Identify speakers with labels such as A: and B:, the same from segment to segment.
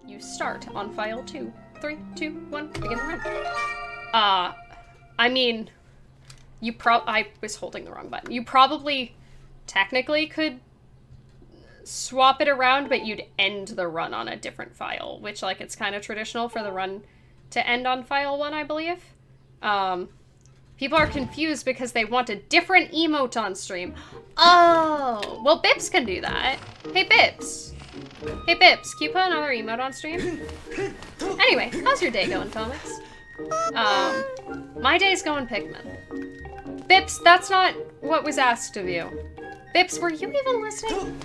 A: you start on file 2. 3, 2, 1, begin the run. I mean, I was holding the wrong button. You probably technically could swap it around, but you'd end the run on a different file, which, like, it's kind of traditional for the run to end on file 1, I believe. People are confused because they want a different emote on stream. Oh, well, Bips can do that. Hey, Bips. Hey, Bips, can you put another emote on stream? Anyway, how's your day going, Thomas? My day's going Pikmin. Bips, that's not what was asked of you. Bips, were you even listening?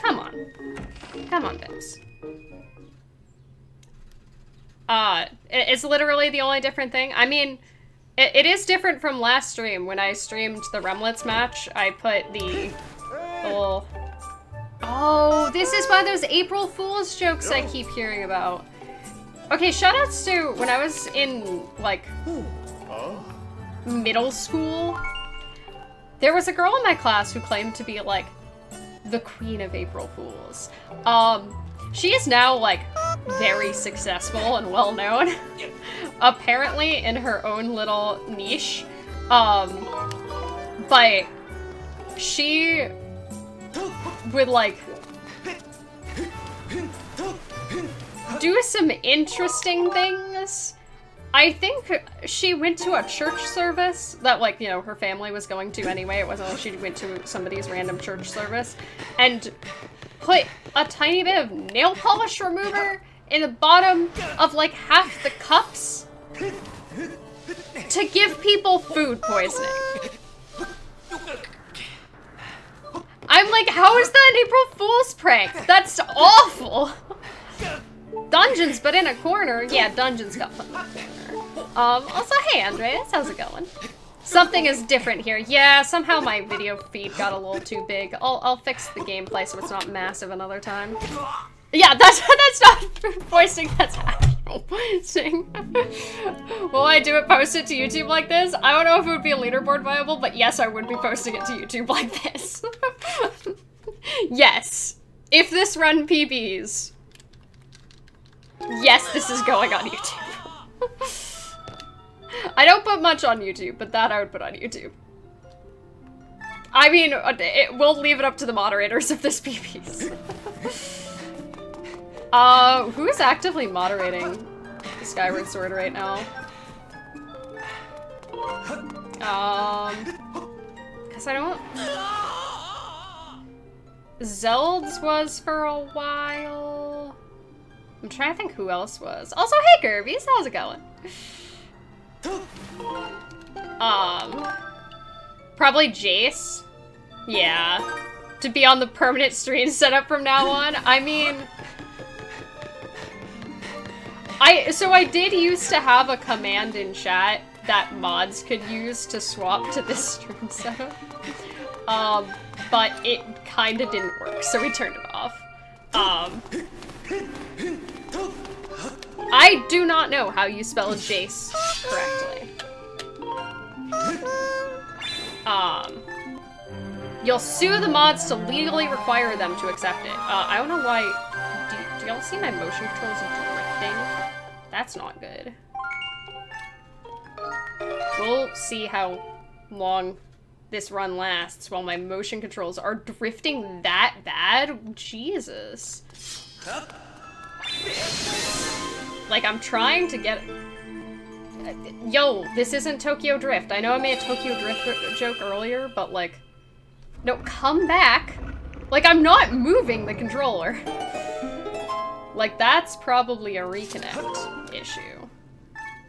A: Come on. Come on, Bips. It's literally the only different thing. I mean, it is different from last stream. When I streamed the Remlets match, I put the little... Oh, this is one of those April Fool's jokes I keep hearing about. Okay, shoutouts to when I was in, like, middle school. There was a girl in my class who claimed to be, like, the queen of April Fools. She is now, like, very successful and well-known, apparently in her own little niche. But she would, like, do some interesting things. I think she went to a church service that, like, you know, her family was going to anyway. It wasn't like she went to somebody's random church service, and put a tiny bit of nail polish remover in the bottom of, like, half the cups to give people food poisoning. I'm like, how is that an April Fool's prank? That's awful. Dungeons, but in a corner. Yeah, Dungeons got put in a corner. Also, hey, Andreas, how's it going? Something is different here. Yeah, somehow my video feed got a little too big. I'll fix the gameplay so it's not massive another time. Yeah, that's not voicing, that's actual voicing. Will I do it, post it to YouTube like this? I don't know if it would be a leaderboard viable, but yes, I would be posting it to YouTube like this. Yes. If this run PBs. Yes, this is going on YouTube. I don't put much on YouTube, but that I would put on YouTube. I mean, we'll leave it up to the moderators of this PBs. Who is actively moderating Skyward Sword right now? Cause I don't... Zeld's was for a while. I'm trying to think who else was. Also, hey Kirby's, how's it going? Probably Jace. Yeah. To be on the permanent stream setup from now on. I mean... So I did used to have a command in chat that mods could use to swap to this stream setup. But it kinda didn't work, so we turned it off. I do not know how you spell Jace correctly. You'll sue the mods to legally require them to accept it. I don't know why. Do y'all see my motion controls drifting? That's not good. We'll see how long this run lasts while my motion controls are drifting that bad. Jesus. Like, I'm trying to get... Yo, this isn't Tokyo Drift. I know I made a Tokyo Drift joke earlier, but, like... No, come back. Like, I'm not moving the controller. Like, that's probably a reconnect issue.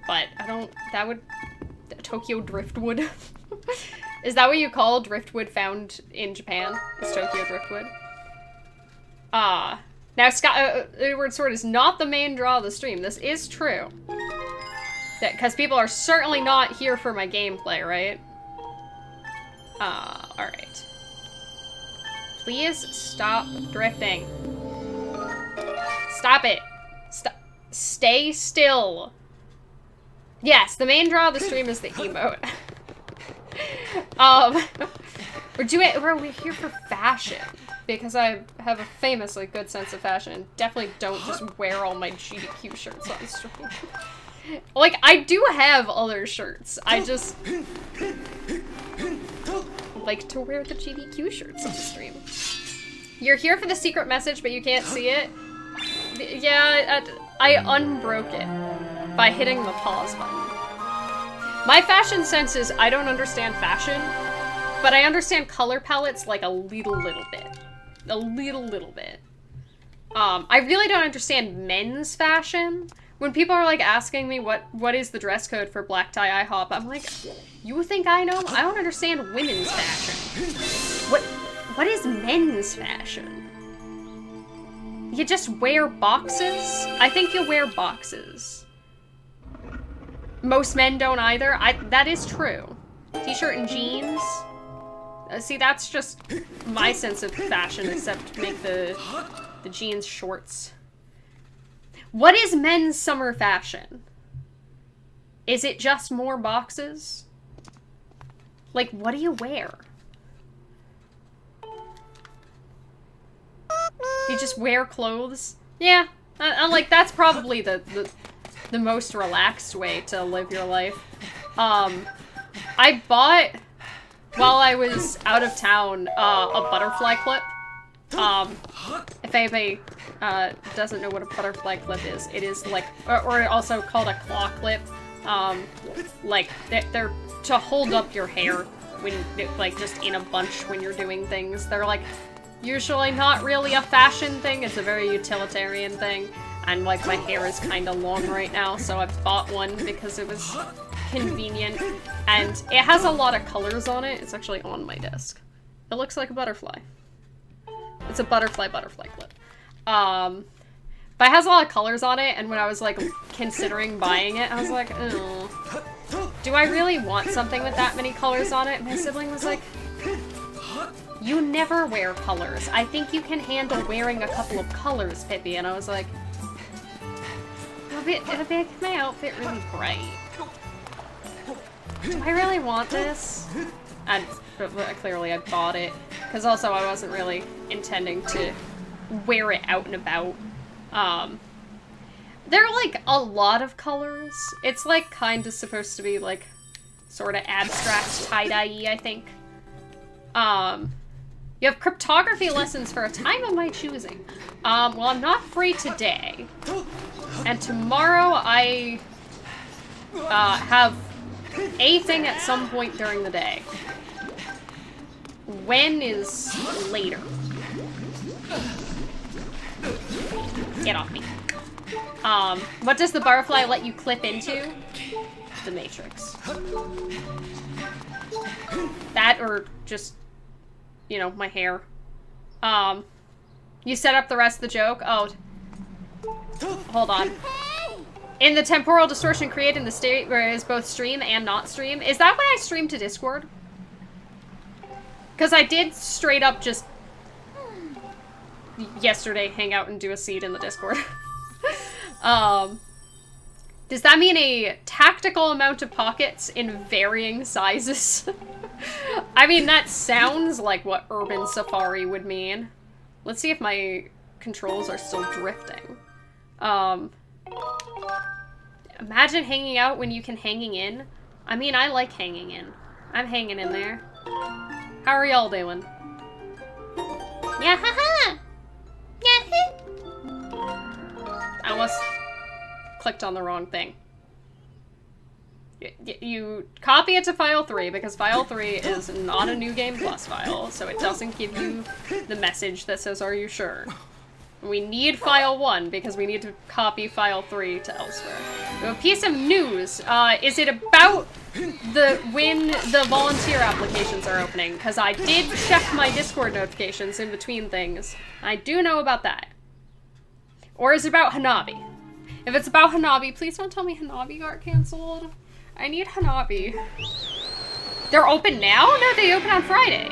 A: But I don't... That would... Tokyo Driftwood. Is that what you call driftwood found in Japan? Is Tokyo Driftwood? Now Skyward Sword is not the main draw of the stream. This is true. Because people are certainly not here for my gameplay, right? Alright. Please stop drifting. Stop it. Stay still. Yes, the main draw of the stream is the emote. We're here for fashion. because I have a famously good sense of fashion, definitely don't just wear all my GDQ shirts on stream. Like, I do have other shirts. I just like to wear the GDQ shirts on stream. You're here for the secret message, but you can't see it? Yeah, I unbroke it by hitting the pause button. My fashion sense is I don't understand fashion, but I understand color palettes like a little bit. A little bit. I really don't understand men's fashion. When people are like asking me what is the dress code for Black Tie IHOP, I'm like, you think I know? I don't understand women's fashion. What is men's fashion? You just wear boxes? I think you wear boxes. Most men don't either. That is true. T-shirt and jeans. See, that's just my sense of fashion, except make the jeans shorts. What is men's summer fashion? Is it just more boxes? Like, what do you wear? You just wear clothes? Yeah, I'm like, that's probably the most relaxed way to live your life. I bought, while I was out of town, a butterfly clip. If anybody doesn't know what a butterfly clip is, it is like, or also called a claw clip. Like, they're to hold up your hair when, like, just in a bunch when you're doing things. They're like, usually not really a fashion thing, it's a very utilitarian thing. And like, my hair is kind of long right now, so I bought one because it was convenient. And it has a lot of colors on it. It's actually on my desk. It looks like a butterfly. It's a butterfly clip. But it has a lot of colors on it, and when I was like considering buying it, I was like, oh, do I really want something with that many colors on it? My sibling was like, you never wear colors. I think you can handle wearing a couple of colors, Pippi. And I was like, it'll make my outfit really bright. Do I really want this? And clearly I bought it, because also I wasn't really intending to wear it out and about. There are like a lot of colors. It's like kind of supposed to be like sort of abstract tie-dye-y, I think. You have cryptography lessons for a time of my choosing. Well, I'm not free today. And tomorrow I have a thing at some point during the day. When is later? Get off me. What does the butterfly let you clip into? The Matrix. That or just, you know, my hair. You set up the rest of the joke? Oh. Hold on. In the temporal distortion created in the state where it is both stream and not stream. Is that when I stream to Discord? Because I did straight up just yesterday hang out and do a seed in the Discord. Does that mean a tactical amount of pockets in varying sizes? I mean, that sounds like what Urban Safari would mean. Let's see if my controls are still drifting. Imagine hanging out when you can hanging in. I mean, I like hanging in. I'm hanging in there. How are y'all doing? Yeah, haha! Yeah. I almost clicked on the wrong thing. You copy it to file 3 because file 3 is not a New Game Plus file, so it doesn't give you the message that says, are you sure? We need file 1 because we need to copy file 3 to elsewhere. A piece of news. Is it about when the volunteer applications are opening? Because I did check my Discord notifications in between things. I do know about that. Or is it about Hanabi? If it's about Hanabi, please don't tell me Hanabi got canceled. I need Hanabi. They're open now? No, they open on Friday.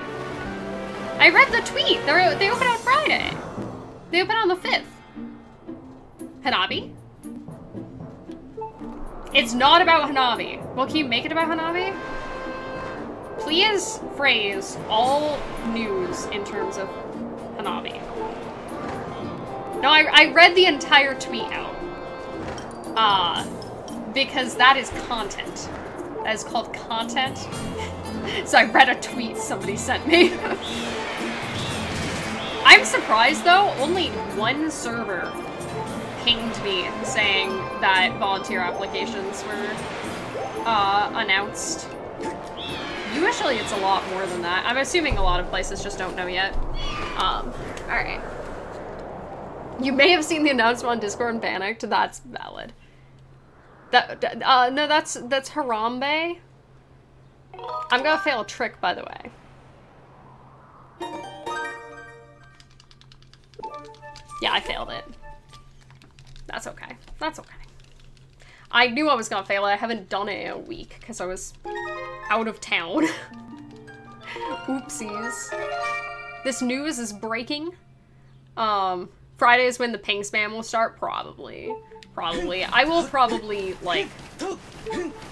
A: I read the tweet. They open on Friday. They open on the 5th. Hanabi? It's not about Hanabi. Well, can you make it about Hanabi? Please phrase all news in terms of Hanabi. No, I read the entire tweet out. Because that is content. That is called content. So I read a tweet somebody sent me. I'm surprised though, only one server pinged me saying that volunteer applications were announced. Usually it's a lot more than that. I'm assuming a lot of places just don't know yet. Alright. You may have seen the announcement on Discord and panicked. That's valid. No, that's Harambe. I'm gonna fail a trick, by the way. Yeah, I failed it. That's okay. That's okay. I knew I was gonna fail it. I haven't done it in a week because I was out of town. Oopsies. This news is breaking. Friday is when the ping spam will start? Probably. Probably. I will probably, like,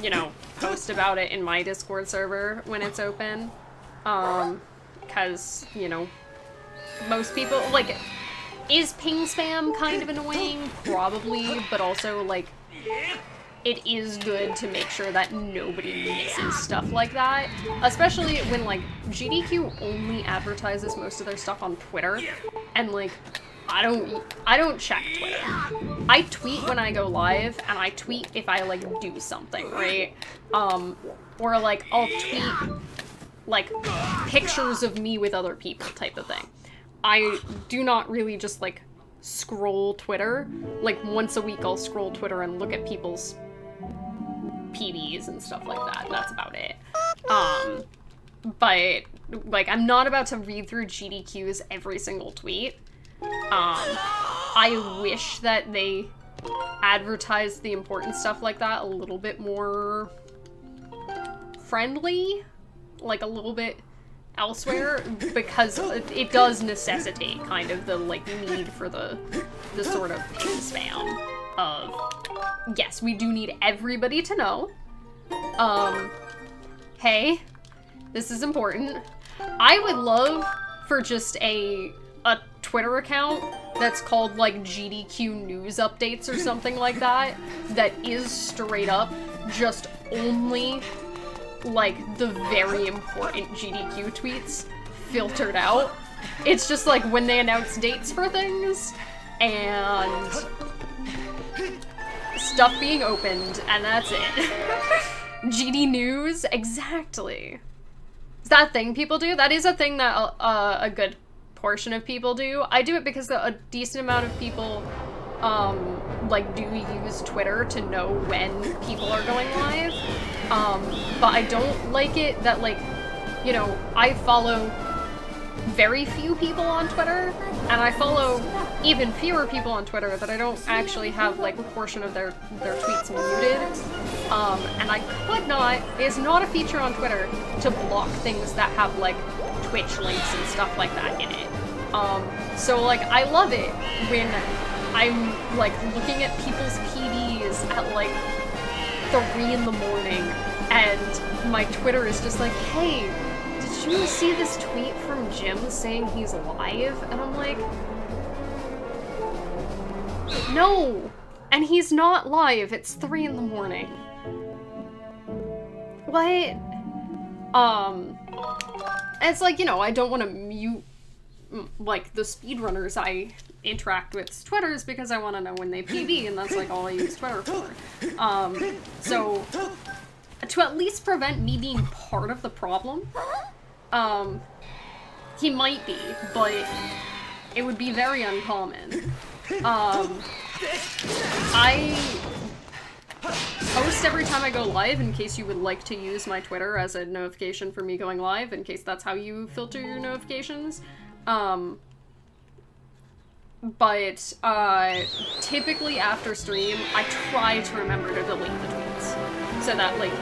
A: you know, post about it in my Discord server when it's open. Because, you know, most people, like, is ping spam kind of annoying? Probably, but also, like, it is good to make sure that nobody misses stuff like that. Especially when, like, GDQ only advertises most of their stuff on Twitter, and, like, I don't check Twitter. I tweet when I go live, and I tweet if I, like, do something, right? Or, like, I'll tweet, like, pictures of me with other people type of thing. I do not really just, like, scroll Twitter. Like, once a week I'll scroll Twitter and look at people's PBs and stuff like that. That's about it. But, like, I'm not about to read through GDQ's every single tweet. I wish that they advertised the important stuff like that a little bit more friendly, like a little bit elsewhere, because it does necessitate kind of the, like, need for the sort of ping spam of, yes, we do need everybody to know, hey, this is important. I would love for just a Twitter account that's called, like, GDQ News Updates or something like that, that is straight up just only, like, the very important GDQ tweets filtered out. It's just, like, when they announce dates for things, and stuff being opened, and that's it. GD News? Exactly. Is that a thing people do? That is a thing that a good portion of people do. I do it because a decent amount of people, like, do use Twitter to know when people are going live. But I don't like it that, like, you know, I follow very few people on Twitter, and I follow even fewer people on Twitter that I don't actually have, like, a portion of their tweets muted. And I could not, it's not a feature on Twitter to block things that have, like, Twitch links and stuff like that in it. So, like, I love it when I'm, like, looking at people's PDs at, like, 3 in the morning, and my Twitter is just like, hey, did you see this tweet from Jim saying he's live? And I'm like, no, and he's not live, it's 3 in the morning. What? It's like, you know, I don't want to mute, like, the speedrunners I interact with's Twitters because I want to know when they PB, and that's, like, all I use Twitter for. So, to at least prevent me being part of the problem, he might be, but it would be very uncommon. I post every time I go live in case you would like to use my Twitter as a notification for me going live, in case that's how you filter your notifications. But typically after stream, I try to remember to delete the tweets. So that, like,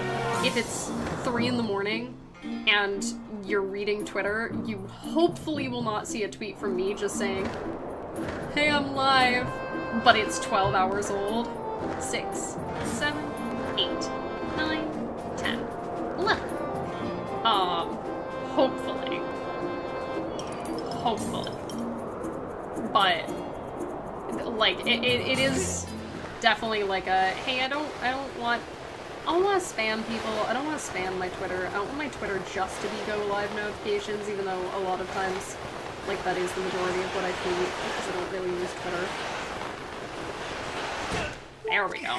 A: if it's 3 in the morning and you're reading Twitter, you hopefully will not see a tweet from me just saying, hey, I'm live, but it's 12 hours old. 6, 7, 8, 9, 10, 11. Hopefully. Hopefully. but like it is definitely like a, hey, I don't want to spam people. I don't want to spam my Twitter. I don't want my Twitter just to be go live notifications, even though a lot of times like that is the majority of what I tweet because I don't really use Twitter. There we go.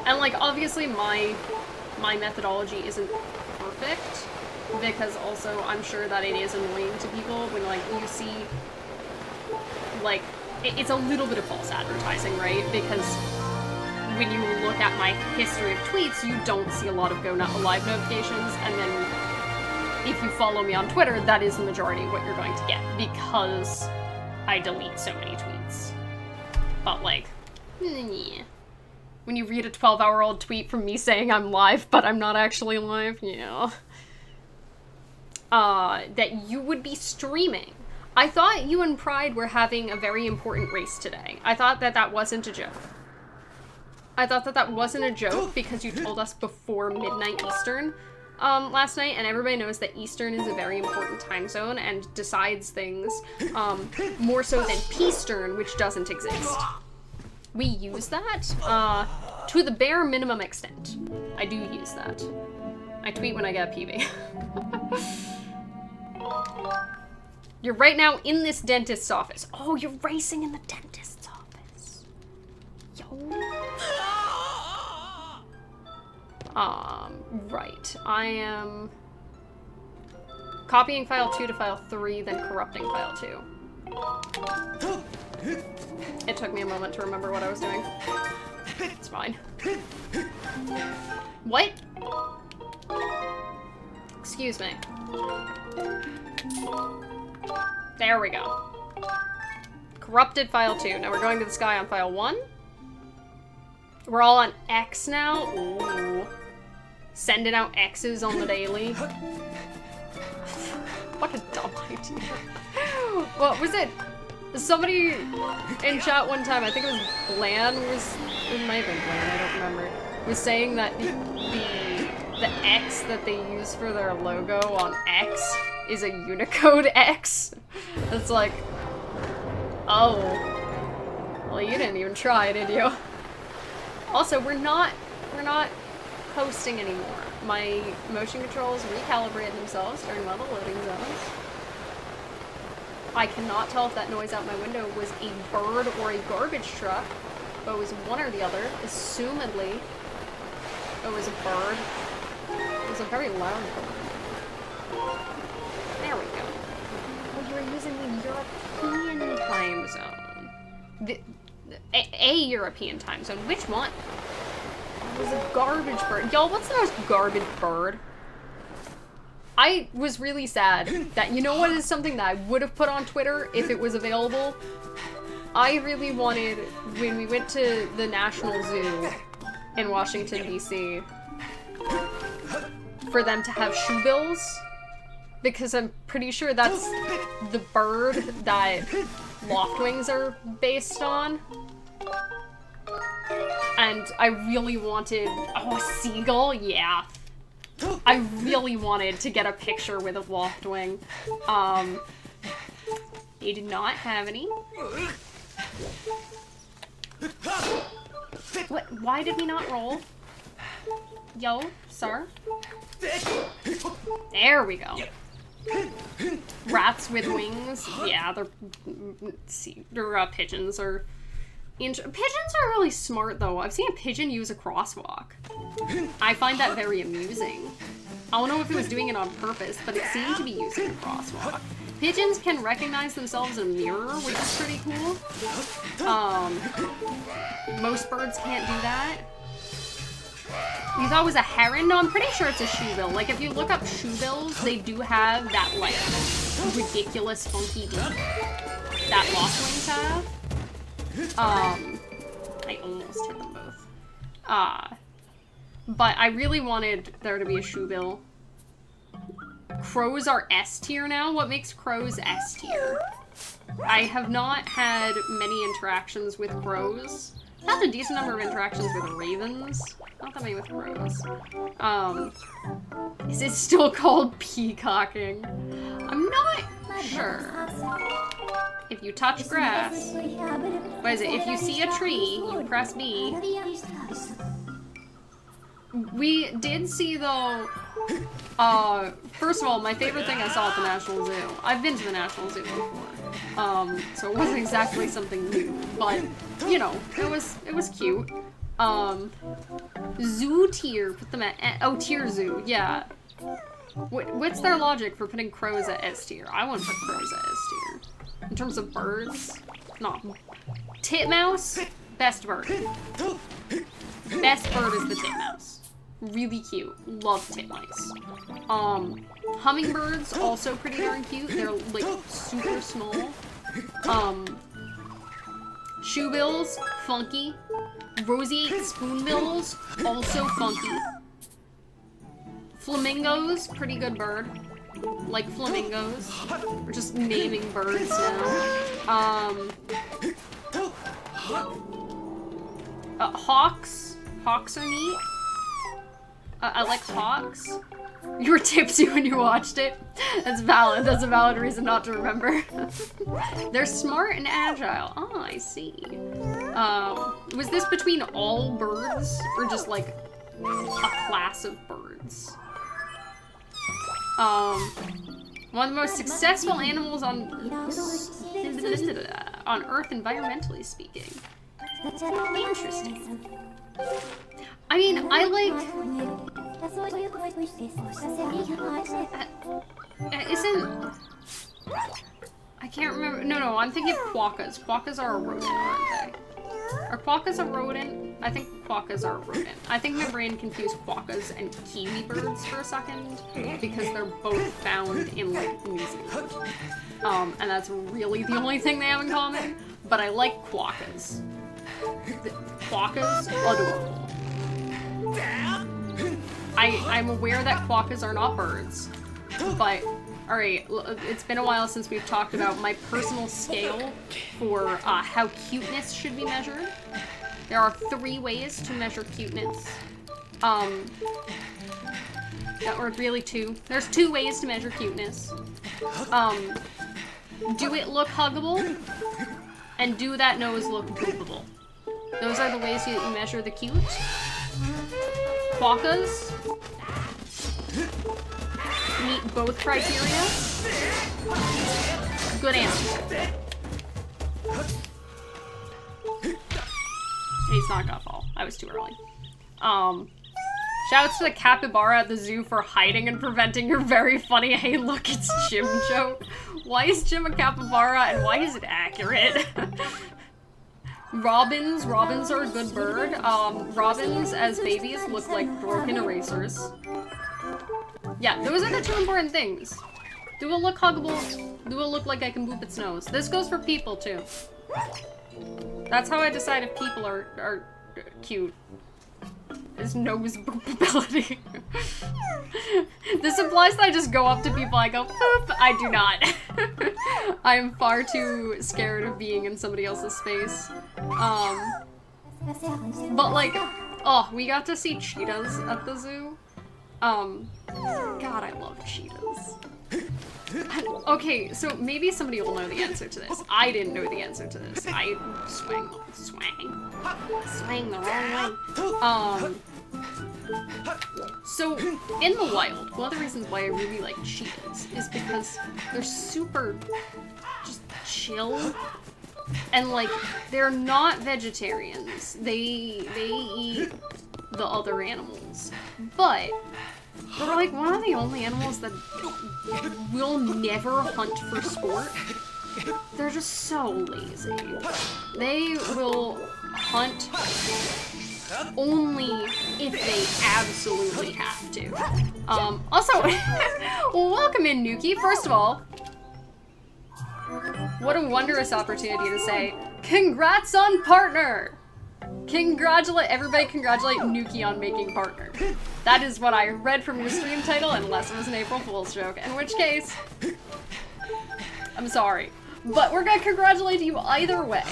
A: And like obviously my methodology isn't perfect, because also I'm sure that it is annoying to people when like you see like it's a little bit of false advertising, right? Because when you look at my history of tweets, you don't see a lot of go live notifications, and then if you follow me on Twitter, that is the majority of what you're going to get, because I delete so many tweets. But like, yeah. When you read a 12-hour-old tweet from me saying I'm live, but I'm not actually live, yeah. That you would be streaming. I thought you and Pride were having a very important race today. I thought that that wasn't a joke. I thought that that wasn't a joke because you told us before midnight Eastern last night, and everybody knows that Eastern is a very important time zone and decides things more so than Peastern, which doesn't exist. We use that to the bare minimum extent. I do use that. I tweet when I get a PB. You're right now in this dentist's office. Oh, you're racing in the dentist's office. Yo. Right. I am copying file 2 to file 3, then corrupting file 2. It took me a moment to remember what I was doing. It's fine. What? Excuse me. There we go. Corrupted file 2. Now we're going to the sky on file 1. We're all on X now. Ooh. Sending out X's on the daily. What a dumb idea. What was it? Somebody in chat one time, I think it was Bland, it might have been Bland, I don't remember, was saying that the X that they use for their logo on X is a Unicode X. It's like, oh, well, you didn't even try, did you? Also, we're not posting anymore. My motion controls recalibrated themselves during level loading zones. I cannot tell if that noise out my window was a bird or a garbage truck, but it was one or the other. Assumedly, it was a bird. It was a very loud bird. There we go. Oh, you were using the European time zone. A European time zone. Which one? It was a garbage bird. Y'all, what's the most garbage bird? I was really sad that, you know what is something that I would have put on Twitter if it was available? I really wanted, when we went to the National Zoo in Washington, D.C., for them to have shoebills, because I'm pretty sure that's the bird that Loftwings are based on. And I really wanted, oh, a seagull? Yeah. I really wanted to get a picture with a Loftwing. They did not have any. What? Why did we not roll? Yo, sir? There we go. Rats with wings. Yeah, they're pigeons are... Pigeons are really smart, though. I've seen a pigeon use a crosswalk. I find that very amusing. I don't know if it was doing it on purpose, but it seemed to be using a crosswalk. Pigeons can recognize themselves in a mirror, which is pretty cool. Most birds can't do that. You thought it was a heron? No, I'm pretty sure it's a shoebill. Like, if you look up shoebills, they do have that, like, ridiculous funky beak that Loftwings have. I almost hit them both. But I really wanted there to be a shoebill. Crows are S tier now? What makes crows S tier? I have not had many interactions with crows. I've had a decent number of interactions with ravens. Not that many with crows. Is it still called peacocking? I'm not Sure. If you touch grass... What is it? If you see a tree, you press B. We did see, though... first of all, my favorite thing I saw at the National Zoo. I've been to the National Zoo before. So it wasn't exactly something new. But, you know, it was cute. Zoo tier, put them at... Oh, tier zoo, yeah. What's their logic for putting crows at S tier? I want to put crows at S tier. In terms of birds, no. Titmouse, best bird. Best bird is the titmouse. Really cute. Love titmice. Hummingbirds, also pretty darn cute. They're like super small. Shoebills, funky. Roseate spoonbills, also funky. Flamingos, pretty good bird. Like flamingos. We're just naming birds now. Hawks. Hawks are neat. I like hawks. You were tipsy when you watched it. That's valid. That's a valid reason not to remember. They're smart and agile. Oh, I see. Was this between all birds or just like a class of birds? One of the most successful animals on Earth, environmentally speaking. Interesting. I mean, I like... Isn't... I can't remember... No, I'm thinking of quokkas. Quokkas are a rodent, aren't they? Are quokkas a rodent? I think quokkas are a rodent. I think my brain confused quokkas and kiwi birds for a second, because they're both found in, like, New Zealand. And that's really the only thing they have in common. But I like quokkas. Quokkas, adorable. I'm aware that quokkas are not birds, but alright, it's been a while since we've talked about my personal scale for how cuteness should be measured. There are 3 ways to measure cuteness. Or really 2. There's 2 ways to measure cuteness. Do it look huggable? And do that nose look boopable? Those are the ways you measure the cute. Quokkas meet both criteria. Good answer. He's not gonna fall. I was too early. Shouts to the capybara at the zoo for hiding and preventing your very funny "hey look, it's Jim" joke. Why is Jim a capybara and why is it accurate? Robins are a good bird. Robins as babies look like broken erasers. Yeah, those are the 2 important things. Do it look huggable? Do it look like I can boop its nose? This goes for people too. That's how I decide if people are cute. Is nose boopability. This implies that I just go up to people, I go, boop. I do not. I am far too scared of being in somebody else's space. But like, oh, we got to see cheetahs at the zoo. God, I love cheetahs. Okay, so maybe somebody will know the answer to this. I didn't know the answer to this. I swang the wrong way. So in the wild, one of the reasons why I really like cheetahs is because they're super just chill. And like, they're not vegetarians. They eat the other animals. But they're like one of the only animals that will never hunt for sport. They're just so lazy. They will hunt only if they absolutely have to. Also, welcome in, Nuki. First of all, what a wondrous opportunity to say, congrats on partner! Everybody congratulate Nuki on making partner. That is what I read from your stream title, unless it was an April Fool's joke, in which case, I'm sorry. But we're gonna congratulate you either way.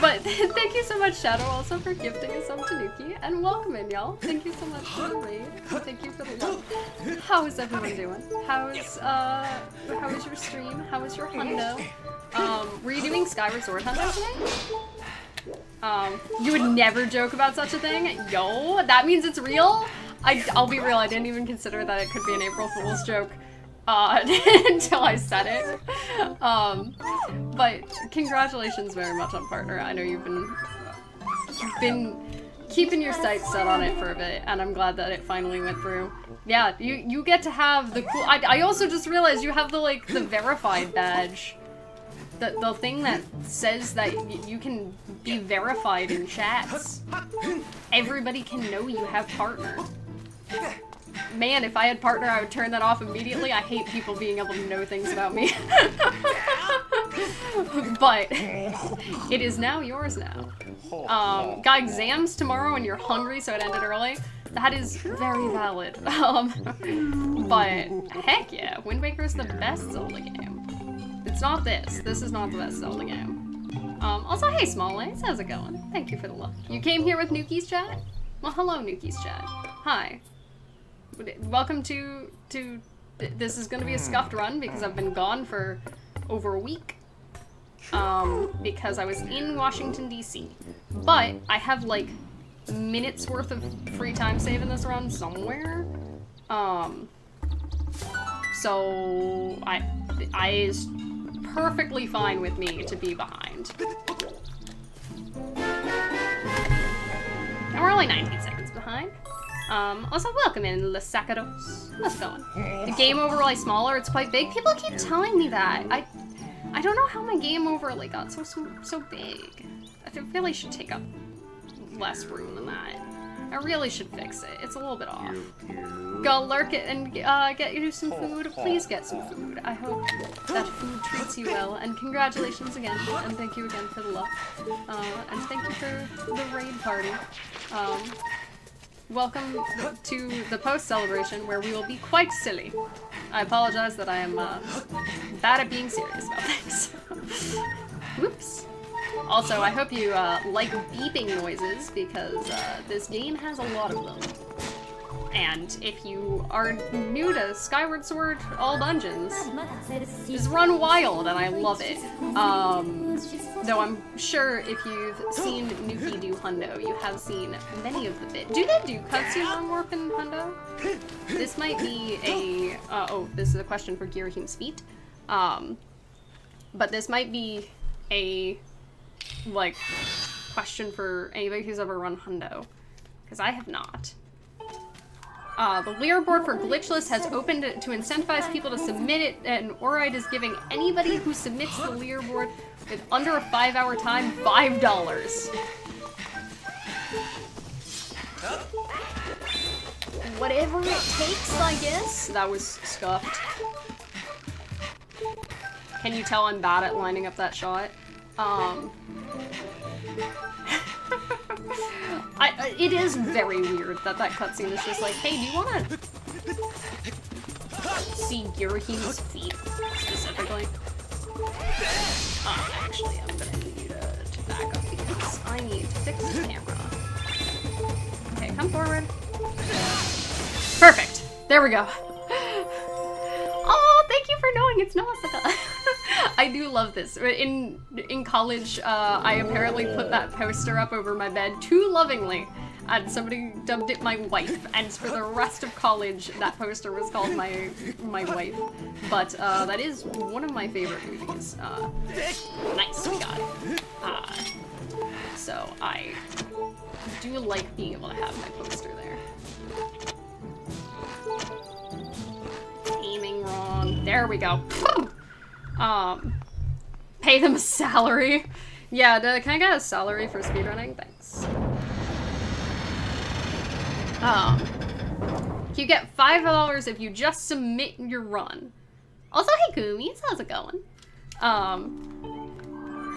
A: But thank you so much, Shadow, also for gifting a sub to Nuki, and welcome in, y'all. Thank you so much for the raid. Thank you for the love. How is everyone doing? How is your stream? How is your hundo? Were you doing Skyward Sword hundo today? You would never joke about such a thing? Yo, that means it's real? I'll be real, I didn't even consider that it could be an April Fool's joke. Until I said it. But congratulations very much on Partner. I know you've been keeping your sights set on it for a bit, and I'm glad that it finally went through. Yeah, you get to have the cool. I also just realized you have the the verified badge, the thing that says that you can be verified in chats. Everybody can know you have Partner. Man, if I had Partner, I would turn that off immediately. I hate people being able to know things about me. But it is now yours now. Got exams tomorrow and you're hungry, so it ended early. That is very valid. But heck yeah, Wind Waker is the best Zelda game. It's not this. This is not the best Zelda game. Also, hey Smallways, how's it going? Thank you for the love. You came here with Nuki's chat? Well, hello Nuki's chat. Hi. Welcome to this is gonna be a scuffed run because I've been gone for over a week. Because I was in Washington, D.C. But I have like minutes worth of free time save in this run somewhere. So I is perfectly fine with me to be behind. And we're only 19 seconds behind. Also welcome in, Lasacaros. How's it going? The game overlay smaller, it's quite big. People keep telling me that. I don't know how my game overlay got so big. I feel I should take up less room than that. I really should fix it. It's a little bit off. Go lurk it and get you some food. Please get some food. I hope that food treats you well. And congratulations again. And thank you again for the love. And thank you for the raid party. Welcome to the post-celebration where we will be quite silly. I apologize that I am bad at being serious about things. Whoops. Also, I hope you like beeping noises because this game has a lot of them. And if you are new to Skyward Sword All Dungeons, just run wild and I love it. Though I'm sure if you've seen Nuki do Hundo, you have seen many of the bits. Do they do cutscenes on Warp and Hundo? This might be a, oh, this is a question for Girahim's feet. But this might be a, like, question for anybody who's ever run Hundo. Because I have not. The leaderboard for Glitchless has opened to incentivize people to submit it, and Oride is giving anybody who submits the leaderboard with under a 5-hour time $5. Whatever it takes, I guess. That was scuffed. Can you tell I'm bad at lining up that shot? It is very weird that cutscene is just like, hey, do you want to see Girahim's feet specifically? Actually, I'm gonna need you to back up because I need to fix the camera. Okay, come forward. Perfect. There we go. Oh, thank you for knowing it's Nausicaa. I do love this. In college, I apparently put that poster up over my bed too lovingly, and somebody dubbed it my wife, and for the rest of college, that poster was called my wife. But that is one of my favorite movies. Nice, we got it. So I do like being able to have my poster there. Aiming wrong. There we go. Pay them a salary. Yeah, can I get a salary for speedrunning? Thanks. You get $5 if you just submit your run. Also, hey Goomies, how's it going?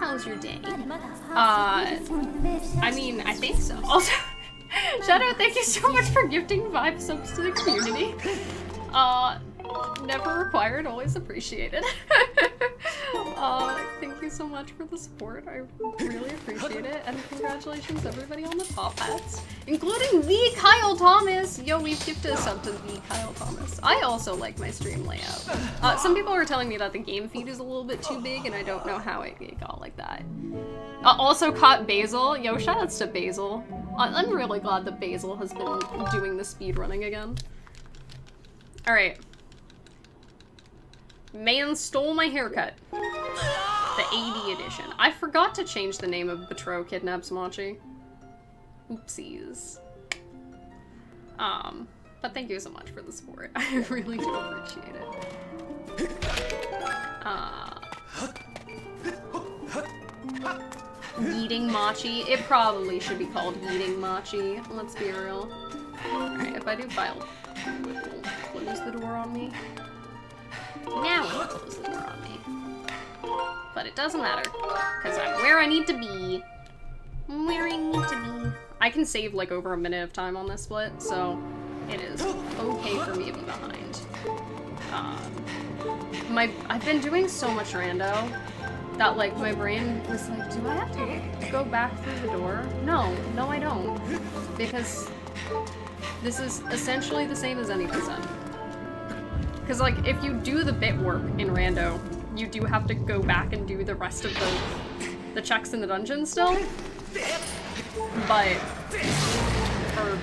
A: How's your day? I mean, I think so. Also, Shadow, thank you so much for gifting 5 subs to the community. Never required, always appreciated. Thank you so much for the support. I really appreciate it. And congratulations everybody on the top hats, including the Kyle Thomas. Yo, we've gifted a sub to the Kyle Thomas. I also like my stream layout. Some people were telling me that the game feed is a little bit too big, and I don't know how it got like that. Also caught Basil. Yo, shoutouts to Basil. I'm really glad that Basil has been doing the speed running again. Alright. Man stole my haircut. The 80 edition. I forgot to change the name of Betro Kidnaps Machi. Oopsies. But thank you so much for the support. I really do appreciate it. Yeeting Machi. It probably should be called Yeeting Machi. Let's be real. Alright, if I do file, it will close the door on me. Now it will close the door on me. But it doesn't matter, because I'm where I need to be. I'm where I need to be. I can save like over a minute of time on this split, so it is okay for me to be behind. I've been doing so much rando that like my brain was like, do I have to go back through the door? No, I don't. Because this is essentially the same as any percent. Because, like, if you do the bit work in rando, you do have to go back and do the rest of the checks in the dungeon still. But for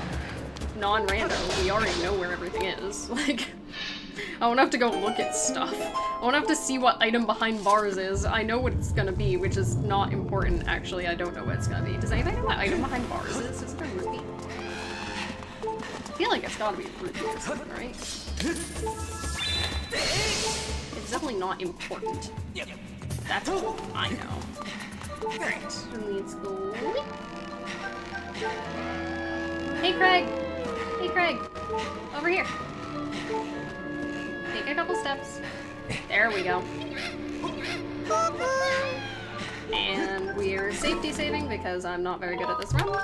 A: non-rando, we already know where everything is. Like, I won't have to go look at stuff. I won't have to see what item behind bars is. I know what it's gonna be, which is not important. Actually, I don't know what it's gonna be. Does anybody know what item behind bars is? Is it a rupee? I feel like it's gotta be a rupee or something, right? It's definitely not important. That's all I know. Alright, let's go. Hey Craig! Hey Craig! Over here. Take a couple steps. There we go. And we're safety saving because I'm not very good at this run.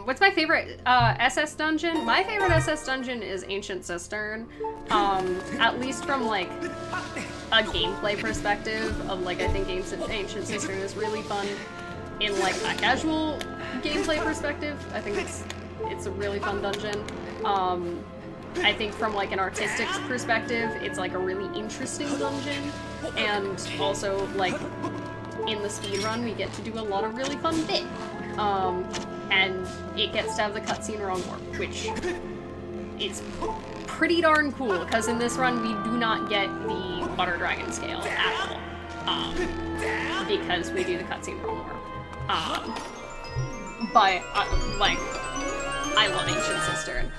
A: What's my favorite SS dungeon? My favorite SS dungeon is Ancient Cistern. At least from like a gameplay perspective of like, I think Ancient Cistern is really fun in like a casual gameplay perspective. I think it's a really fun dungeon. I think from like an artistic perspective, it's like a really interesting dungeon. And also like in the speedrun, we get to do a lot of really fun bit. And it gets to have the cutscene wrong warp, which is pretty darn cool, because in this run we do not get the Butter Dragon scale at all, because we do the cutscene wrong warp. But, like, I love Ancient Cistern.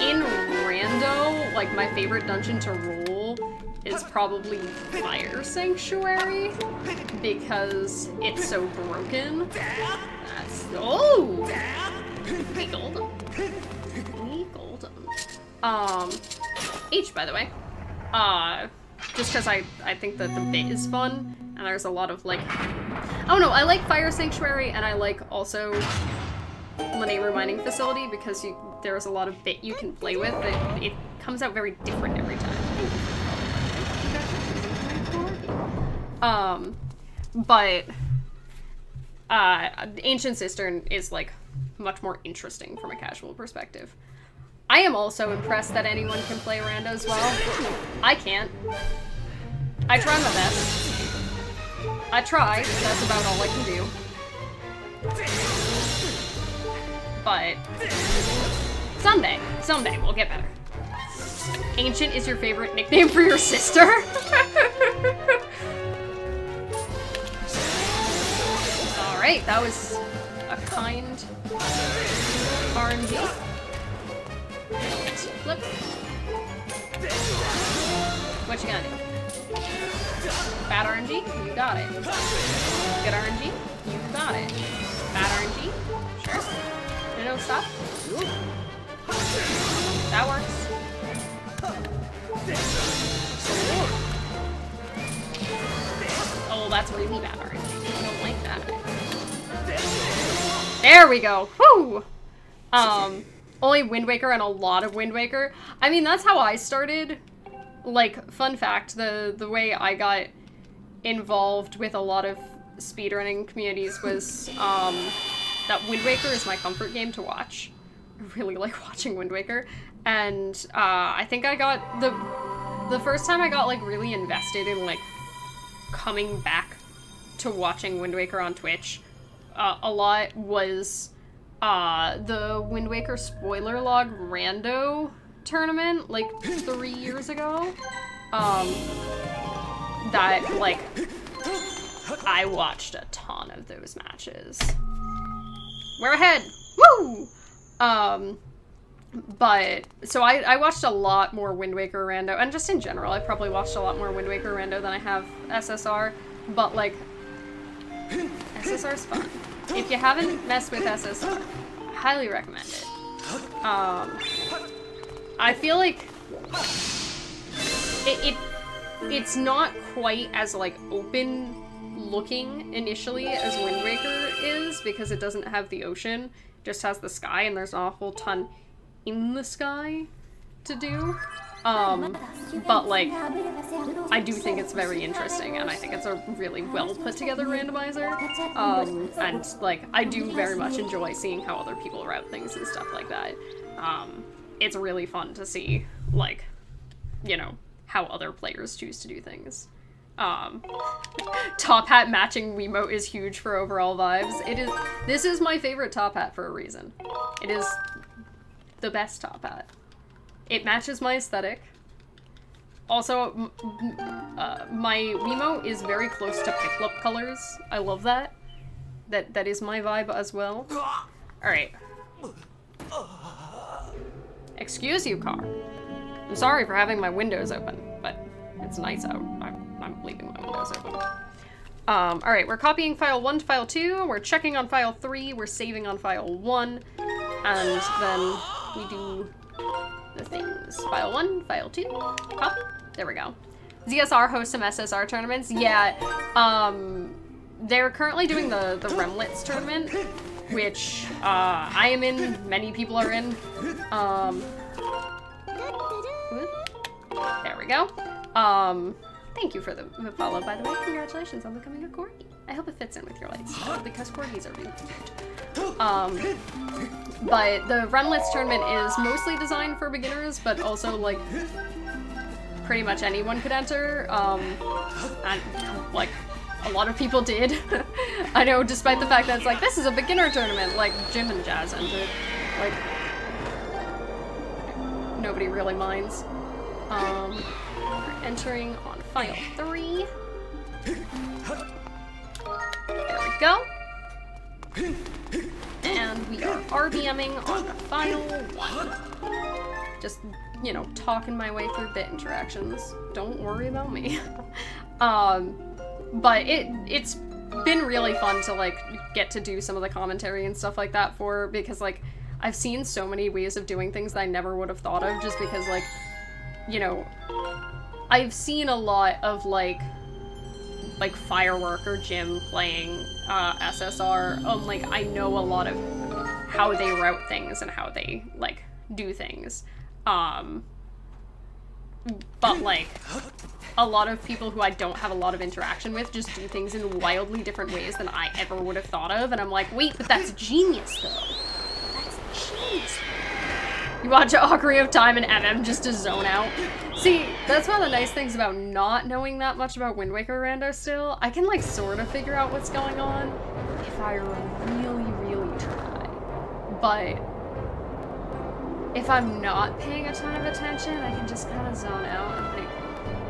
A: In rando, like, my favorite dungeon to roll is probably Fire Sanctuary, because it's so broken. Oh! We gold him. We gold him. H, by the way. Just because I think that the bit is fun, and there's a lot of, like... I don't know, I like Fire Sanctuary, and I like also Lanayru Mining Facility, because there's a lot of bit you can play with, but it comes out very different every time. But... Ancient Cistern is, like, much more interesting from a casual perspective. I am also impressed that anyone can play rando as well. I can't. I try my best. I try, that's about all I can do. But someday we'll get better. Ancient is your favorite nickname for your sister? Alright, that was a kind RNG. Flip. What you gonna do? Bad RNG? You got it. Good RNG? You got it. Bad RNG? Sure. No, stop. That works. Oh, that's really bad RNG. I don't like that. There we go. Woo! Only Wind Waker and a lot of Wind Waker. I mean, that's how I started. Like, fun fact, the way I got involved with a lot of speedrunning communities was that Wind Waker is my comfort game to watch. I really like watching Wind Waker. And I think I got the first time I got like really invested in like coming back to watching Wind Waker on Twitch a lot was the Wind Waker spoiler log rando tournament like 3 years ago. That like I watched a ton of those matches. We're ahead! Woo! But, so I watched a lot more Wind Waker rando, and just in general, I probably watched a lot more Wind Waker rando than I have SSR, but like, SSR's fun. If you haven't messed with SSR, I highly recommend it. I feel like it's not quite as like open looking initially as Wind Waker is, because it doesn't have the ocean, it just has the sky, and there's not a whole ton in the sky to do. But like, I do think it's very interesting, and I think it's a really well put together randomizer. And like, I do very much enjoy seeing how other people route things and stuff like that. It's really fun to see, like, you know, how other players choose to do things. Top hat matching Wiimote is huge for overall vibes. This is my favorite top hat for a reason. It is the best top hat. It matches my aesthetic. Also, my Wiimote is very close to Pickup colors. I love that. That is my vibe as well. Alright. Excuse you, car. I'm sorry for having my windows open, but it's nice out. I'm leaving my windows open. Alright, we're copying file 1 to file 2, we're checking on file 3, we're saving on file 1, and then we do the things. File 1, file 2, copy. There we go. ZSR hosts some SSR tournaments. Yeah, they're currently doing the Remlets tournament, which I am in, many people are in. There we go. Thank you for the follow, by the way. Congratulations on becoming a corgi. I hope it fits in with your lifestyle, because corgis are really cute. But the Remlets tournament is mostly designed for beginners, but also, like, pretty much anyone could enter. And, like, a lot of people did. I know, despite the fact that it's like, this is a beginner tournament, like, Jim and Jazz entered. Like, nobody really minds. We're entering on file 3. There we go. And we are RBMing on file 1. Just, you know, talking my way through bit interactions. Don't worry about me. But it's been really fun to, like, get to do some of the commentary and stuff like that because, like, I've seen so many ways of doing things that I never would have thought of, just because, like, you know, I've seen a lot of, like Firework or Jim playing SSR. Like, I know a lot of how they route things and how they, like, do things. But, like, a lot of people who I don't have a lot of interaction with just do things in wildly different ways than I ever would have thought of, and I'm like, wait, but that's genius, though. That's genius. You watch Ocarina of Time and MM just to zone out. See, that's one of the nice things about not knowing that much about Wind Waker rando still. I can, like, sort of figure out what's going on if I really, really try. But if I'm not paying a ton of attention, I can just kind of zone out and, like,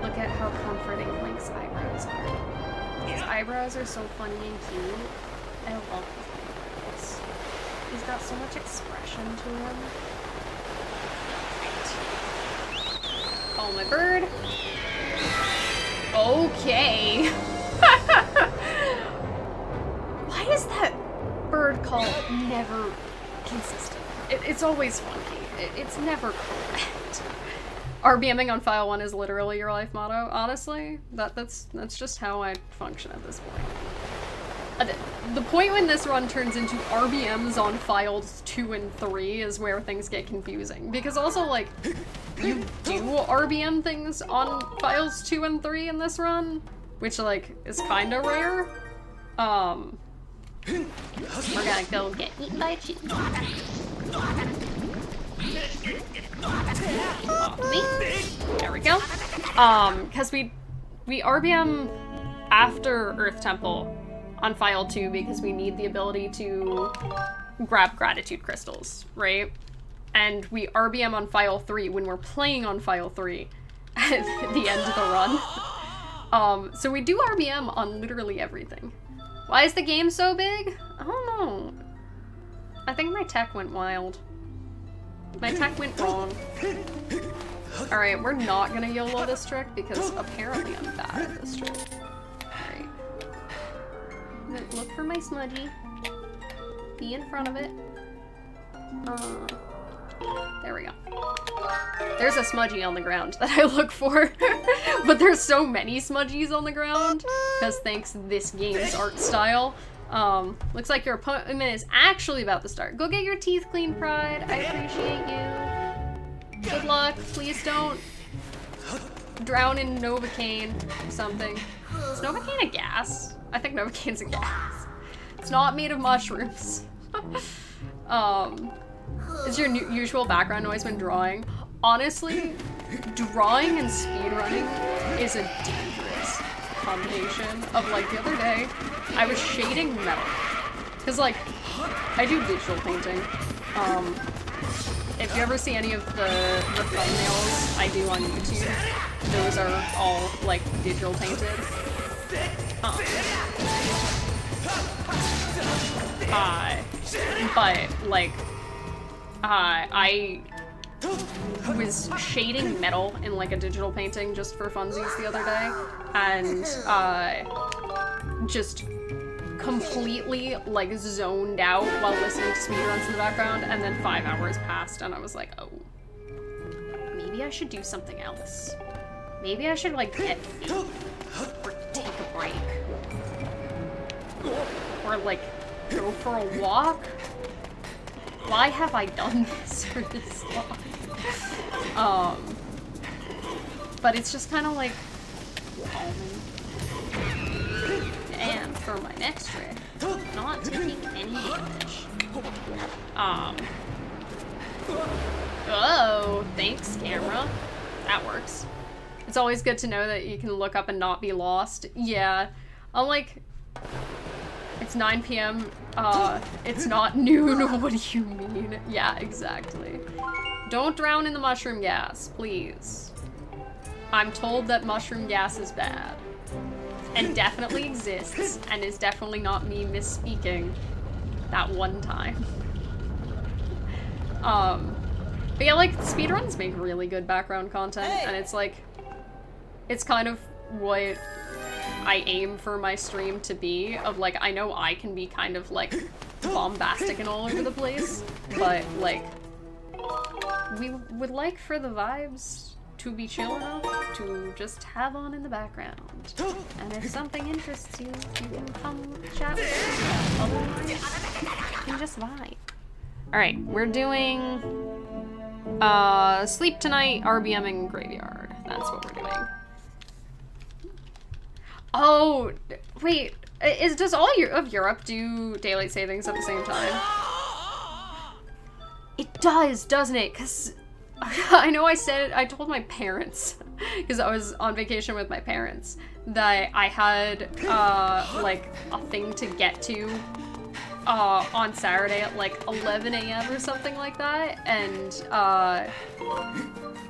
A: look at how comforting Link's eyebrows are. His eyebrows are so funny and cute. I love his eyebrows. He's got so much expression to him. Oh, my bird. Okay. Why is that bird call never consistent? It's always funky. It's never correct. RBMing on file 1 is literally your life motto. Honestly, that's just how I function at this point. The point when this run turns into RBMs on files 2 and 3 is where things get confusing. Because also, like, you do RBM things on files 2 and 3 in this run, which, like, is kinda rare. We're gonna go get eaten by a cheetah. There we go. Because we RBM after Earth Temple on File 2 because we need the ability to grab gratitude crystals, right? And we RBM on File 3 when we're playing on File 3 at the end of the run. So we do RBM on literally everything. Why is the game so big? I don't know. I think my tech went wild. My tech went wrong. Alright, we're not gonna YOLO this trick because apparently I'm bad at this trick. Alright. Look for my smudgy. Be in front of it. There we go. There's a smudgy on the ground that I look for. But there's so many smudgies on the ground. Because thanks this game's art style. Looks like your opponent is actually about to start. Go get your teeth cleaned, Pride. I appreciate you. Good luck. Please don't drown in Novocaine or something. Is Novocaine a gas? I think Novocaine's a gas. It's not made of mushrooms. Is your usual background noise when drawing? Honestly, drawing and speedrunning is a dangerous combination of, like, the other day, I was shading metal. Because, like, I do digital painting. If you ever see any of the thumbnails I do on YouTube, those are all, like, digital painted. But, like, I was shading metal in, like, a digital painting just for funsies the other day, and just completely, like, zoned out while listening to speedruns in the background, and then 5 hours passed, and I was like, oh, maybe I should do something else. Maybe I should, like, get fit, or take a break, or, like, go for a walk. Why have I done this for this long? But it's just kind of like calming. And for my next trick, not taking any damage. Oh, thanks, camera. That works. It's always good to know that you can look up and not be lost. Yeah, I'm like, it's 9 p.m. It's not noon. What do you mean? Yeah, exactly. Don't drown in the mushroom gas, please. I'm told that mushroom gas is bad. And definitely exists, and is definitely not me misspeaking that one time. But yeah, like, speedruns make really good background content, and it's like, it's kind of what I aim for my stream to be, of, like, I know I can be kind of, like, bombastic and all over the place, but, like, we would like for the vibes to be chill enough to just have on in the background. And if something interests you, you can come chat with us. Otherwise, you can just vibe. Alright, we're doing Sleep Tonight, RBMing Graveyard. That's what we're doing. Oh, wait, does all of Europe do daylight savings at the same time? It does, doesn't it? Because I know I told my parents, because I was on vacation with my parents, that I had, like, a thing to get to, on Saturday at, like, 11 a.m. or something like that, and,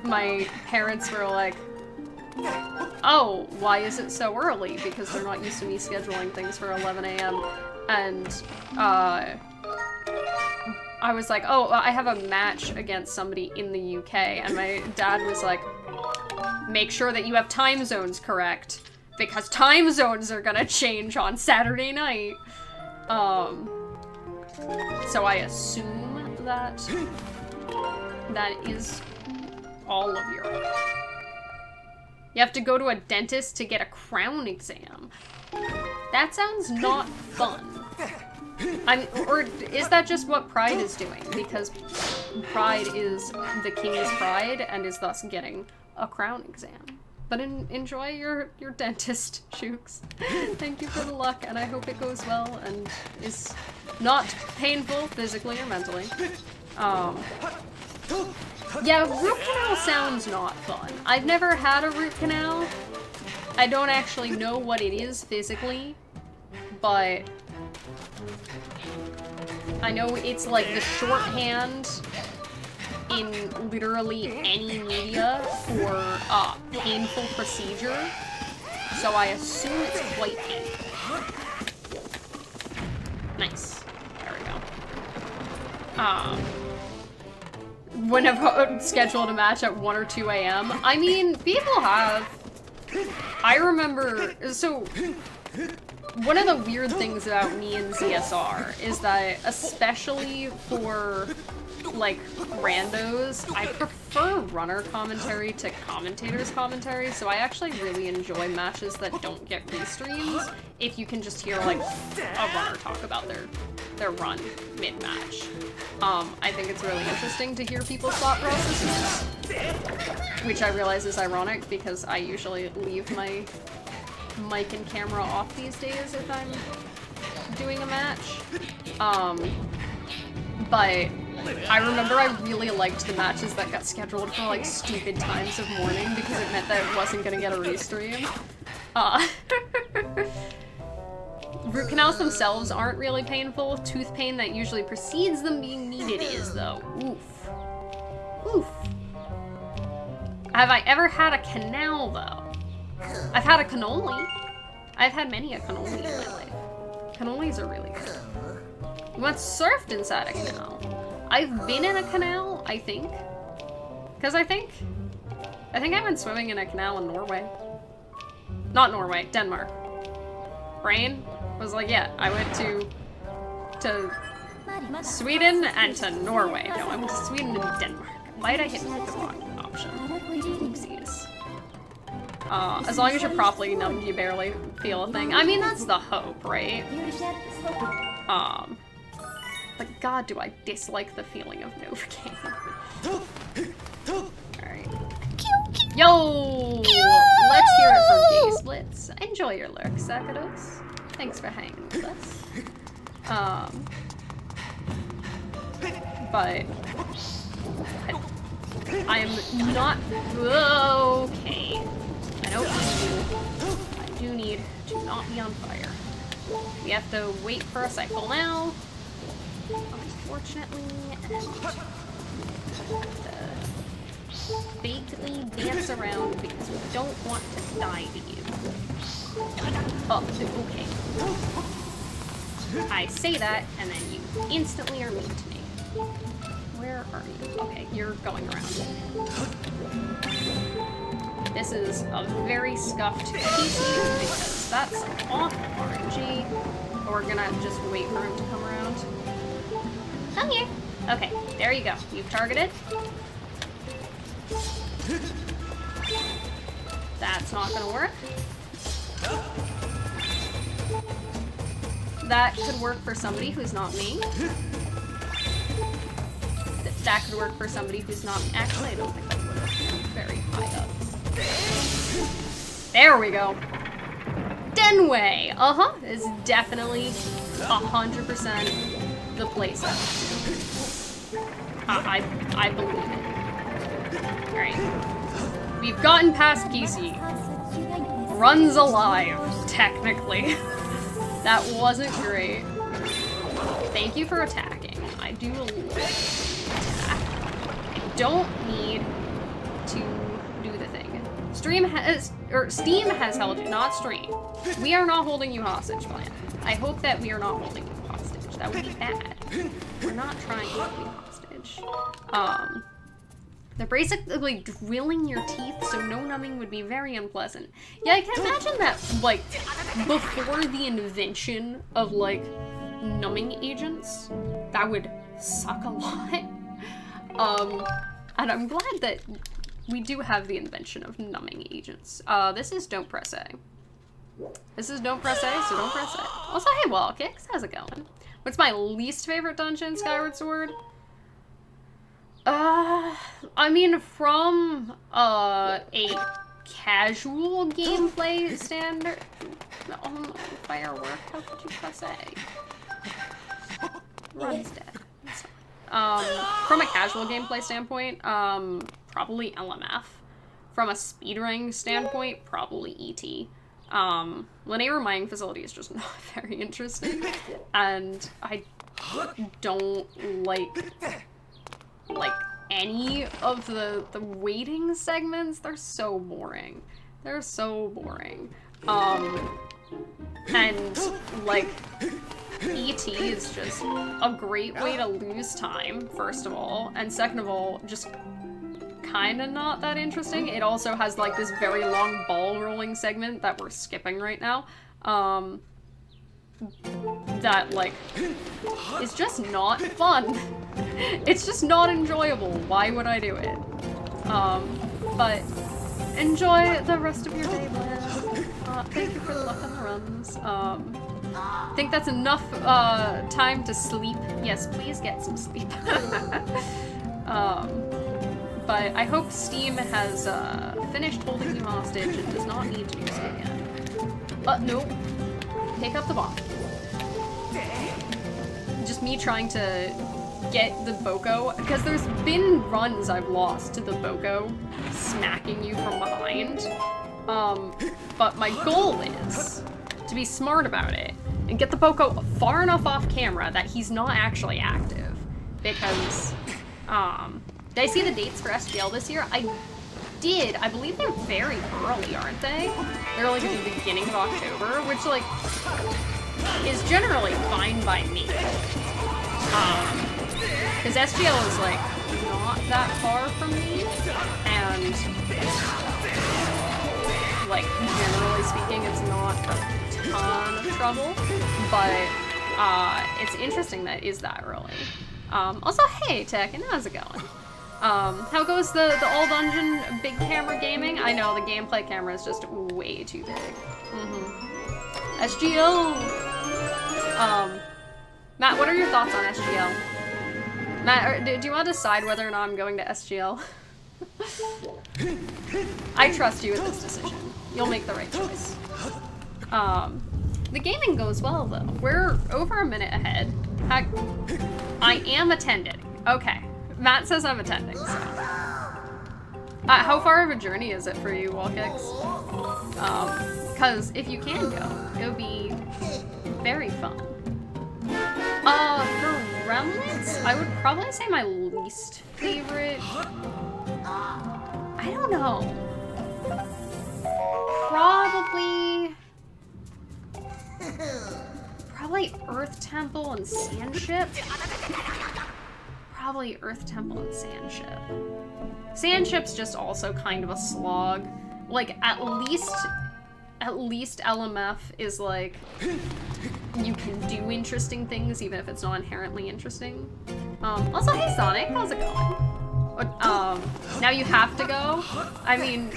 A: my parents were like, oh, why is it so early? Because they're not used to me scheduling things for 11 a.m. And, I was like, oh, I have a match against somebody in the UK, and my dad was like, make sure that you have time zones correct, because time zones are gonna change on Saturday night. So I assume that that is all of Europe. You have to go to a dentist to get a crown exam. That sounds not fun. Or is that just what Pride is doing? Because Pride is the king's pride and is thus getting a crown exam. But enjoy your dentist, Shooks. Thank you for the luck, and I hope it goes well and is not painful physically or mentally. Yeah, root canal sounds not fun. I've never had a root canal. I don't actually know what it is physically, but I know it's like the shorthand in literally any media for painful procedure, so I assume it's quite painful. Nice. There we go. When I've scheduled a match at 1 or 2 a.m. I mean, people have. I remember, so one of the weird things about me and ZSR is that, especially for like randos, I prefer runner commentary to commentator's commentary, so I actually really enjoy matches that don't get restreams if you can just hear like a runner talk about their run mid-match. I think it's really interesting to hear people's thought processes, which I realize is ironic because I usually leave my mic and camera off these days if I'm doing a match. But I remember I really liked the matches that got scheduled for like stupid times of morning because it meant that it wasn't gonna get a restream. Root canals themselves aren't really painful. Tooth pain that usually precedes them being needed is, though. Oof. Oof. Have I ever had a canal, though? I've had a cannoli. I've had many a cannoli in my life. Cannolis are really good. You once surfed inside a canal. I've been in a canal, I think. Because I think I went swimming in a canal in Norway. Not Norway, Denmark. Brain was like, yeah, I went to Sweden and to Norway. No, I went to Sweden and Denmark. Why did I hit the wrong option? Oopsies. As long as you're properly numbed, you barely feel a thing. I mean, that's the hope, right? But god, do I dislike the feeling of Novocaine. Alright. Yo! Let's hear it from G-Splits. Enjoy your lurk, Sakados. Thanks for hanging with us. But I am not okay. I don't need you. I do need to not be on fire. We have to wait for a cycle now. Unfortunately, and vaguely dance around because we don't want to die to you. Oh, okay. I say that, and then you instantly are mean to me. Where are you? Okay, you're going around. This is a very scuffed PC because that's some awful RNG. We're gonna just wait for him to come around. Come here. Okay, there you go. You've targeted. That's not gonna work. That could work for somebody who's not me. That could work for somebody who's not me. Actually, I don't think that would have. Very high up. There we go. Denway! Is definitely 100% the place. I believe it. Alright. We've gotten past PC. Runs alive, technically. That wasn't great. Thank you for attacking. I do attack. I don't need to do the thing. Steam has held you, not Stream. We are not holding you hostage, Plan. I hope that we are not holding you hostage. That would be bad. We're not trying to hold you hostage. They're basically drilling your teeth, so no numbing would be very unpleasant. Yeah, I can imagine that, like, before the invention of, like, numbing agents, that would suck a lot. And I'm glad that we do have the invention of numbing agents. This is Don't Press A. This is Don't Press A, so don't press A. Also, hey, Wallkicks, how's it going? What's my least favorite dungeon, Skyward Sword? I mean, from a casual gameplay standard. Oh no, firework. How could you press A? Run's dead. From a casual gameplay standpoint, probably LMF. From a speedrunning standpoint, probably ET. Linear mining facility is just not very interesting, and I don't like any of the waiting segments. They're so boring. They're so boring. And like ET is just a great way to lose time, first of all, and second of all, just kind of not that interesting. It also has like this very long ball rolling segment that we're skipping right now, that like is just not fun. It's just not enjoyable. Why would I do it? But enjoy the rest of your day, Blair. Thank you for the luck on the runs. I think that's enough time to sleep. Yes, please get some sleep. But I hope Steam has finished holding you hostage and does not need to do so again. Nope. Pick up the bomb. Just me trying to get the Boko, because there's been runs I've lost to the Boko smacking you from behind. But my goal is to be smart about it and get the Boko far enough off camera that he's not actually active. Because, did I see the dates for SGL this year? I did. I believe they're very early, aren't they? They're like at the beginning of October, which like is generally fine by me. Because SGL is like not that far from me, and like generally speaking, it's not a ton of trouble. But it's interesting that it is that early. Also, hey Tekken, how's it going? How goes the all dungeon big camera gaming? I know the gameplay camera is just way too big. SGL. Matt, what are your thoughts on SGL? Matt, do you want to decide whether or not I'm going to SGL? I trust you with this decision. You'll make the right choice. The gaming goes well though. We're over a minute ahead. I am attending. Okay. Matt says I'm attending, so. How far of a journey is it for you, Walkix? Because if you can go, it'll be very fun. For Remnants, I would probably say my least favorite. I don't know. Probably Earth Temple and Sandship. Probably Earth Temple and Sandship. Sandship's just also kind of a slog. Like, at least LMF is like, you can do interesting things even if it's not inherently interesting. Also, hey Sonic, how's it going? Now you have to go? I mean,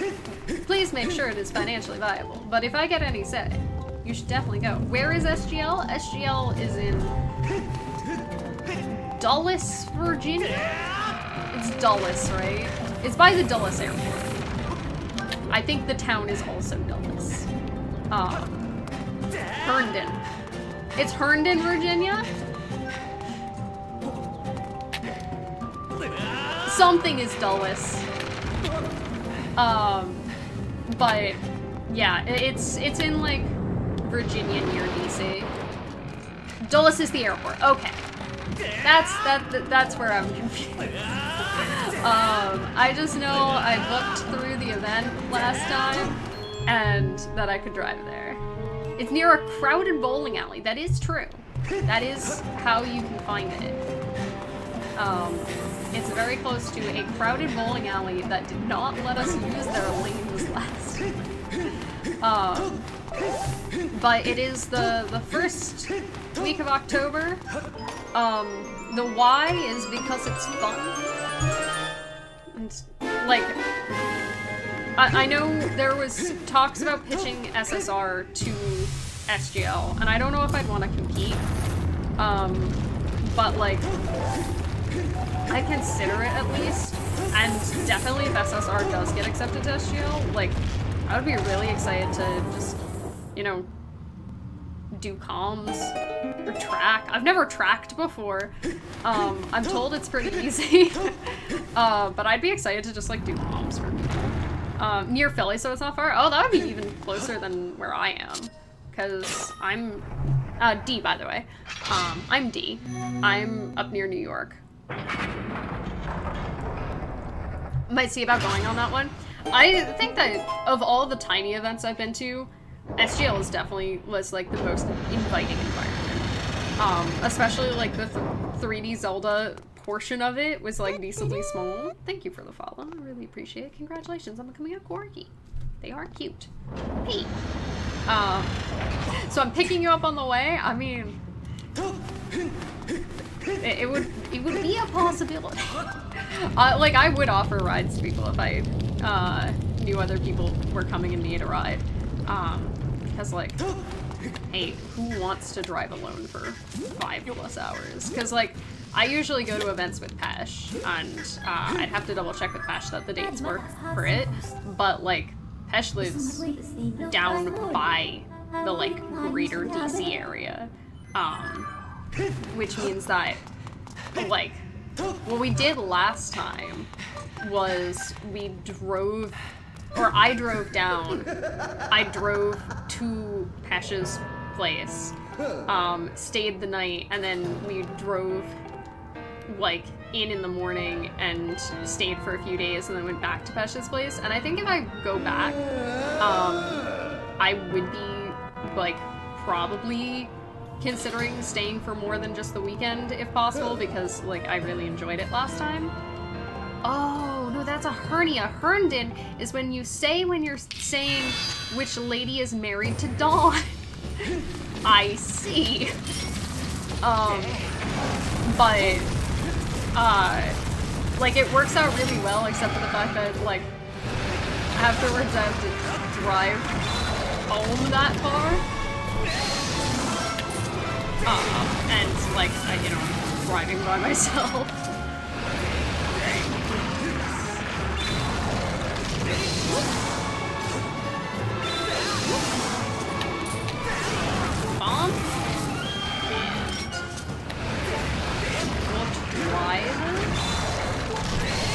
A: please make sure it is financially viable, but if I get any say, you should definitely go. Where is SGL? SGL is in Dulles, Virginia? It's Dulles, right? It's by the Dulles airport. I think the town is also Dulles. Herndon. It's Herndon, Virginia? Something is Dulles. But yeah, it's in like Virginia near DC. Dulles is the airport. Okay. That's where I'm confused. I just know I booked through the event last time and that I could drive there. It's near a crowded bowling alley. That is true. That is how you can find it. It's very close to a crowded bowling alley that did not let us use their lanes last week. But it is the first week of October. The why is because it's fun. And, like, I know there was talks about pitching SSR to SGL, and I don't know if I'd want to compete. But, like, I consider it at least. And definitely if SSR does get accepted to SGL, like, I would be really excited to just, you know, do comms or track. I've never tracked before. I'm told it's pretty easy. But I'd be excited to just like do comms for people. Near Philly, so it's not far. Oh, that would be even closer than where I am. Cause I'm D, by the way. I'm D. I'm up near New York. Might see about going on that one. I think that of all the tiny events I've been to, SGL is definitely was like the most inviting environment. Especially like the 3D Zelda portion of it was like decently small. Thank you for the follow. I really appreciate it. Congratulations on becoming a corgi. They are cute. Hey. So I'm picking you up on the way. I mean, it would be a possibility. Like I would offer rides to people if I knew other people were coming and need a ride. Because like, hey, who wants to drive alone for 5+ hours? Because like, I usually go to events with Pesh, and I'd have to double check with Pesh that the dates work for it. But like, Pesh lives down by the like greater DC area, which means that like, what we did last time was we drove. Or I drove down, I drove to Pesh's place, stayed the night, and then we drove, like, in the morning and stayed for a few days and then went back to Pesh's place. And I think if I go back, I would be, like, probably considering staying for more than just the weekend if possible, because, like, I really enjoyed it last time. Oh, no, that's a hernia. Herndon is when you say when you're saying which lady is married to Dawn. I see. But, like, it works out really well, except for the fact that, like, afterwards I have to drive home that far. And, like, you know, I'm driving by myself. Bomb, and we'll try this.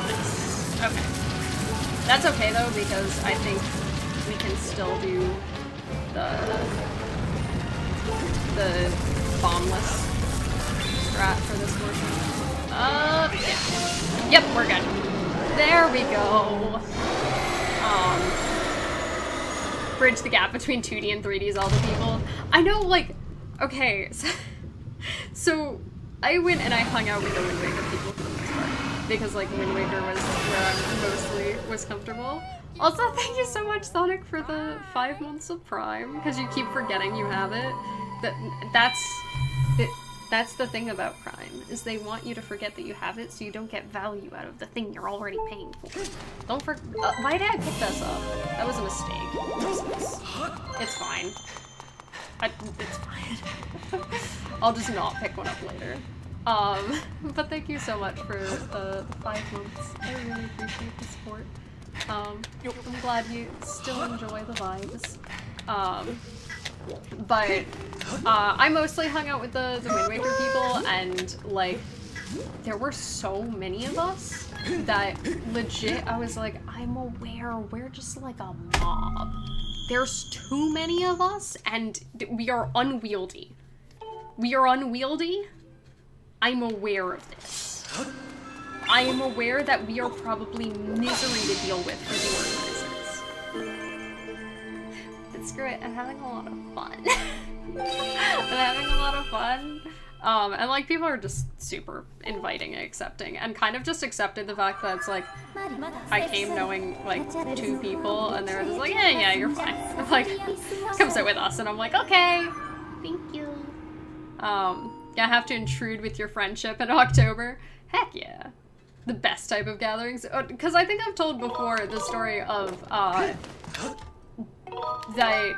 A: Nice. Okay. That's okay though, because I think we can still do the bombless strat for this portion. Yeah. Yep, we're good. There we go. Bridge the gap between 2D and 3D Zelda people. I know, like, okay, so I went and I hung out with the Wind Waker people for the most part, because, like, Wind Waker was where I mostly was comfortable. Also, thank you so much, Sonic, for the 5 months of Prime, because you keep forgetting you have it. That's the thing about Prime, is they want you to forget that you have it so you don't get value out of the thing you're already paying for. Don't forget. Why did I pick this up? That was a mistake. It's fine. It's fine. I'll just not pick one up later. But thank you so much for the 5 months. I really appreciate the support. I'm glad you still enjoy the vibes. But I mostly hung out with the Wind Waker people, and like there were so many of us that legit I was like, I'm aware we're just like a mob. There's too many of us and we are unwieldy. We are unwieldy. I'm aware of this. I am aware that we are probably misery to deal with for the organizers. But screw it, I'm having a lot of fun. I'm having a lot of fun. And like people are just super inviting and accepting, and kind of just accepted the fact that it's like, I came knowing like 2 people and they were just like, yeah, you're fine. Like, come sit with us, and I'm like, okay, thank you. Yeah, I have to intrude with your friendship in October. Heck yeah. The best type of gatherings. Because I think I've told before the story of, that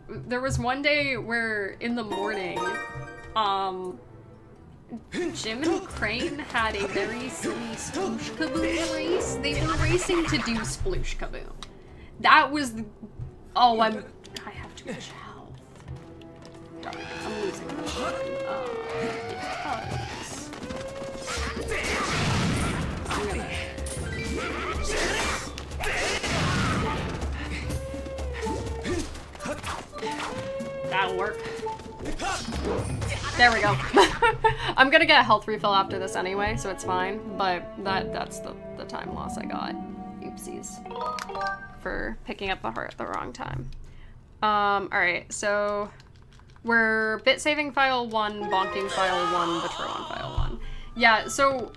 A: there was one day where in the morning, Jim and Crane had a very silly sploosh kaboom race. They were racing to do sploosh kaboom. That was the... Oh, I have too much health. Darn it, I'm losing my because... I'm gonna... That'll work. There we go. I'm gonna get a health refill after this anyway, so it's fine. But that's the time loss I got. Oopsies. For picking up the heart at the wrong time. Alright, so we're bit saving file 1, bonking file 1, betrayal on file 1. Yeah, so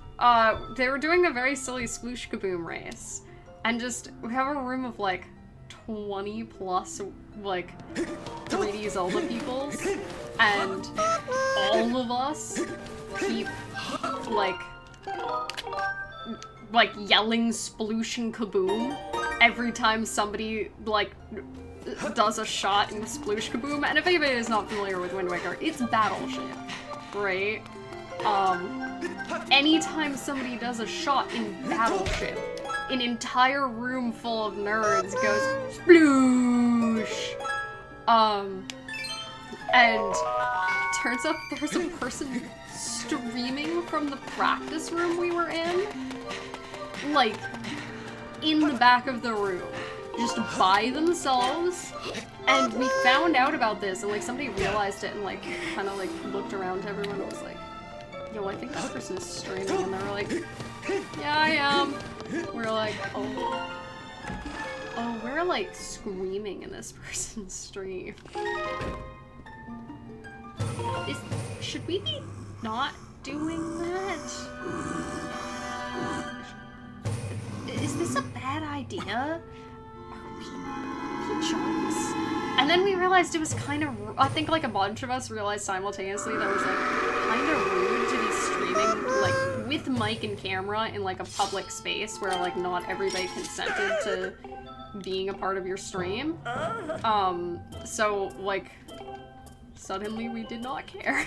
A: they were doing a very silly sploosh kaboom race. And just, we have a room of like 20 plus like 3D Zelda peoples, and all of us keep like yelling sploosh and kaboom every time somebody like does a shot in sploosh kaboom. And if anybody is not familiar with Wind Waker, it's Battleship, right? Anytime somebody does a shot in Battleship, an entire room full of nerds goes sploosh. And turns out there's a person streaming from the practice room we were in, like in the back of the room, just by themselves. And we found out about this, and like somebody realized it and like kind of like looked around to everyone and was like, yo, I think that person is streaming. And they were like, yeah, I am. We're like, oh, we're like screaming in this person's stream. Should we be not doing that? Is this a bad idea? Are we chunks? And then we realized it was kind of, I think like a bunch of us realized simultaneously that it was like kind of rude to be streaming like with mic and camera in like a public space where like not everybody consented to being a part of your stream. So like suddenly we did not care.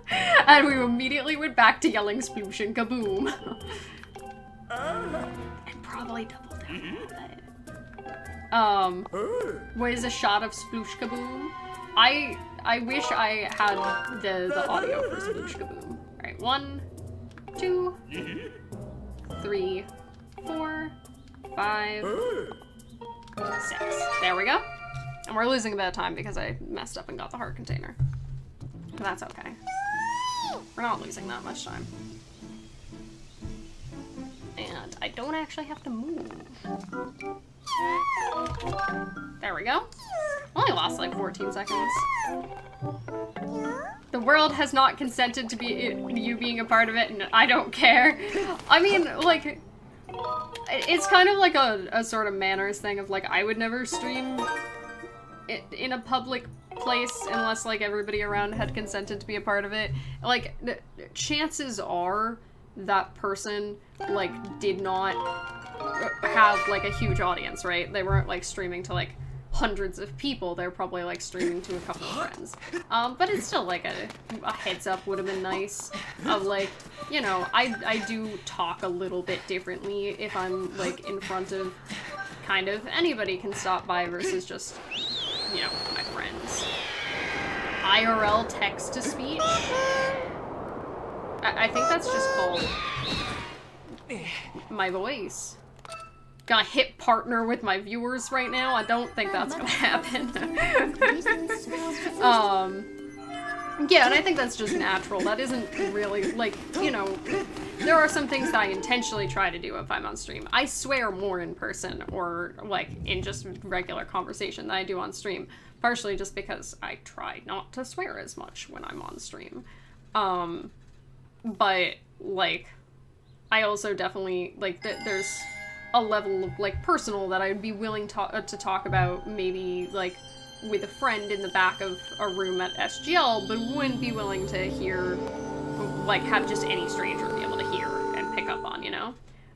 A: And we immediately went back to yelling sploosh and kaboom. And probably double down on it. What is a shot of sploosh kaboom? I wish I had the audio for sploosh kaboom. Alright, 1, 2, 3, 4, 5, 6. There we go. And we're losing a bit of time because I messed up and got the heart container. But that's okay. We're not losing that much time. And I don't actually have to move. There we go. Only lost like 14 seconds. The world has not consented to be you being a part of it, and I don't care. I mean, like, it's kind of like a sort of manners thing of like, I would never stream it in a public place unless like everybody around had consented to be a part of it. Like, chances are that person like did not have like a huge audience, right? They weren't like streaming to like hundreds of people. They're probably like streaming to a couple of friends. But it's still like a heads up would have been nice of like, you know, I do talk a little bit differently if I'm like in front of kind of anybody can stop by versus just, you know, my friends. IRL text-to-speech? I think that's just called my voice. Gonna hit partner with my viewers right now. I don't think that's gonna happen. Yeah, and I think that's just natural. That isn't really, like, you know, there are some things that I intentionally try to do if I'm on stream. I swear more in person or, like, in just regular conversation than I do on stream. Partially just because I try not to swear as much when I'm on stream. But, like, I also definitely, like, there's a level of, like, personal that I'd be willing to talk about maybe, like, with a friend in the back of a room at SGL, but wouldn't be willing to hear, like, have just any stranger be able to hear and pick up on, you know?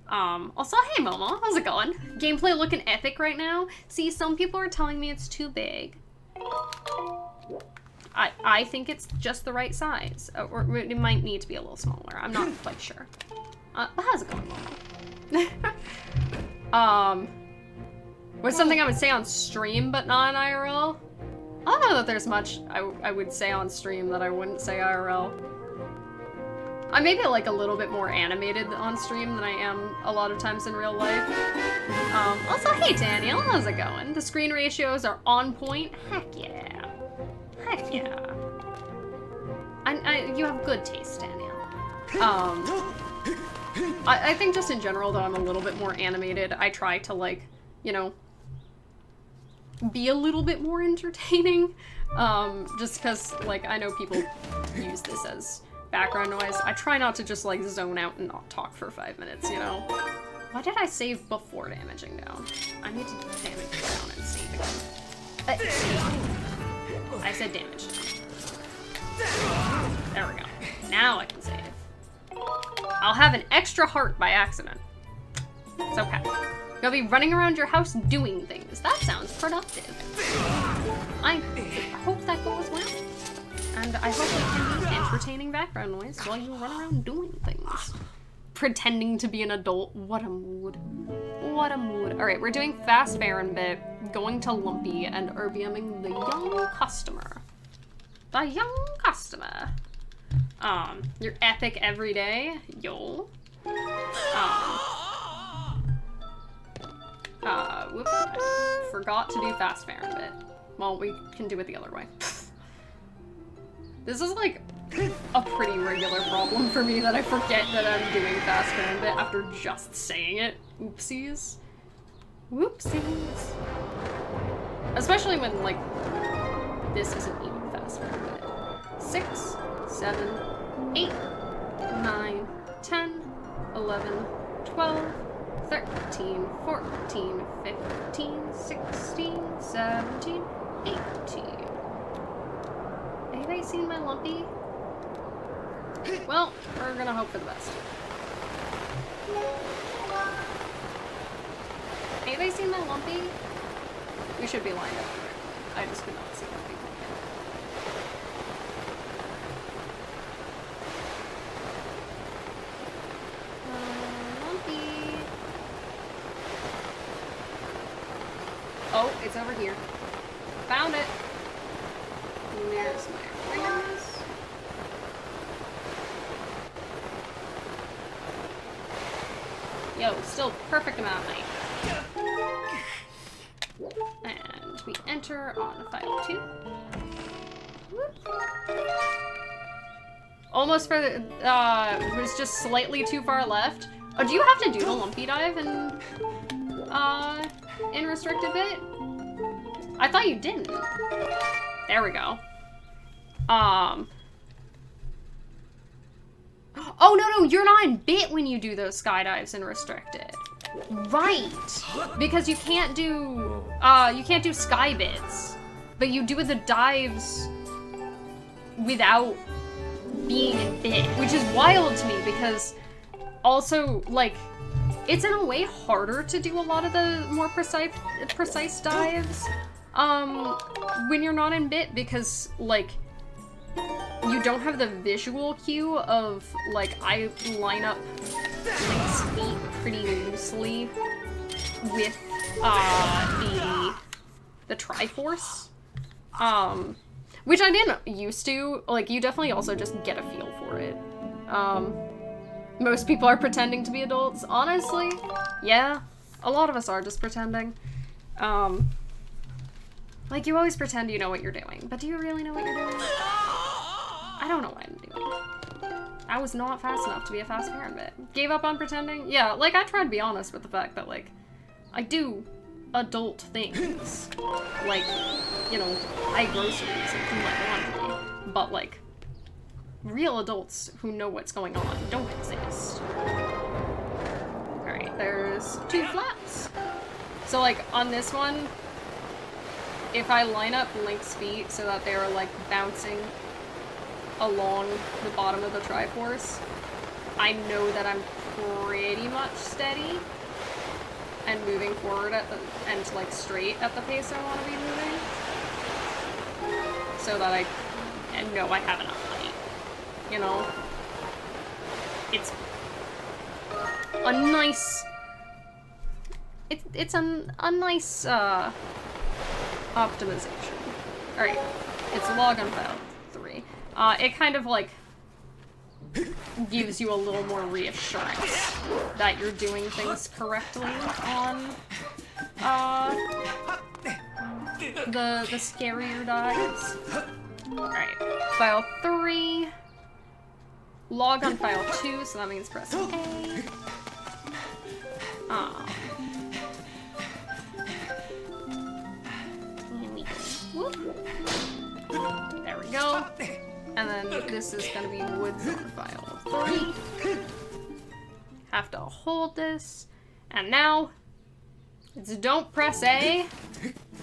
A: Also, hey Momo, how's it going? Gameplay looking epic right now. See, some people are telling me it's too big. I think it's just the right size. Or it might need to be a little smaller. I'm not quite sure. How's it going, Mama? What's something I would say on stream but not in IRL? I don't know that there's much I would say on stream that I wouldn't say IRL. I'm maybe like a little bit more animated on stream than I am a lot of times in real life. Also, hey Daniel, how's it going? The screen ratios are on point. Heck yeah. Heck yeah. You have good taste, Daniel. I think just in general, though, I'm a little bit more animated. I try to, like, you know, be a little bit more entertaining. Just because, like, I know people use this as background noise. I try not to just, like, zone out and not talk for 5 minutes, you know? Why did I save before damaging down? I need to damage down and save again. I said damage down. There we go. Now I can save. I'll have an extra heart by accident. It's okay. You'll be running around your house doing things. That sounds productive. I hope that goes well. And I hope it can be entertaining background noise while you run around doing things. Pretending to be an adult. What a mood. What a mood. Alright, we're doing Fast Baron bit, going to Lumpy, and RBMing the young customer. The young customer. You're epic every day. Yo. Whoops. I forgot to do Fast Baron bit. Well, we can do it the other way. This is like a pretty regular problem for me that I forget that I'm doing Fast Baron bit after just saying it. Oopsies. Whoopsies. Especially when, like, this isn't even Fast Baron bit. 6, 7, 8, 9, 10, 11, 12, 13, 14, 15, 16, 17, 18. Anybody seen my Lumpy? Well, we're gonna hope for the best. Anybody seen my Lumpy? We should be lined up correctly. I just could not see Lumpy. Oh, it's over here. Found it. There's my rings. Yo, still perfect amount of height. And we enter on file 2. Almost for the, was just slightly too far left. Oh, do you have to do the Lumpy dive in restricted bit? I thought you didn't. There we go. Oh, no, you're not in bit when you do those skydives in restricted. Right. Because you can't do sky bits, but you do the dives without being in bit, which is wild to me because also, like, it's in a way harder to do a lot of the more precise dives when you're not in bit because, like, you don't have the visual cue of, like, I line up Link's feet pretty loosely with the Triforce, which I didn't used to. Like, you definitely also just get a feel for it. Most people are pretending to be adults. Honestly, yeah, a lot of us are just pretending. Like, you always pretend you know what you're doing, but do you really know what you're doing? I don't know what I'm doing. I was not fast enough to be a Fast Baron bit. Gave up on pretending? Yeah, like, I try to be honest with the fact that, like, I do adult things. Like, you know, buy groceries and do my laundry. But, like, real adults who know what's going on don't exist. Alright, there's 2 flaps. So, like, on this one, if I line up Link's feet so that they're, like, bouncing along the bottom of the Triforce, I know that I'm pretty much steady and moving forward at the, and, like, straight at the pace I want to be moving. So that I and know I have enough money. You know? It's a nice... It's a nice, optimization. Alright, it's log on file 3. It kind of, like, gives you a little more reassurance that you're doing things correctly on, the scarier dives. Alright, file 3. Log on file 2, so that means press A. Whoop. There we go. And then this is gonna be woods on file 3. Have to hold this. And now, it's don't press A,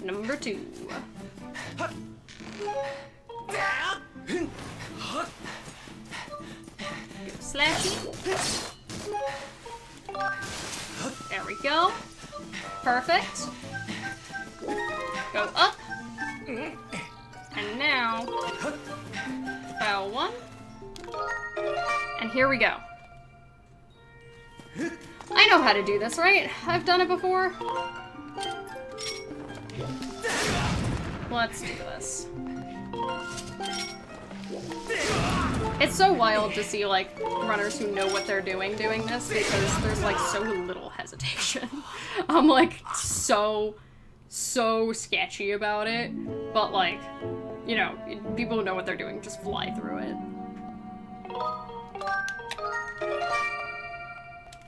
A: number 2. Slashy. There we go. Perfect. Go up. And now, file 1. And here we go. I know how to do this, right? I've done it before. Let's do this. It's so wild to see, like, runners who know what they're doing this, because there's, like, so little hesitation. I'm, like, so sketchy about it, but, like, you know, people who know what they're doing just fly through it.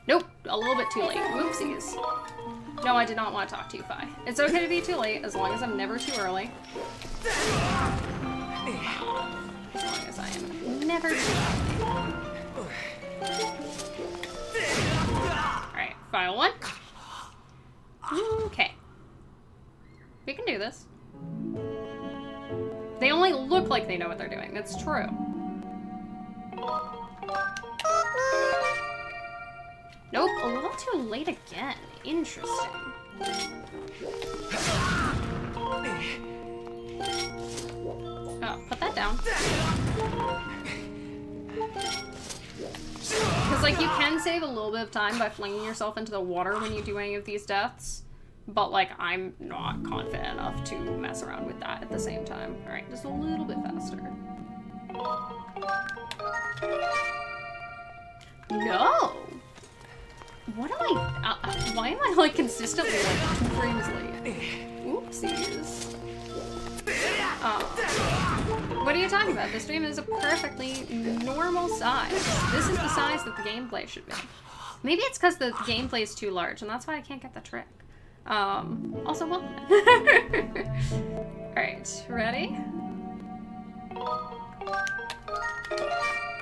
A: Nope, a little bit too late. Whoopsies. No, I did not want to talk to you, Fi. It's okay to be too late, as long as I'm never too early. As long as I am never too early. Alright, file 1. Okay. We can do this. They only look like they know what they're doing. That's true. Nope, a little too late again. Interesting. Oh, put that down. Because, like, you can save a little bit of time by flinging yourself into the water when you do any of these deaths. But, like, I'm not confident enough to mess around with that at the same time. Alright, just a little bit faster. No! What am I... why am I, like, consistently, like, 2 frames late? Oopsies. What are you talking about? This stream is a perfectly normal size. This is the size that the gameplay should be. Maybe it's because the gameplay is too large, and that's why I can't get the trick. Also welcome. Alright, ready?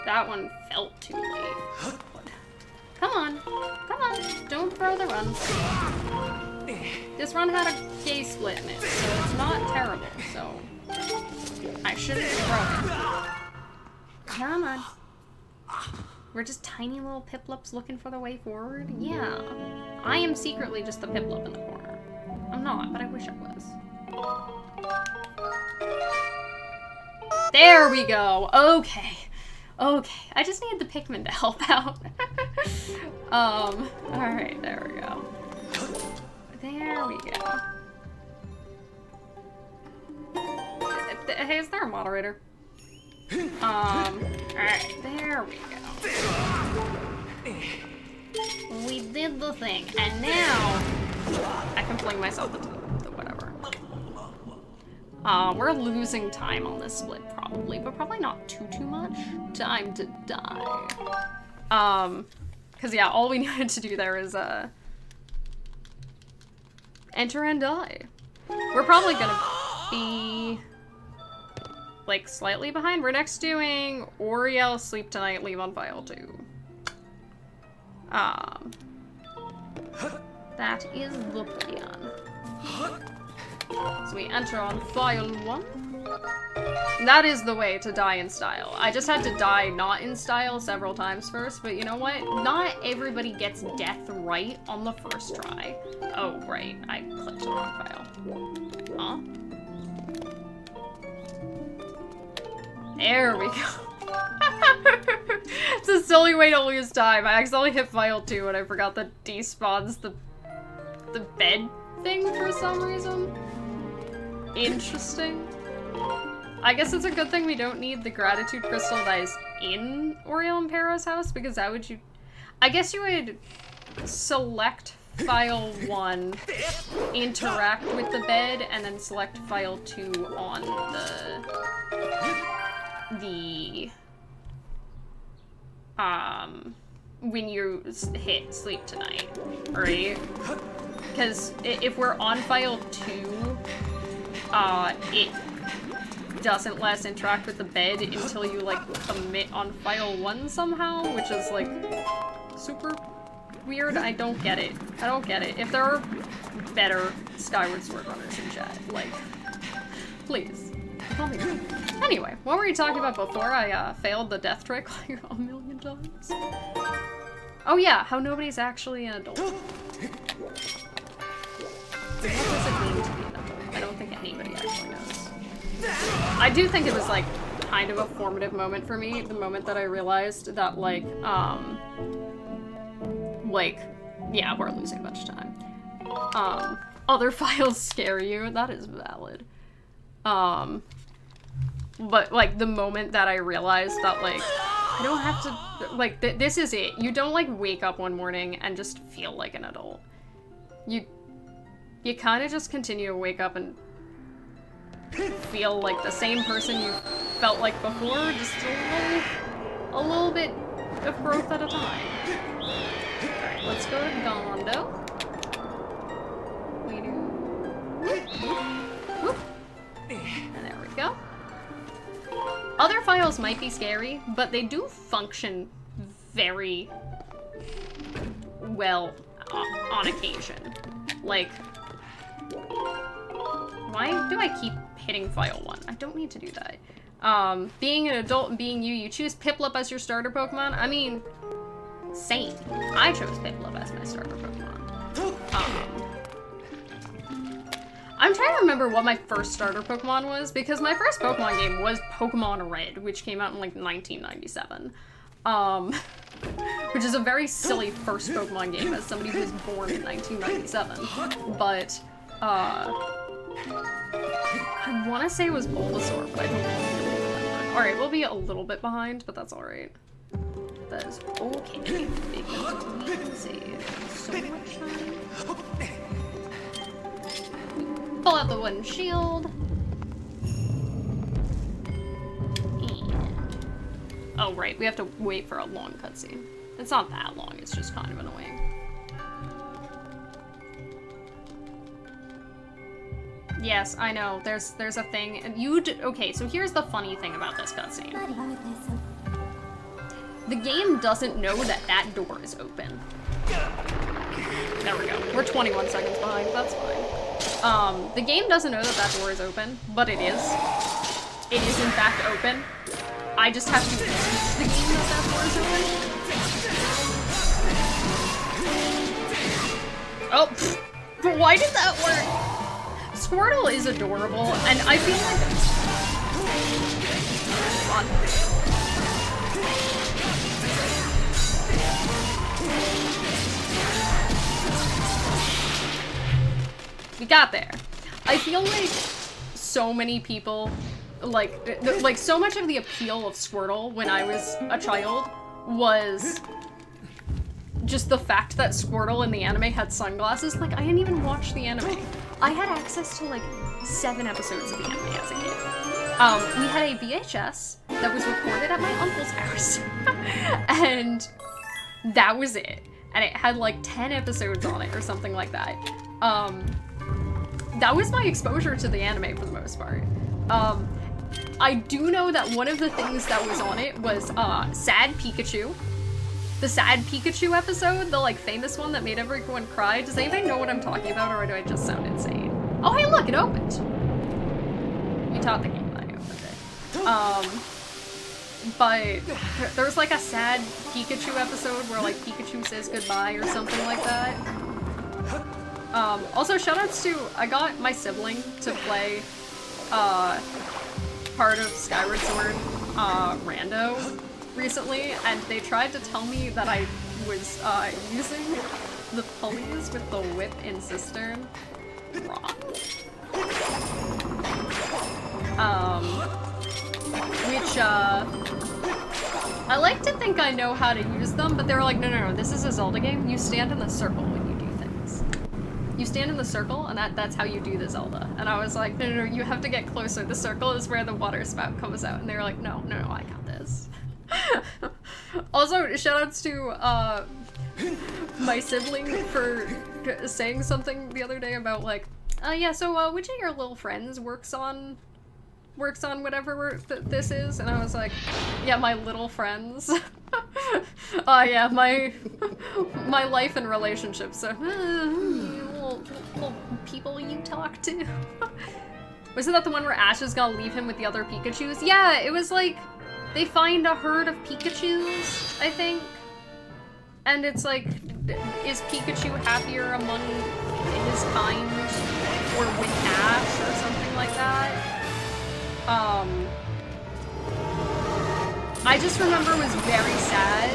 A: That one felt too late. Come on, come on, don't throw the runs. This run had a gay split in it, so it's not terrible, so I shouldn't throw it. Come on. We're just tiny little piplups looking for the way forward? Yeah. I am secretly just the piplup in the corner. I'm not, but I wish I was. There we go. Okay. Okay. I just need the Pikmin to help out. Alright, there we go. There we go. Hey, is there a moderator? Alright, there we go. We did the thing, and now I can fling myself into the whatever. We're losing time on this split probably, but probably not too much. Time to die. Cause yeah, all we needed to do there is enter and die. We're probably gonna be like slightly behind. We're next doing Oriel Sleep Tonight, Leave on File 2. That is the plan. So we enter on file 1. That is the way to die in style. I just had to die not in style several times first, but you know what? Not everybody gets death right on the first try. Oh, right. I clicked the wrong file. Huh? There we go. It's a silly way to lose time. I accidentally hit file 2 and I forgot that despawns the bed thing for some reason. Interesting. I guess it's a good thing we don't need the gratitude crystal that is in Oriel and Pero's house, because how would you... I guess you would select file 1, interact with the bed, and then select file 2 on the when you hit sleep tonight, right? Because if we're on file 2, it doesn't let us interact with the bed until you, like, commit on file 1 somehow, which is, like, super weird. I don't get it. I don't get it. If there are better Skyward Sword runners in chat, like, please. Tell me. Anyway, what were you talking about before I failed the death trick like a million times? Oh yeah, how nobody's actually an adult. What does it mean to be an adult? I don't think anybody actually knows. I do think it was, like, kind of a formative moment for me, the moment that I realized that, like, yeah, we're losing a bunch of time. Other files scare you, that is valid. But, like, the moment that I realized that, like, I don't have to, like, this is it. You don't, like, wake up one morning and just feel like an adult. You kind of just continue to wake up and feel like the same person you felt like before, just a little bit of growth at a time. Alright, let's go to Gondo. We do... Whoop. And there we go. Other files might be scary, but they do function very well on occasion. Like, why do I keep hitting file 1? I don't need to do that. Being an adult and being you choose Piplup as your starter Pokemon? I mean, same. I chose Piplup as my starter Pokemon. I'm trying to remember what my first starter Pokemon was, because my first Pokemon game was Pokemon Red, which came out in, like, 1997. Which is a very silly first Pokemon game as somebody who was born in 1997. But, I want to say it was Bulbasaur, but I don't really remember. Alright, we'll be a little bit behind, but that's alright. That is okay, because we can save so much time. Pull out the wooden shield. And... oh, right, we have to wait for a long cutscene. It's not that long, it's just kind of annoying. Yes, I know, there's a thing, and okay, so here's the funny thing about this cutscene. The game doesn't know that that door is open. There we go. We're 21 seconds behind, that's fine. The game doesn't know that that door is open, but it is. It is in fact open. I just have to teach the game that that door is open. Oh, but why did that work? Squirtle is adorable, and I feel like on. We got there. I feel like so many people, like so much of the appeal of Squirtle when I was a child was just the fact that Squirtle in the anime had sunglasses. Like, I didn't even watch the anime. I had access to, like, 7 episodes of the anime as a kid. We had a VHS that was recorded at my uncle's house, and that was it. And it had, like, 10 episodes on it or something like that. That was my exposure to the anime for the most part. I do know that one of the things that was on it was Sad Pikachu. The Sad Pikachu episode, the, like, famous one that made everyone cry. Does anybody know what I'm talking about, or do I just sound insane? Oh, hey, look, it opened. You taught the game that I opened it. But there was, like, a Sad Pikachu episode where, like, Pikachu says goodbye or something like that. Also, shoutouts to, I got my sibling to play, part of Skyward Sword rando recently, and they tried to tell me that I was using the pulleys with the whip in Cistern wrong. Which I like to think I know how to use them, but they were like, no, this is a Zelda game. You stand in the circle when you do things. You stand in the circle, and that's how you do the Zelda. And I was like, no, you have to get closer. The circle is where the water spout comes out. And they were like, no, I got this. Also, shoutouts to my sibling for saying something the other day about like, yeah, so which of your little friends works on whatever this is? And I was like, yeah, my little friends. Yeah, my life and relationships. So, little people you talk to. Wasn't that the one where Ash is gonna leave him with the other Pikachus? Yeah, it was like, they find a herd of Pikachus, I think. And it's like, is Pikachu happier among his kind or with Ash or something like that? I just remember it was very sad,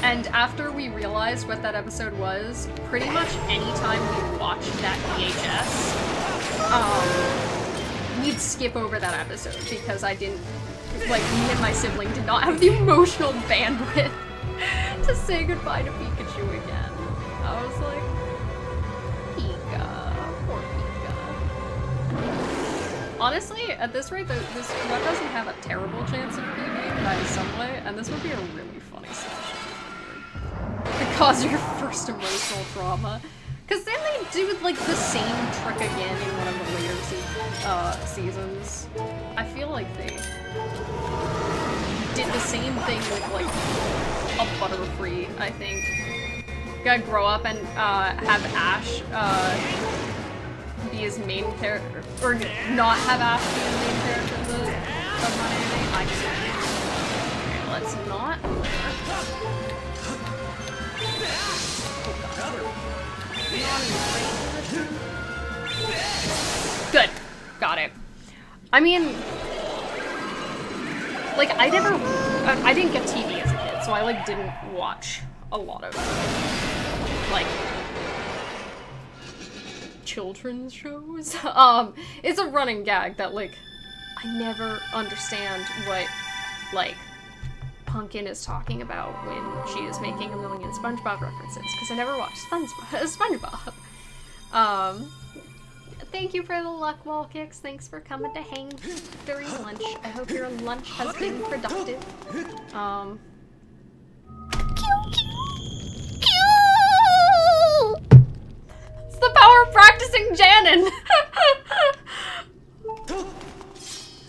A: and after we realized what that episode was, pretty much anytime we watched that VHS, we'd skip over that episode because I didn't, like, me and my sibling did not have the emotional bandwidth to say goodbye to Pikachu again. I was like, Pika, poor Pika. Honestly, at this rate, this one doesn't have a terrible chance of PvPing in some way, and this would be a really funny session. It cause your first emotional trauma. Because then they do, like, the same trick again in one of the later seasons. I feel like they did the same thing with, like, a Butterfree, I think. Gotta grow up and have Ash be his main character, or not have Ash be his main character of my anime. I can. Okay, let's not. Good. Got it. I mean, like, I didn't get TV as a kid, so I, like, didn't watch a lot of, like, children's shows. It's a running gag that, like, I never understand what, like, Pumpkin is talking about when she is making a million SpongeBob references, because I never watched SpongeBob. Thank you for the luck wall kicks. Thanks for coming to hang during lunch. I hope your lunch has been productive. It's the power of practicing Janin.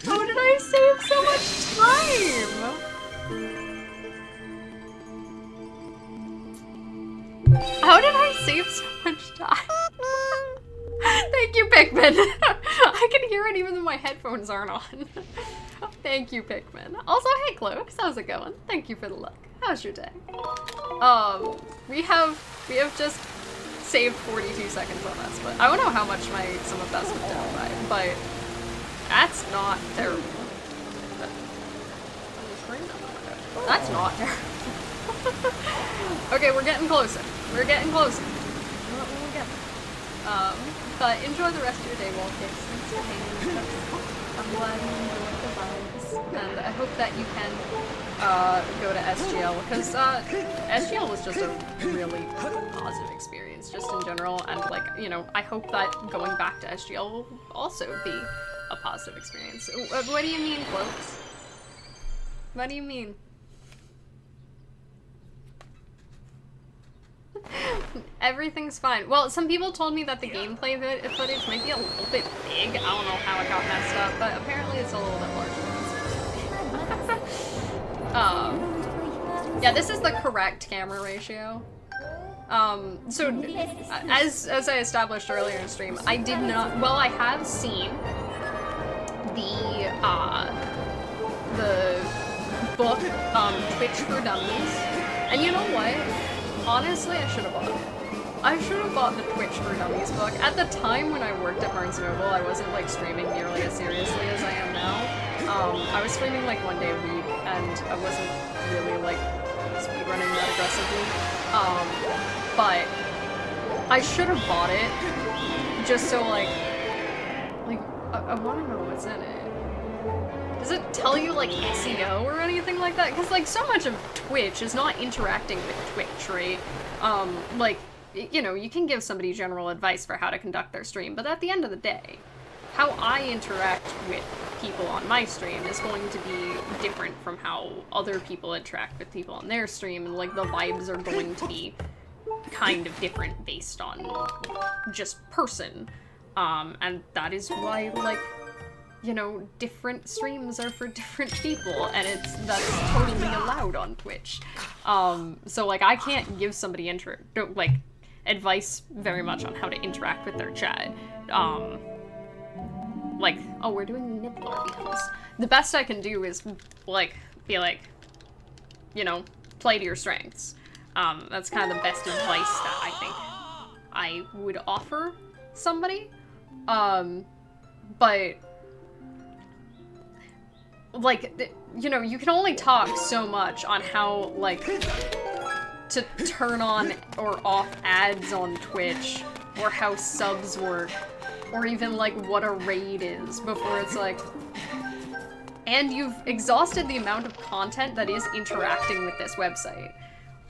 A: How did I save so much time? How did I save so much time? Thank you, Pikmin. I can hear it even though my headphones aren't on. Thank you, Pikmin. Also, hey, Cloaks, how's it going? Thank you for the luck. How's your day? We have just saved 42 seconds on this, but I don't know how much some of that's been down by, but that's not terrible. That's not terrible. Okay, we're getting closer. We're getting closer. We'll get there. But enjoy the rest of your day, Wall Kicks. Thanks for hanging with us. I'm glad you enjoyed the vibes. And I hope that you can go to SGL, because SGL was just a really positive experience, just in general. And, like, you know, I hope that going back to SGL will also be a positive experience. What do you mean, Cloaks? What do you mean? Everything's fine. Well, some people told me that the gameplay footage might be a little bit big. I don't know how it got messed up, but apparently it's a little bit larger than it's supposed to be. Yeah, this is the correct camera ratio. So, as I established earlier in stream, I did not, well, I have seen the book, Twitch for Dummies, and you know what? Honestly, I should have bought it. I should have bought the Twitch for Dummies book. At the time when I worked at Barnes & Noble, I wasn't, like, streaming nearly as seriously as I am now. I was streaming, like, one day a week, and I wasn't really, like, speedrunning that aggressively. But I should have bought it, just so, like, I want to know what's in it. Does it tell you, like, SEO or anything like that? Because, like, so much of Twitch is not interacting with Twitch, right? Like, you know, you can give somebody general advice for how to conduct their stream, but at the end of the day, how I interact with people on my stream is going to be different from how other people interact with people on their stream, and, like, the vibes are going to be kind of different based on just person. And that is why, like, you know, different streams are for different people, and that's totally allowed on Twitch. So, like, I can't give somebody advice very much on how to interact with their chat. Like, oh, we're doing nipple RBMs. The best I can do is, like, be like, you know, play to your strengths. That's kind of the best advice that I think I would offer somebody. But, like, you know, you can only talk so much on how, like, to turn on or off ads on Twitch, or how subs work, or even, like, what a raid is, before it's like... And you've exhausted the amount of content that is interacting with this website.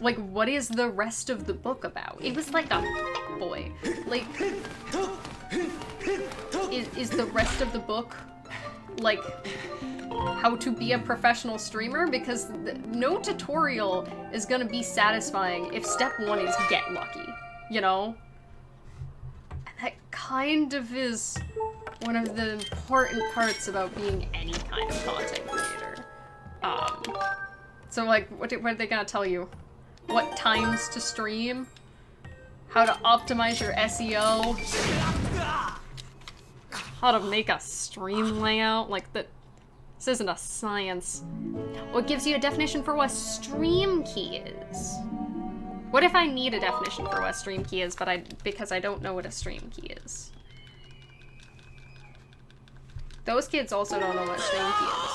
A: Like, what is the rest of the book about? It was like a boy. Like... Is the rest of the book, like, how to be a professional streamer? Because no tutorial is gonna be satisfying if step one is get lucky, you know? And that kind of is one of the important parts about being any kind of content creator. So, like, what are they gonna tell you? What times to stream? How to optimize your SEO? How to make a stream layout? Like, this isn't a science. What gives you a definition for what stream key is? What if I need a definition for what stream key is, because I don't know what a stream key is? Those kids also don't know what a stream key is.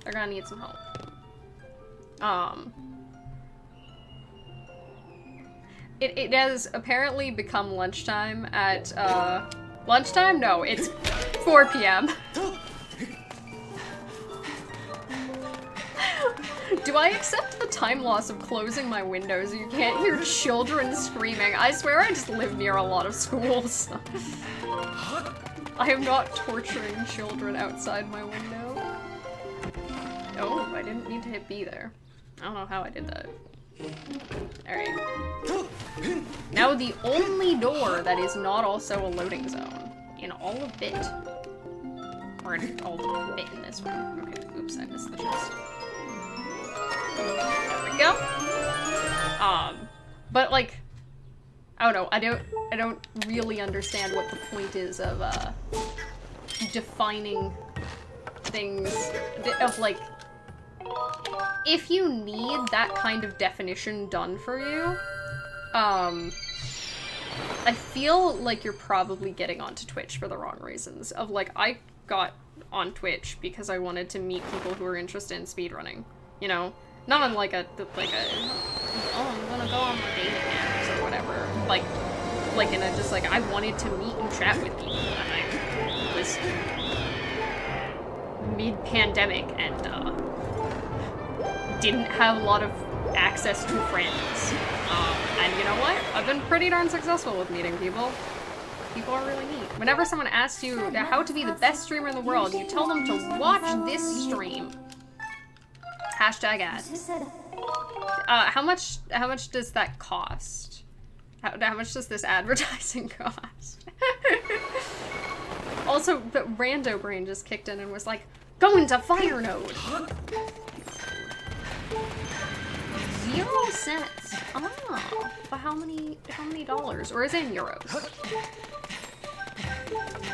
A: They're gonna need some help. It has apparently become lunchtime at, lunchtime? No, it's 4 p.m. Do I accept the time loss of closing my windows so you can't hear children screaming? I swear I just live near a lot of schools. I am not torturing children outside my window. Oh, I didn't mean to hit B there. I don't know how I did that. Alright. Now the only door that is not also a loading zone in all of Bit. Or in all of Bit in this one. Okay, oops, I missed the chest. There we go. But like, I don't know, I don't really understand what the point is of defining things of like, if you need that kind of definition done for you, I feel like you're probably getting onto Twitch for the wrong reasons. Of like, I got on Twitch because I wanted to meet people who are interested in speedrunning, you know? Not on like a, oh, I'm gonna go on my dating apps or whatever. Like in a just like, I wanted to meet and chat with people, and I was mid-pandemic and, didn't have a lot of access to friends. And you know what? I've been pretty darn successful with meeting people. People are really neat. Whenever someone asks you how to be the best streamer in the world, you tell them to watch this stream. Hashtag ad. How much does that cost? How much does this advertising cost? Also, the Rando Brain just kicked in and was like, go into Fire Node! 0 cents. Oh, but how many dollars? Or is it in euros?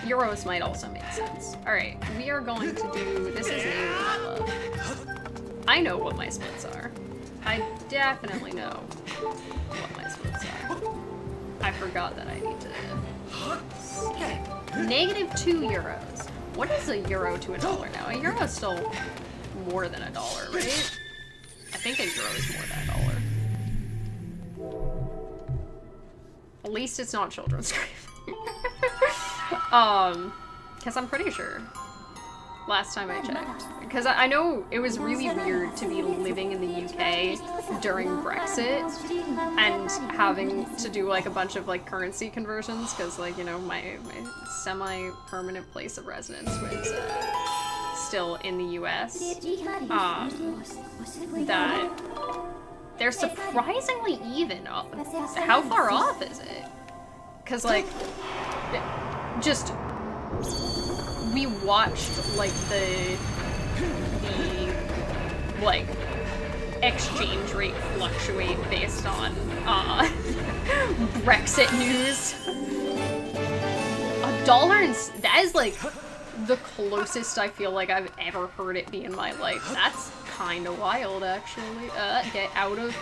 A: Euros might also make sense. Alright, we are going to do, this is new, my love. I know what my splits are. I definitely know what my splits are. I forgot that I need to see. -2 euros. What is a euro to a dollar now? A euro is still more than $1, right? I think a euro is more than $1. At least it's not children's grave. Because I'm pretty sure. Last time I checked. Because I know it was really weird to be living in the UK during Brexit and having to do like a bunch of like currency conversions because like, you know, my semi-permanent place of residence was still in the US. That they're surprisingly even. How far off is it? Because like, just... we watched, like, the like, exchange rate fluctuate based on, Brexit news. $1 and... that is, like, the closest I feel like I've ever heard it be in my life. That's kinda wild, actually. Get out of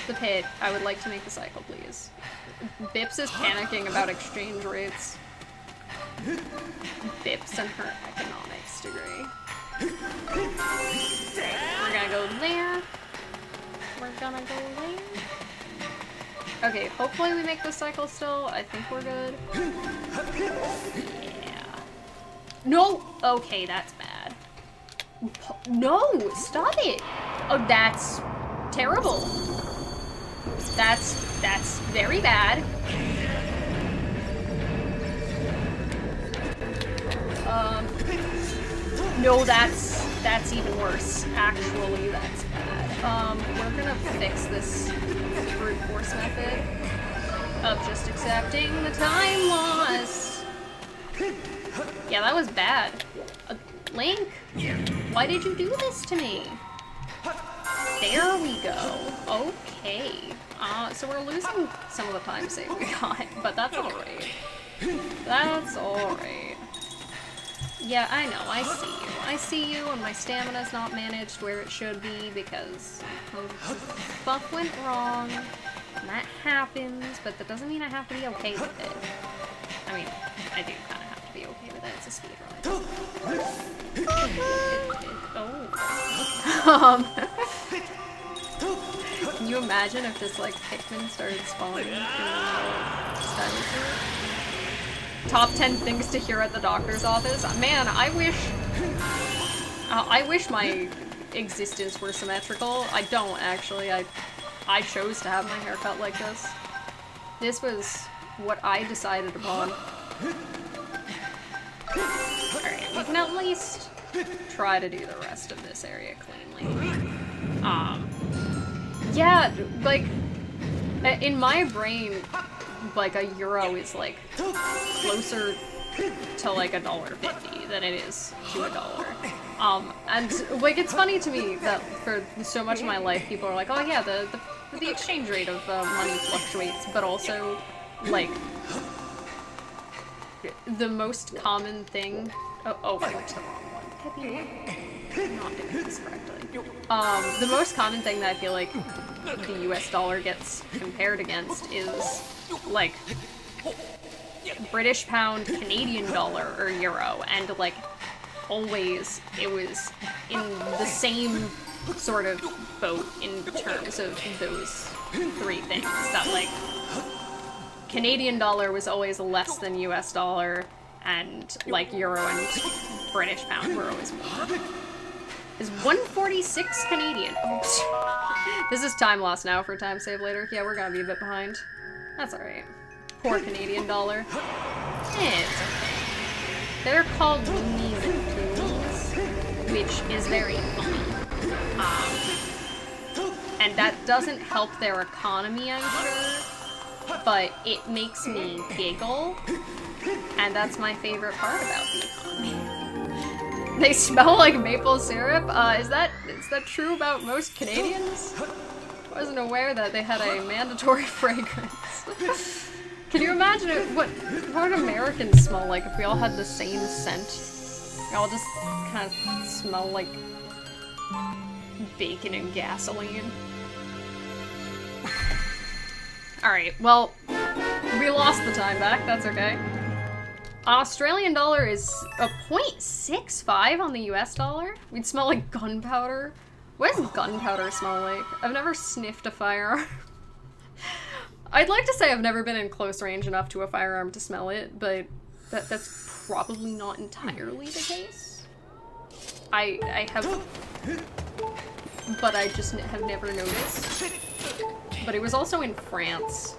A: the pit. I would like to make the cycle, please. Bips is panicking about exchange rates. Bips and her economics degree. We're gonna go there. We're gonna go there. Okay, hopefully we make the cycle still. I think we're good. Yeah. No! Okay, that's bad. No! Stop it! Oh, that's terrible. That's very bad. No, that's even worse. Actually, that's bad. We're gonna fix this brute force method of just accepting the time loss. Yeah, that was bad. Link, why did you do this to me? There we go. Okay. So we're losing some of the time save we got, but that's alright. That's alright. Yeah, I know, I see you. I see you, and my stamina's not managed where it should be because stuff went wrong, and that happens, but that doesn't mean I have to be okay with it. I mean, I do kind of have to be okay with it. It's a speedrun. Oh. Can you imagine if this, like, Pikmin started spawning in the middle of Skyward? Top 10 things to hear at the doctor's office. Man, I wish my existence were symmetrical. I don't, actually. I chose to have my hair cut like this. This was what I decided upon. Alright, we can at least try to do the rest of this area cleanly. Yeah, like, in my brain, like, a euro is, like, closer to, like, $1.50 than it is to $1. And, like, it's funny to me that for so much of my life, people are like, oh yeah, the exchange rate of money fluctuates, but also, like, the most common thing... Oh, I went to the wrong one. I'm not doing this correctly. The most common thing that I feel like the US dollar gets compared against is, like, British pound, Canadian dollar, or euro, and, like, always it was in the same sort of boat in terms of those three things. That, like, Canadian dollar was always less than US dollar, and, like, euro and British pound were always more. Is 146 Canadian. Oops. This is time loss now for time save later. Yeah, we're gonna be a bit behind. That's alright. Poor Canadian dollar. It's okay. They're called loonies and toonies, which is very funny. And that doesn't help their economy, I'm sure, but it makes me giggle, and that's my favorite part about the economy. They smell like maple syrup? Is that true about most Canadians? I wasn't aware that they had a mandatory fragrance. Can you imagine what would Americans smell like if we all had the same scent? We all just kind of smell like bacon and gasoline. Alright, well, we lost the time back, that's okay. Australian dollar is a 0.65 on the US dollar? We'd smell like gunpowder. What does gunpowder smell like? I've never sniffed a firearm. I'd like to say I've never been in close range enough to a firearm to smell it, but that's probably not entirely the case. I have, but I just have never noticed. But it was also in France.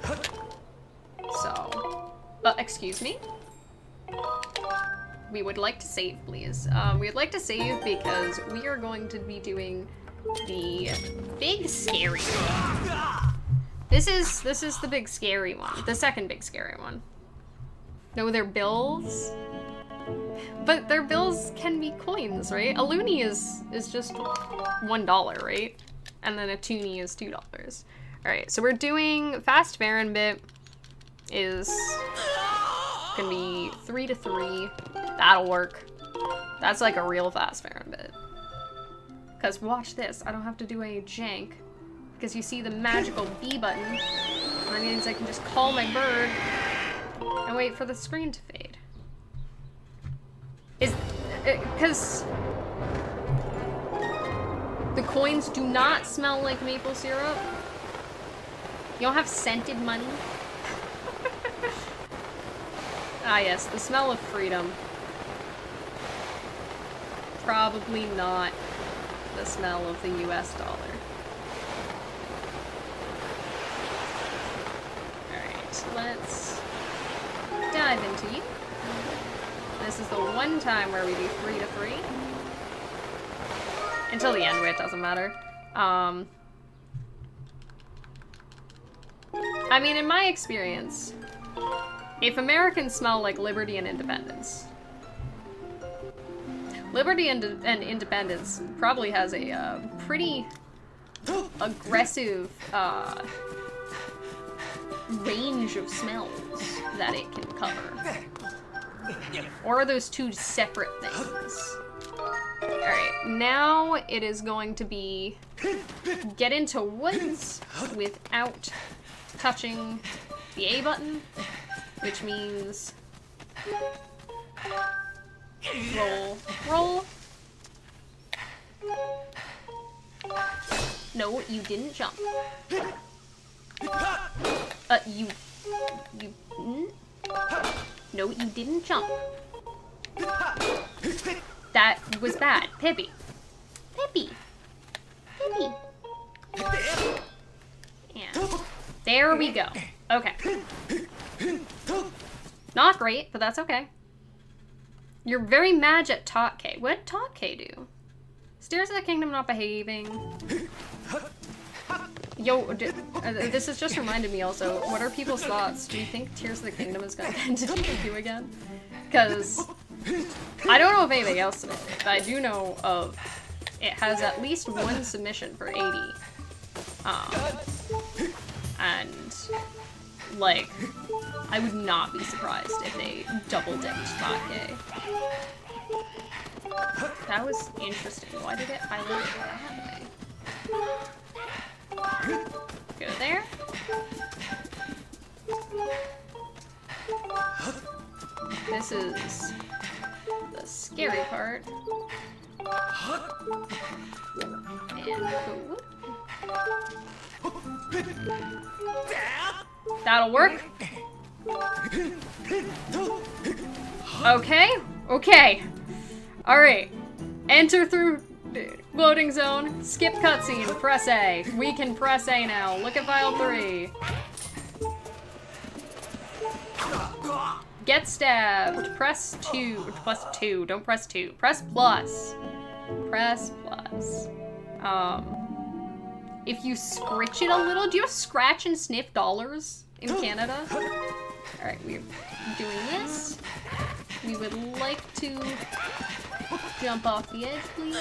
A: So, excuse me? We would like to save, please. We would like to save because we are going to be doing the big scary one. This is the big scary one. The second big scary one. No, they're bills. But their bills can be coins, right? A loonie is just $1, right? And then a toonie is $2. Alright, so we're doing fast Baron bit is gonna be 3 to 3. That'll work. That's like a real fast Baron bit. Because watch this, I don't have to do any jank. Because you see the magical B button. That means I can just call my bird and wait for the screen to fade. Because the coins do not smell like maple syrup. You don't have scented money. Ah yes, the smell of freedom. Probably not the smell of the US dollar. Alright, let's dive into you. This is the one time where we do 3 to 3. Until the end, where it doesn't matter. I mean, in my experience, if Americans smell like liberty and independence, liberty and independence probably has a pretty aggressive range of smells that it can cover. Or are those two separate things? Alright, now it is going to be get into woods without touching the A button, which means roll, roll. No, you didn't jump. No, you didn't jump. That was bad. Pippi. Pippi. Pippi. And there we go. Okay. Not great, but that's okay. You're very mad at Talk K. What did Talk K do? Stairs of the Kingdom not behaving. Yo, this has just reminded me also, what are people's thoughts? Do you think Tears of the Kingdom is going to end to you again? Because I don't know if anything else submitted it, but I do know of it has at least one submission for 80. And like, I would not be surprised if they double dipped Talk K. That was interesting. Why did it highlight it that way? Go there. This is the scary part. And go. That'll work. Okay. Okay. Alright. Enter through loading zone. Skip cutscene. Press A. We can press A now. Look at file 3. Get stabbed. Press 2. Plus 2. Don't press 2. Press plus. Press plus. If you scritch it a little, do you have scratch and sniff dollars in Canada? Alright, we're doing this. We would like to jump off the edge, please.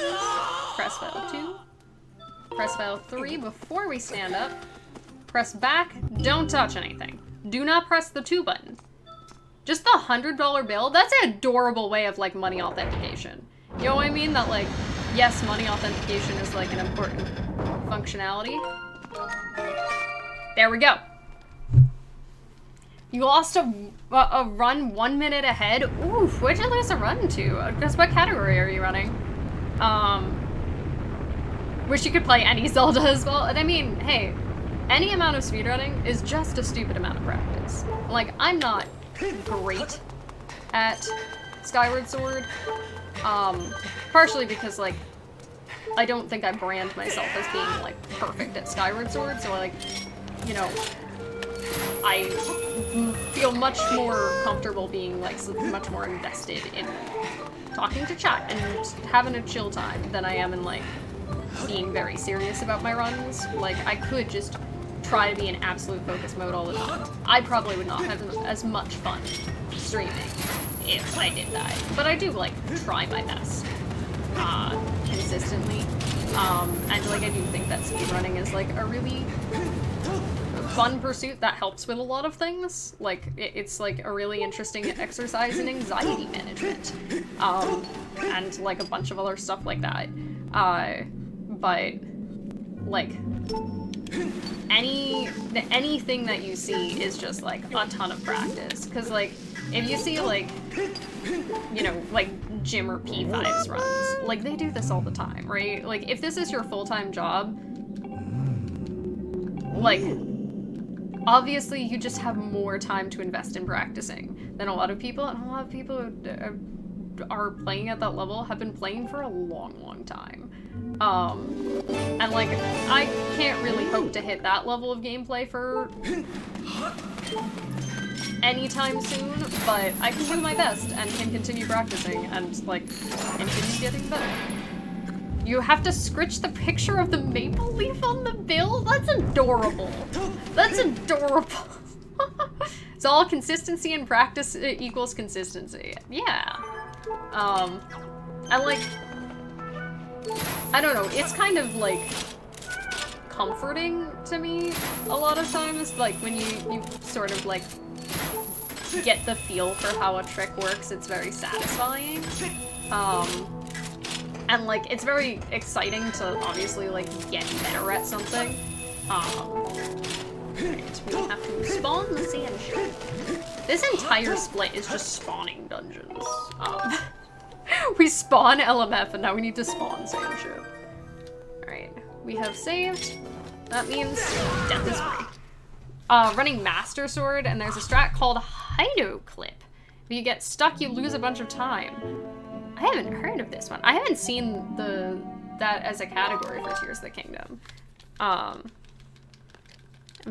A: Press file 2. Press file 3 before we stand up. Press back. Don't touch anything. Do not press the 2 button. Just the $100 bill? That's an adorable way of, like, money authentication. You know what I mean? That, like, yes, money authentication is, like, an important functionality. There we go. You lost a run 1 minute ahead? Oof, where'd you lose a run to? Because what category are you running? Wish you could play any Zelda as well. And I mean, hey, any amount of speedrunning is just a stupid amount of practice. Like, I'm not great at Skyward Sword. Partially because, like, I don't think I brand myself as being, like, perfect at Skyward Sword, so, like, you know, I feel much more comfortable being, like, much more invested in talking to chat and having a chill time than I am in, like, being very serious about my runs. Like, I could just try to be in absolute focus mode all the time. I probably would not have as much fun streaming if I did that. But I do, like, try my best consistently. And, like, I do think that speedrunning is, like, a really fun pursuit that helps with a lot of things. Like, it's, like, a really interesting exercise in anxiety management. And, like, a bunch of other stuff like that. But, like, anything that you see is just, like, a ton of practice. Because, like, if you see, like, you know, like, Jim or P5's runs, like, they do this all the time, right? Like, if this is your full-time job, like, obviously you just have more time to invest in practicing than a lot of people, and a lot of people who are playing at that level have been playing for a long, long time. And, like, I can't really hope to hit that level of gameplay for anytime soon, but I can do my best and can continue practicing and, like, continue getting better. You have to scritch the picture of the maple leaf on the bill? That's adorable. That's adorable. It's all consistency and practice equals consistency. Yeah. And, like, I don't know, it's kind of, like, comforting to me a lot of times, like, when you sort of, like, get the feel for how a trick works. It's very satisfying. And, like, it's very exciting to obviously, like, get better at something. Right, we have to spawn the sand ship. This entire split is just spawning dungeons. We spawn LMF and now we need to spawn sand ship. Alright, we have saved. That means death is free. Running Master Sword, and there's a strat called Hido Clip. If you get stuck, you lose a bunch of time. I haven't heard of this one. I haven't seen that as a category for Tears of the Kingdom. I'm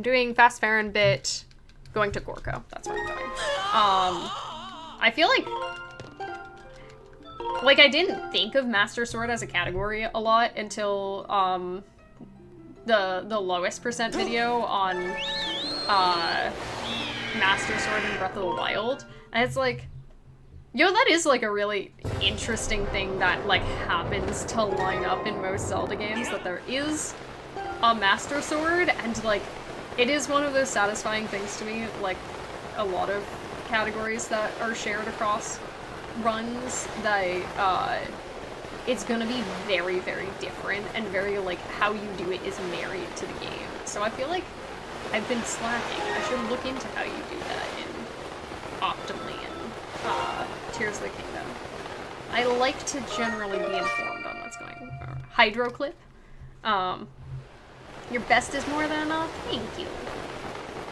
A: doing Fast Farron bit, going to Gorko. That's where I'm going. I feel like I didn't think of Master Sword as a category a lot until the lowest percent video on Master Sword in Breath of the Wild, and it's like, yo, that is, like, a really interesting thing that, like, happens to line up in most Zelda games, that there is a Master Sword, and, like, it is one of those satisfying things to me, like, a lot of categories that are shared across runs, that, it's gonna be very, very different, and very, like, how you do it is married to the game. So I feel like I've been slacking. I should look into how you do that optimally in Tears of the Kingdom. I like to generally be informed on what's going on. Hydro Clip. Your best is more than enough. Thank you.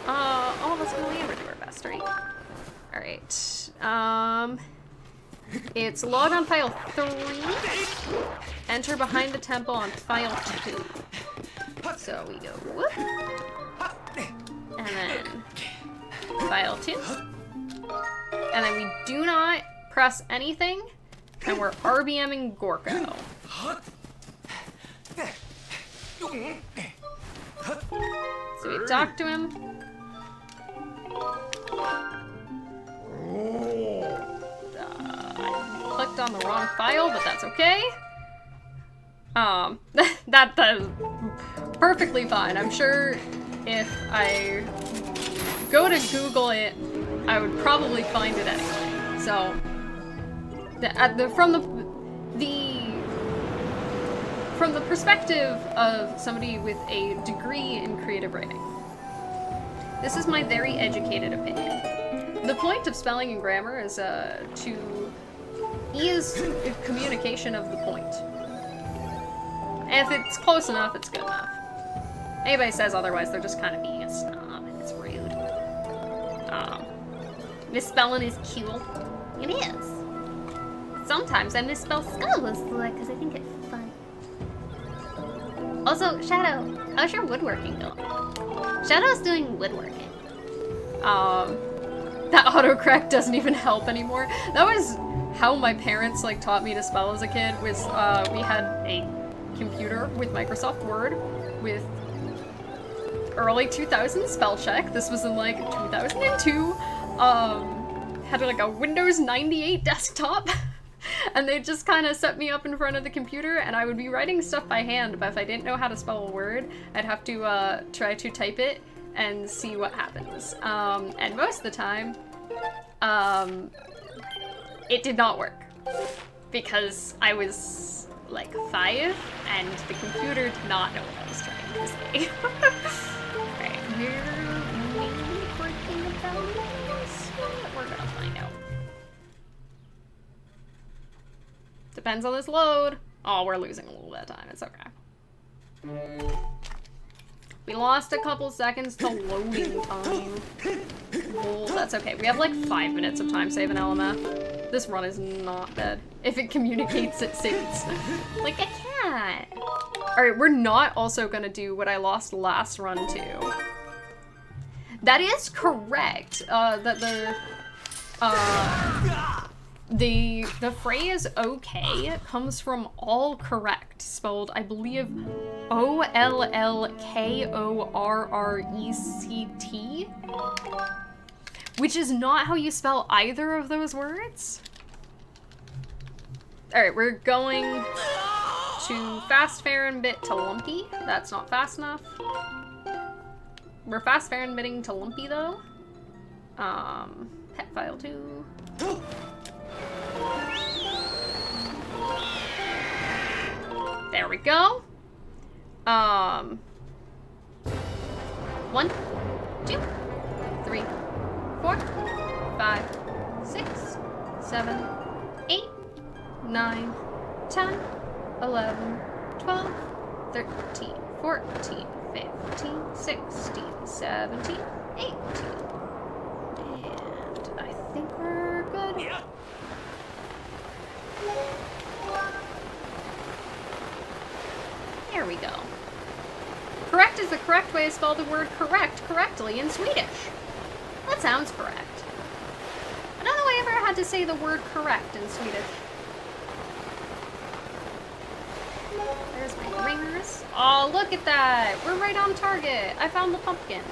A: All of us will ever do our best, right? Alright. It's log on file 3. Enter behind the temple on file 2. So we go whoop. And then file 2. And then we do not press anything. And we're RBMing Gorko. So we talk to him. I clicked on the wrong file, but that's okay. That's perfectly fine. I'm sure if I go to Google it, I would probably find it anyway. So, from the perspective of somebody with a degree in creative writing, This is my very educated opinion. The point of spelling and grammar is to ease communication of the point. And if it's close enough, it's good enough. Anybody says otherwise, they're just kind of being a snob, and it's rude. Misspelling is cute. It is. Sometimes I misspell Skyward because I think it's fun. Also, Shadow, how's your woodworking going? Shadow's doing woodworking. That autocorrect doesn't even help anymore. That was how my parents like taught me to spell as a kid. Was we had a computer with Microsoft Word with early 2000s spell check. This was in like 2002. Had like a Windows 98 desktop. And they just kind of set me up in front of the computer, and I would be writing stuff by hand, but if I didn't know how to spell a word, I'd have to try to type it and see what happens. And most of the time, it did not work. Because I was like 5, and the computer did not know what I was trying to say. Alright, we're mainly working about this. We're gonna find out. Depends on this load. Oh, we're losing a little bit of time. It's okay. We lost a couple seconds to loading time. Well, that's okay. We have like 5 minutes of time saving LMF. This run is not bad. If it communicates, it saves. Like a cat. Alright, we're not also gonna do what I lost last run to. That is correct. The phrase okay comes from all correct, spelled, I believe, OLLKORRECT, which is not how you spell either of those words. Alright, we're going to fast Farrenbit to lumpy. That's not fast enough. We're fast Farrenbitting to lumpy though. Pet file 2. There we go. 1, 2, 3, 4, 5, 6, 7, 8, 9, 10, 11, 12, 13, 14, 15, 16, 17, 18. And I think we're good. Yeah. There we go. Correct is the correct way to spell the word correct correctly in Swedish. That sounds correct. I don't know I ever had to say the word correct in Swedish. There's my ringers. Oh, look at that! We're right on target. I found the pumpkin.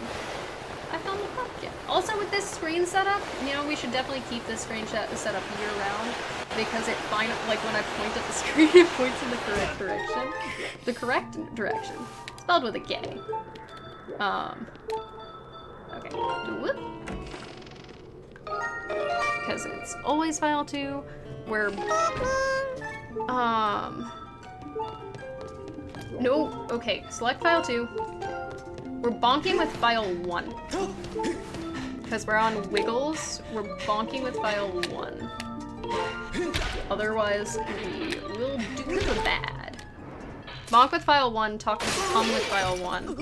A: I found the pumpkin. Also, with this screen setup, you know, we should definitely keep this screen set up year-round, because it like when I point at the screen, it points in the correct direction. The correct direction. Spelled with a K. Okay. Whoop. Because it's always file 2. We're no, okay, select file 2. We're bonking with file 1. Because we're on Wiggles, we're bonking with file 1. Otherwise, we will do the bad. Bonk with file 1, talk to come with file 1.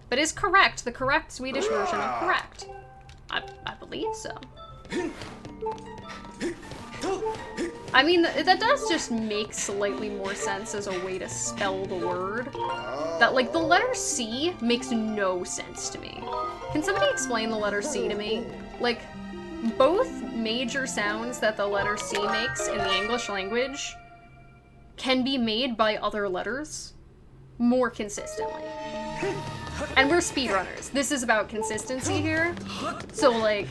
A: But is correct, the correct Swedish version of correct. I believe so. I mean, that does just make slightly more sense as a way to spell the word. That, like, the letter C makes no sense to me. Can somebody explain the letter C to me? Like, both major sounds that the letter C makes in the English language can be made by other letters more consistently. And we're speedrunners. This is about consistency here. So, like,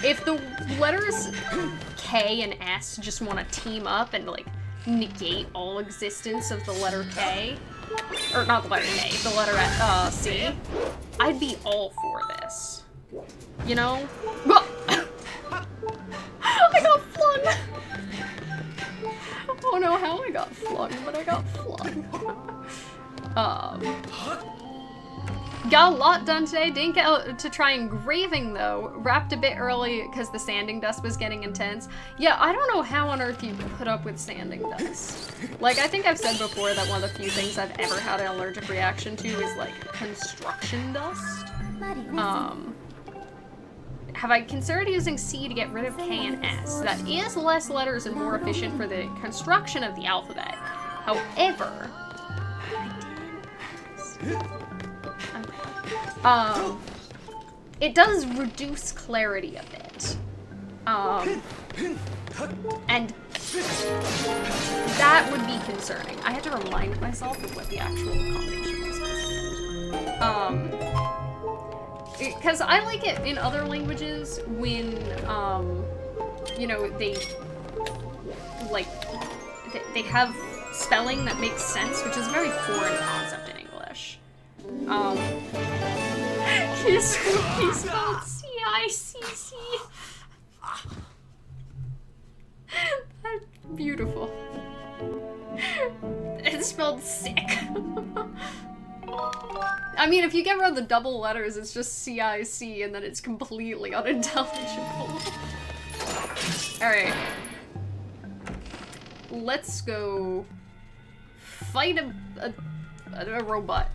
A: if the letters K and S just want to team up and, like, negate all existence of the letter K, or not the letter K, the letter C, I'd be all for this. You know? I got flung! Oh no, how I got flung, but I got flung. Got a lot done today. Didn't get to try engraving though. Wrapped a bit early because the sanding dust was getting intense. Yeah, I don't know how on earth you put up with sanding dust. Like, I think I've said before that one of the few things I've ever had an allergic reaction to is like construction dust. Have I considered using C to get rid of K and S? That is less letters and more efficient for the construction of the alphabet. However, it does reduce clarity a bit. And that would be concerning. I had to remind myself of what the actual combination was. Because I like it in other languages when, you know, they have spelling that makes sense, which is a very foreign concept in English. He spelled C-I-C-C. That's beautiful. It's spelled sick. I mean, if you get rid of the double letters, it's just C-I-C, and then it's completely unintelligible. Alright. Let's go fight a robot.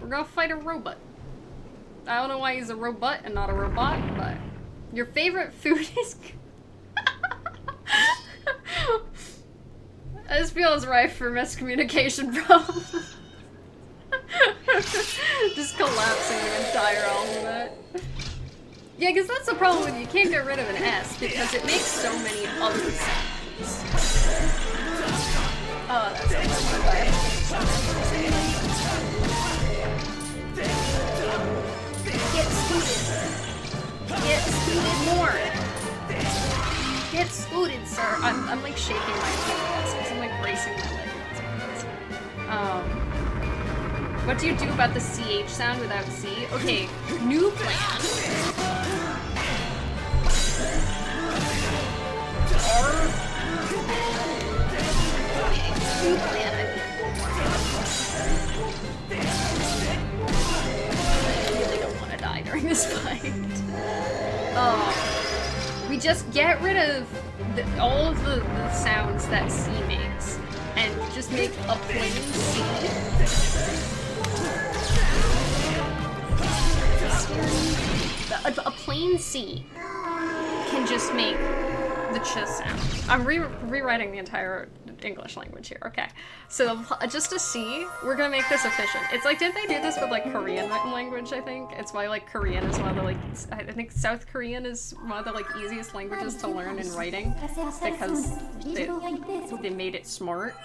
A: We're gonna fight a robot. I don't know why he's a robot and not a robot, but your favorite food is... This feels rife for miscommunication problems. Just collapsing the entire alphabet. Yeah, because that's the problem with you can't get rid of an S because it makes so many other sounds. Oh, that's Get scooted. Get scooted more. Get scooted, sir. I'm like shaking my hands because I'm like bracing my legs. What do you do about the CH sound without C? Okay, new plan. New plan. I really don't want to die during this fight. We just get rid of all of the sounds that C makes and just make a plain C. A plain C can just make the ch sound. I'm rewriting the entire English language here. Okay, so just a C, we're gonna make this efficient. It's like, didn't they do this with like Korean written language? I think it's why like Korean is one of the like, I think South Korean is one of the like easiest languages to learn in writing because they made it smart.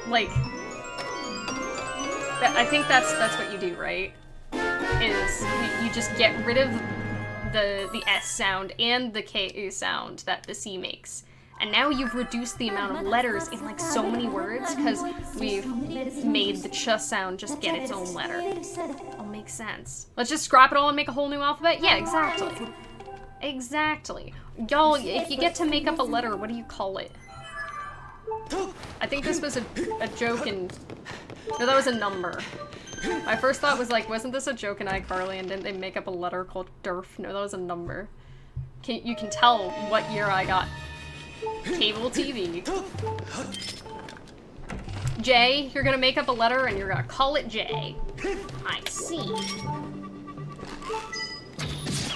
A: Like, I think that's what you do, right? Is you just get rid of the S sound and the K sound that the C makes. And now you've reduced the amount of letters in like so many words because we've made the ch sound just get its own letter. All makes sense. Let's just scrap it all and make a whole new alphabet? Yeah, exactly. Exactly. Y'all, if you get to make up a letter, what do you call it? I think this was a joke in... No, that was a number. My first thought was like, wasn't this a joke in iCarly and didn't they make up a letter called DERF? No, that was a number. You can tell what year I got cable TV. J, you're gonna make up a letter and you're gonna call it J. I see.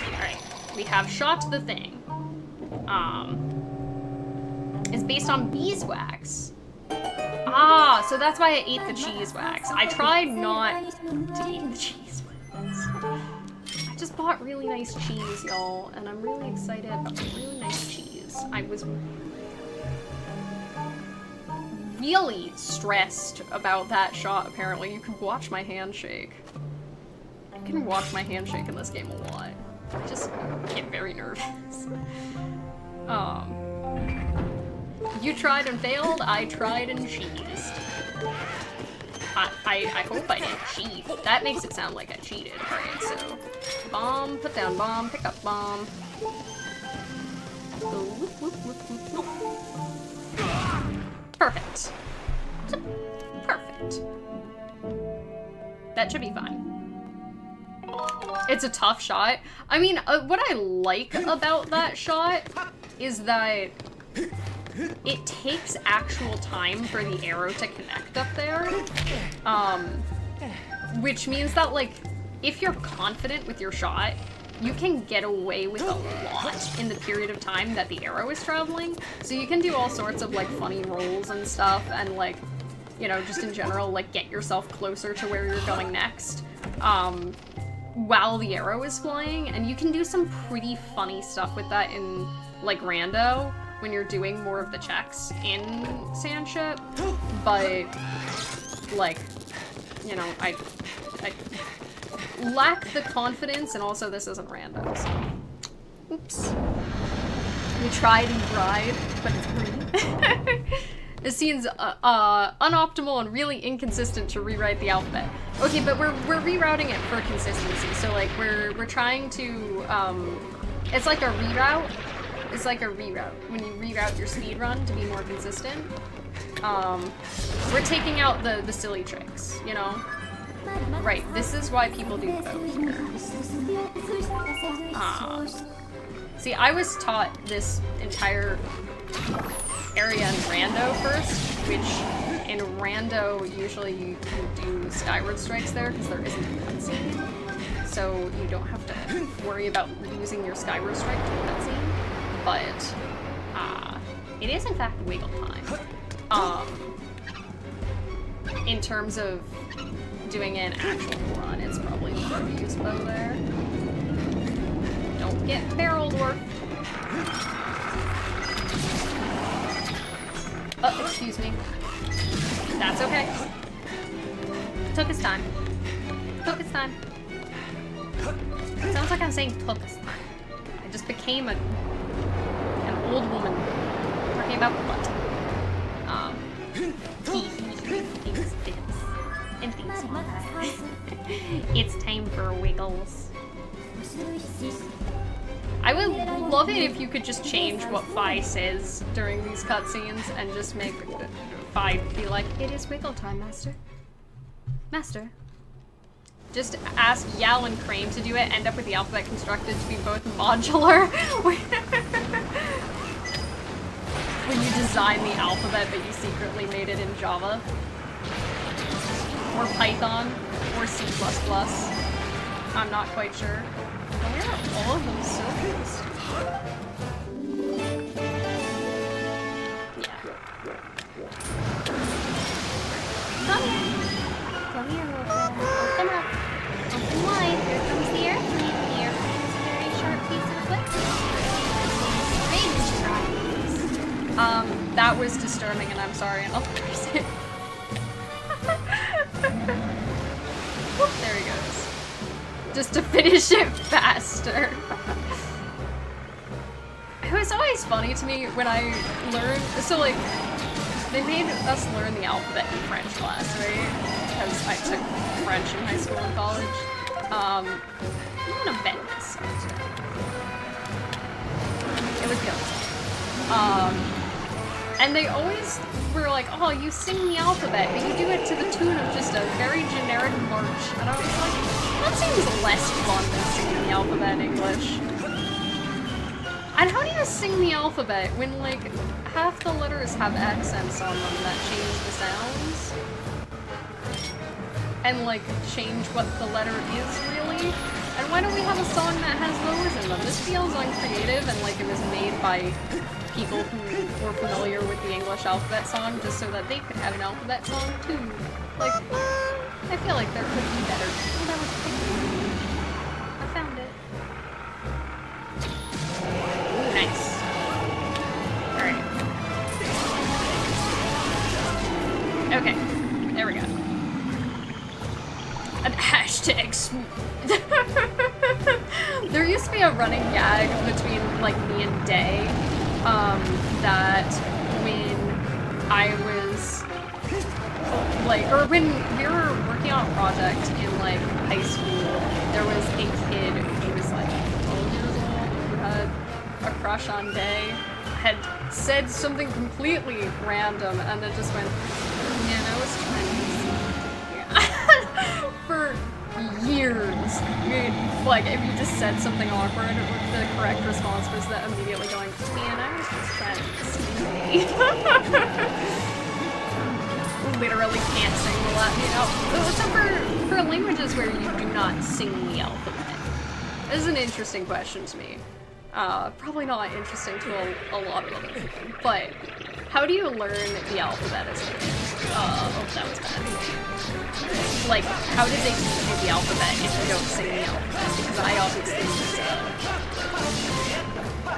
A: Alright, we have shot the thing. It's based on beeswax. Ah, so that's why I ate the cheese wax. I tried not to eat the cheese wax. I just bought really nice cheese, y'all, and I'm really excited about really nice cheese. I was really stressed about that shot, apparently. You can watch my handshake. I can watch my handshake in this game a lot. I just get very nervous. You tried and failed, I tried and cheesed. I hope I didn't cheat. That makes it sound like I cheated. Alright, so bomb, put down bomb, pick up bomb. Perfect. Perfect. That should be fine. It's a tough shot. I mean, what I like about that shot is that it takes actual time for the arrow to connect up there. Which means that, like, if you're confident with your shot, you can get away with a lot in the period of time that the arrow is traveling. So you can do all sorts of, like, funny rolls and stuff, and, like, you know, just in general, like, get yourself closer to where you're going next, while the arrow is flying. And you can do some pretty funny stuff with that in, like, rando, when you're doing more of the checks in Sandship. But, like, you know, I lack the confidence, and also this isn't random, so. Oops. We tried and tried, but it's green. This seems unoptimal and really inconsistent to rewrite the alphabet. Okay, but we're rerouting it for consistency. So like we're trying to it's like a reroute. It's like a reroute when you reroute your speed run to be more consistent. We're taking out the silly tricks, you know. Right, this is why people do both here. See, I was taught this entire area in rando first, which in rando usually you do Skyward strikes there because there isn't a cutscene. So you don't have to worry about losing your Skyward strike to a cutscene. But it is in fact wiggle time. In terms of doing an actual run, it's probably better to use bow there. Don't get barrel dwarf. Oh, excuse me. That's okay. Took his time. Took his time. Sounds like I'm saying took his time. I just became an old woman talking about what? Things fits. And things fly. It's time for wiggles. I would love it if you could just change what Fi says during these cutscenes and just make Fi be like, "It is wiggle time, Master. Master." Just ask Yal and Crane to do it, end up with the alphabet constructed to be both modular. When you design the alphabet but you secretly made it in Java. Or Python. Or C++. I'm not quite sure. Where are all of them so fast? Yeah. Come here. Come here, little friend. Open up. Open wide. Here comes the airplane. The airplane is a very sharp piece of equipment. That was disturbing and I'm sorry, and I'll press it. Whoop, there he goes. Just to finish it faster. It was always funny to me when I learned, so like, they made us learn the alphabet in French class, right? Because I took French in high school and college. I'm gonna bet this. It was good. And they always were like, "Oh, you sing the alphabet, but you do it to the tune of just a very generic march." And I was like, that seems less fun than singing the alphabet in English. And how do you sing the alphabet when, like, half the letters have accents on them that change the sounds? And, like, change what the letter is, really? And why don't we have a song that has those in them? This feels uncreative and like it was made by people who were familiar with the English alphabet song just so that they could have an alphabet song too. Like, I feel like there could be better. Oh, that was pretty. I found it. Ooh, nice. Alright. Okay, there we go. An hashtag smooth. There used to be a running gag between like me and Day, that when I was like, or when we were working on a project in like high school, there was a kid who was like 12 years old who had a crush on Day, had said something completely random, and then just went, "Man, I was trying to." For Like, if you just said something awkward, the correct response was that immediately going, man, I was just trying to literally can't sing the Latin alphabet. Except for languages where you do not sing the alphabet. This is an interesting question to me. Probably not interesting to a lot of other people, but how do you learn the alphabet as a kid? Oh, that was bad. Like, how did they teach you the alphabet if you don't sing the alphabet? Because I obviously was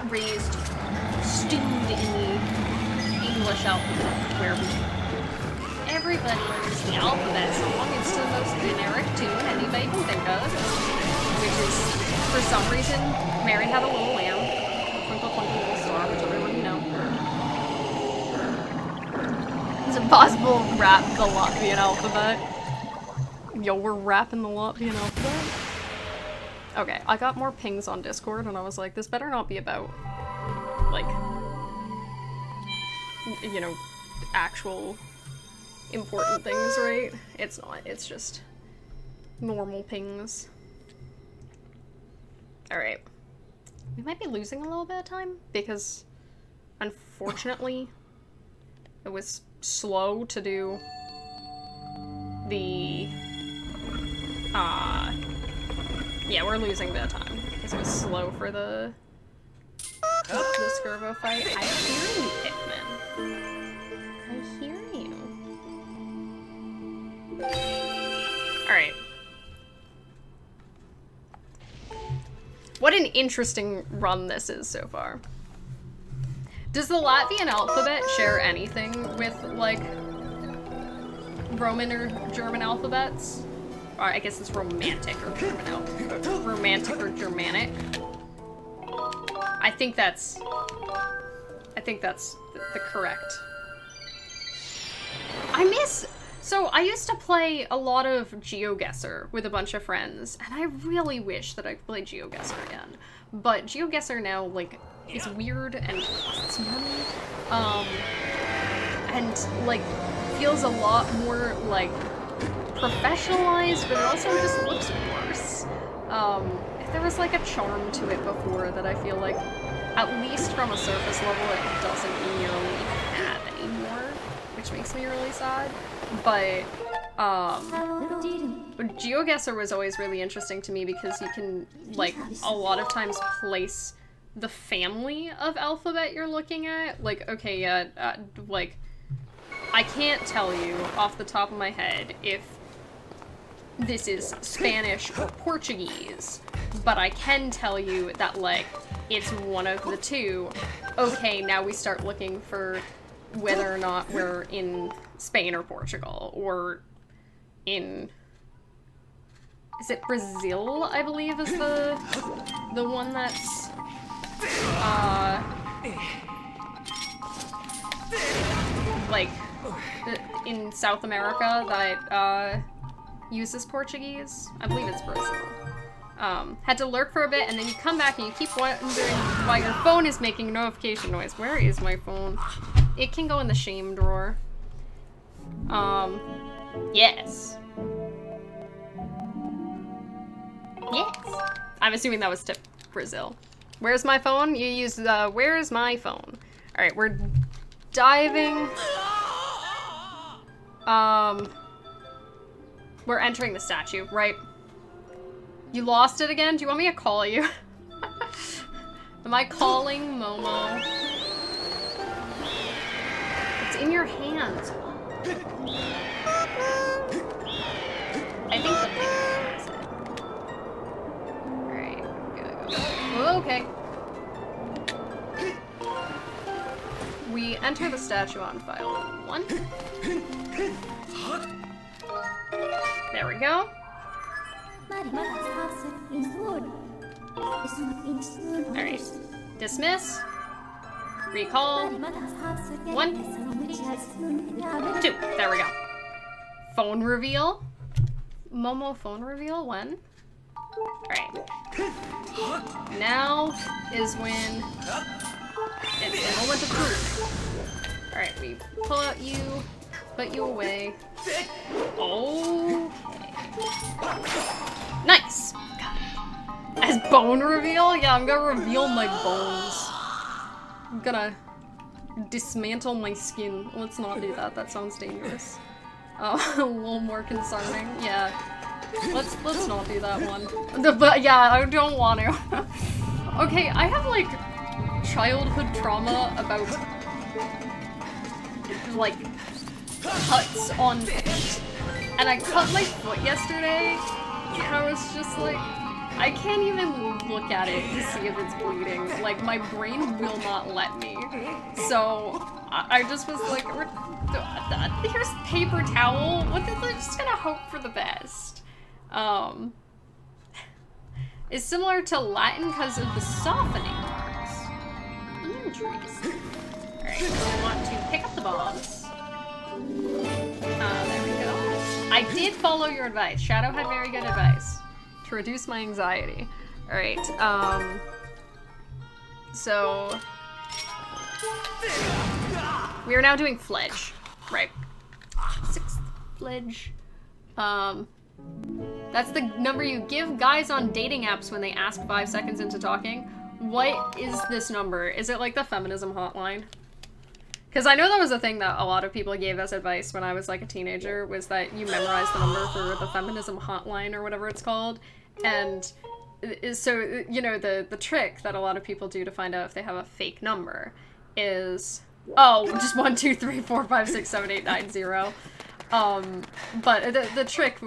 A: raised, student in the English alphabet, where everybody learns the alphabet song. It's the most generic tune anybody can think of, which is, for some reason, Mary Had a Little Lamb, Twinkle Twinkle Little Star, which everyone you know. Is it possible to rap the Latvian alphabet? Yo, we're rapping the Latvian alphabet? Okay, I got more pings on Discord and I was like, this better not be about, like, you know, actual important things, right? It's not, it's just normal pings. Alright. We might be losing a little bit of time because, unfortunately, it was slow to do the, yeah, we're losing a bit of time because it was slow for the Skirvo fight. I hear you, Pikmin. I hear you. Alright. What an interesting run this is so far. Does the Latvian alphabet share anything with, like, Roman or German alphabets? Or I guess it's Romantic or German alphabet. Romantic or Germanic. I think that's the correct. So I used to play a lot of GeoGuessr with a bunch of friends, and I really wish that I could play GeoGuessr again. But GeoGuessr now, like, is weird and costs money, and, like, feels a lot more, like, professionalized, but it also just looks worse. If there was, like, a charm to it before that I feel like, at least from a surface level, it doesn't nearly have anymore, which makes me really sad. But, GeoGuessr was always really interesting to me because you can, like, a lot of times place the family of alphabet you're looking at. Like, okay, yeah, like, I can't tell you off the top of my head if this is Spanish or Portuguese, but I can tell you that, like, it's one of the two. Okay, now we start looking for whether or not we're in Spain or Portugal, or in... Is it Brazil, I believe, is the one that's... like, in South America that, uses Portuguese? I believe it's Brazil. Had to lurk for a bit, and then you come back and you keep wondering why your phone is making notification noise. Where is my phone? It can go in the shame drawer. Yes. Yes. I'm assuming that was to Brazil. Where's my phone? You use where's my phone? Alright, we're diving. We're entering the statue, right? You lost it again? Do you want me to call you? Am I calling Momo? It's in your hands. I think the thing is it. Alright, gotta go. Oh, okay. We enter the statue on file 1. There we go. Alright. Dismiss. Recall. 1. 2. There we go. Phone reveal. Momo phone reveal 1. Alright. Now is when it's the moment of truth. Alright, we pull out you, put you away. Okay. Nice! Got it. Bone reveal? Yeah, I'm gonna reveal my bones. I'm gonna dismantle my skin. Let's not do that. That sounds dangerous. A little more concerning. Yeah. Let's not do that one. But yeah, I don't want to. Okay, I have like childhood trauma about like cuts on feet. And I cut my foot yesterday, and I was just like, I can't even look at it to see if it's bleeding. Like, my brain will not let me. So, I just was like, here's paper towel. I'm just gonna hope for the best. It's similar to Latin because of the softening marks. Interesting. Alright, so we want to pick up the bombs. There we go. I did follow your advice. Shadow had very good advice to reduce my anxiety. Alright, so we are now doing Fledge. Right. 6th Fledge. That's the number you give guys on dating apps when they ask 5 seconds into talking. What is this number? Is it like the feminism hotline? Because I know that was a thing that a lot of people gave as advice when I was like a teenager, was that you memorize the number for the feminism hotline or whatever it's called. And so, you know, the trick that a lot of people do to find out if they have a fake number is, oh, just 1, 2, 3, 4, 5, 6, 7, 8, 9, 0. But the trick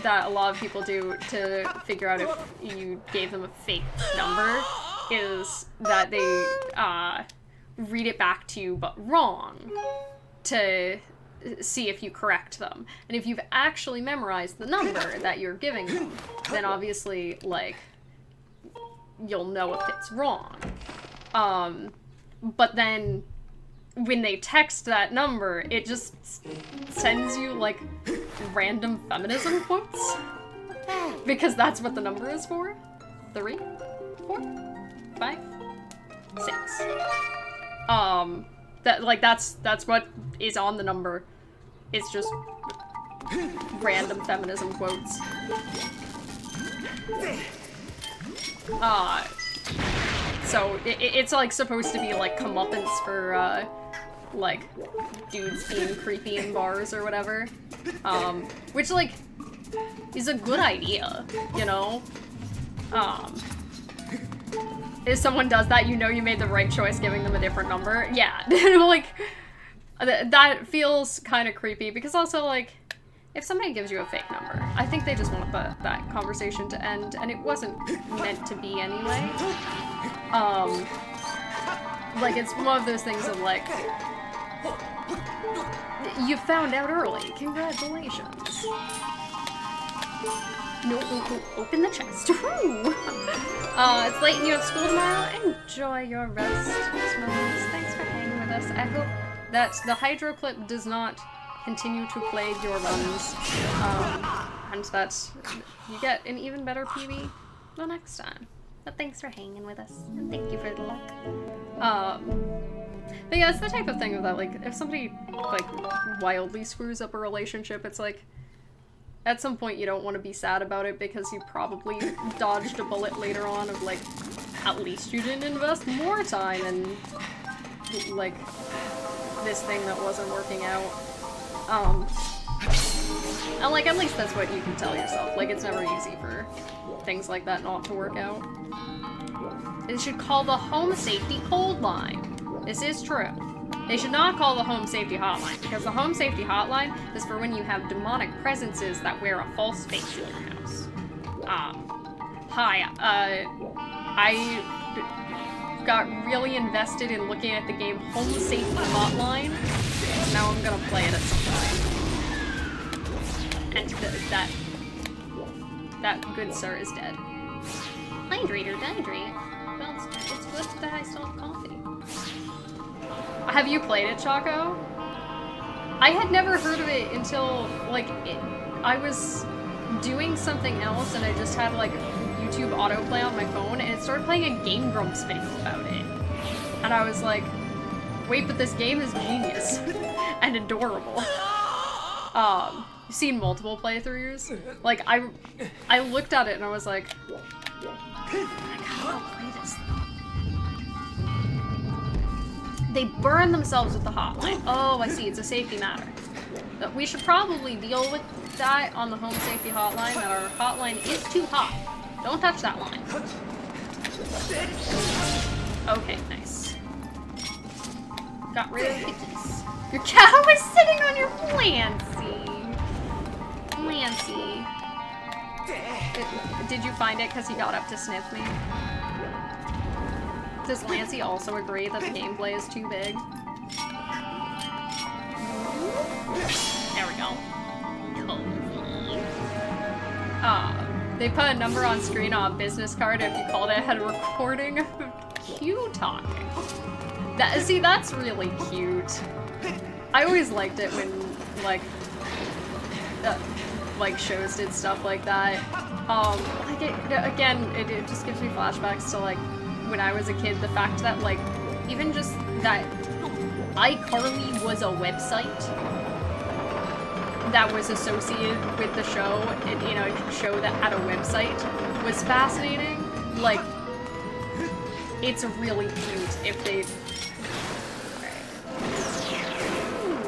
A: that a lot of people do to figure out if you gave them a fake number is that they, read it back to you but wrong to see if you correct them. And if you've actually memorized the number that you're giving them, then obviously, like, you'll know if it's wrong. But then when they text that number, it just sends you, like, random feminism quotes. Because that's what the number is for. 3, 4, 5, 6. That's what is on the number. It's just random feminism quotes. So it's like supposed to be like comeuppance for like dudes being creepy in bars or whatever. Which like is a good idea, you know? If someone does that, you know you made the right choice giving them a different number. Yeah, like, that feels kind of creepy, because also, like, if somebody gives you a fake number, I think they just want that conversation to end, and it wasn't meant to be anyway. Like, it's one of those things of, like, you found out early, congratulations. No, open the chest. It's late and you have school tomorrow. Enjoy your rest, Smones. Thanks for hanging with us. I hope that the hydro clip does not continue to plague your runs, and that you get an even better PB the next time. But thanks for hanging with us, and thank you for the luck. But yeah, it's the type of thing that, like, if somebody, like, wildly screws up a relationship, it's like, at some point you don't want to be sad about it because you probably dodged a bullet later on of, like, at least you didn't invest more time in, like, this thing that wasn't working out. And, like, at least that's what you can tell yourself. Like, it's never easy for things like that not to work out. They should call the home safety cold line. This is true. They should not call the home safety hotline, because the home safety hotline is for when you have demonic presences that wear a false face in your house. Hi, I got really invested in looking at the game Home Safety Hotline. Now I'm gonna play it at some point. And that good sir is dead. Mind reader, Dendry. Well, it's good that I still have coffee. Have you played it, Choco? I had never heard of it until, like, I was doing something else and I just had, like, YouTube autoplay on my phone, and it started playing a Game Grumps video about it. And I was like, wait, but this game is genius and adorable. You've seen multiple playthroughs? Like, I looked at it and I was like, They burn themselves with the hotline. Oh, I see. It's a safety matter. But we should probably deal with that on the home safety hotline, that our hotline is too hot. Don't touch that line. Okay, nice. Got rid of the keys. Your cat was sitting on your Lancy. Lancy. Did you find it because he got up to sniff me? Does Lancy also agree that the gameplay is too big? There we go. They put a number on screen on a business card if you called it, had a recording of Q talking. See, that's really cute. I always liked it when, like shows did stuff like that. It just gives me flashbacks to, like, when I was a kid, the fact that, like, even just that iCarly was a website that was associated with the show, and, you know, a show that had a website was fascinating. Like, it's really cute if they...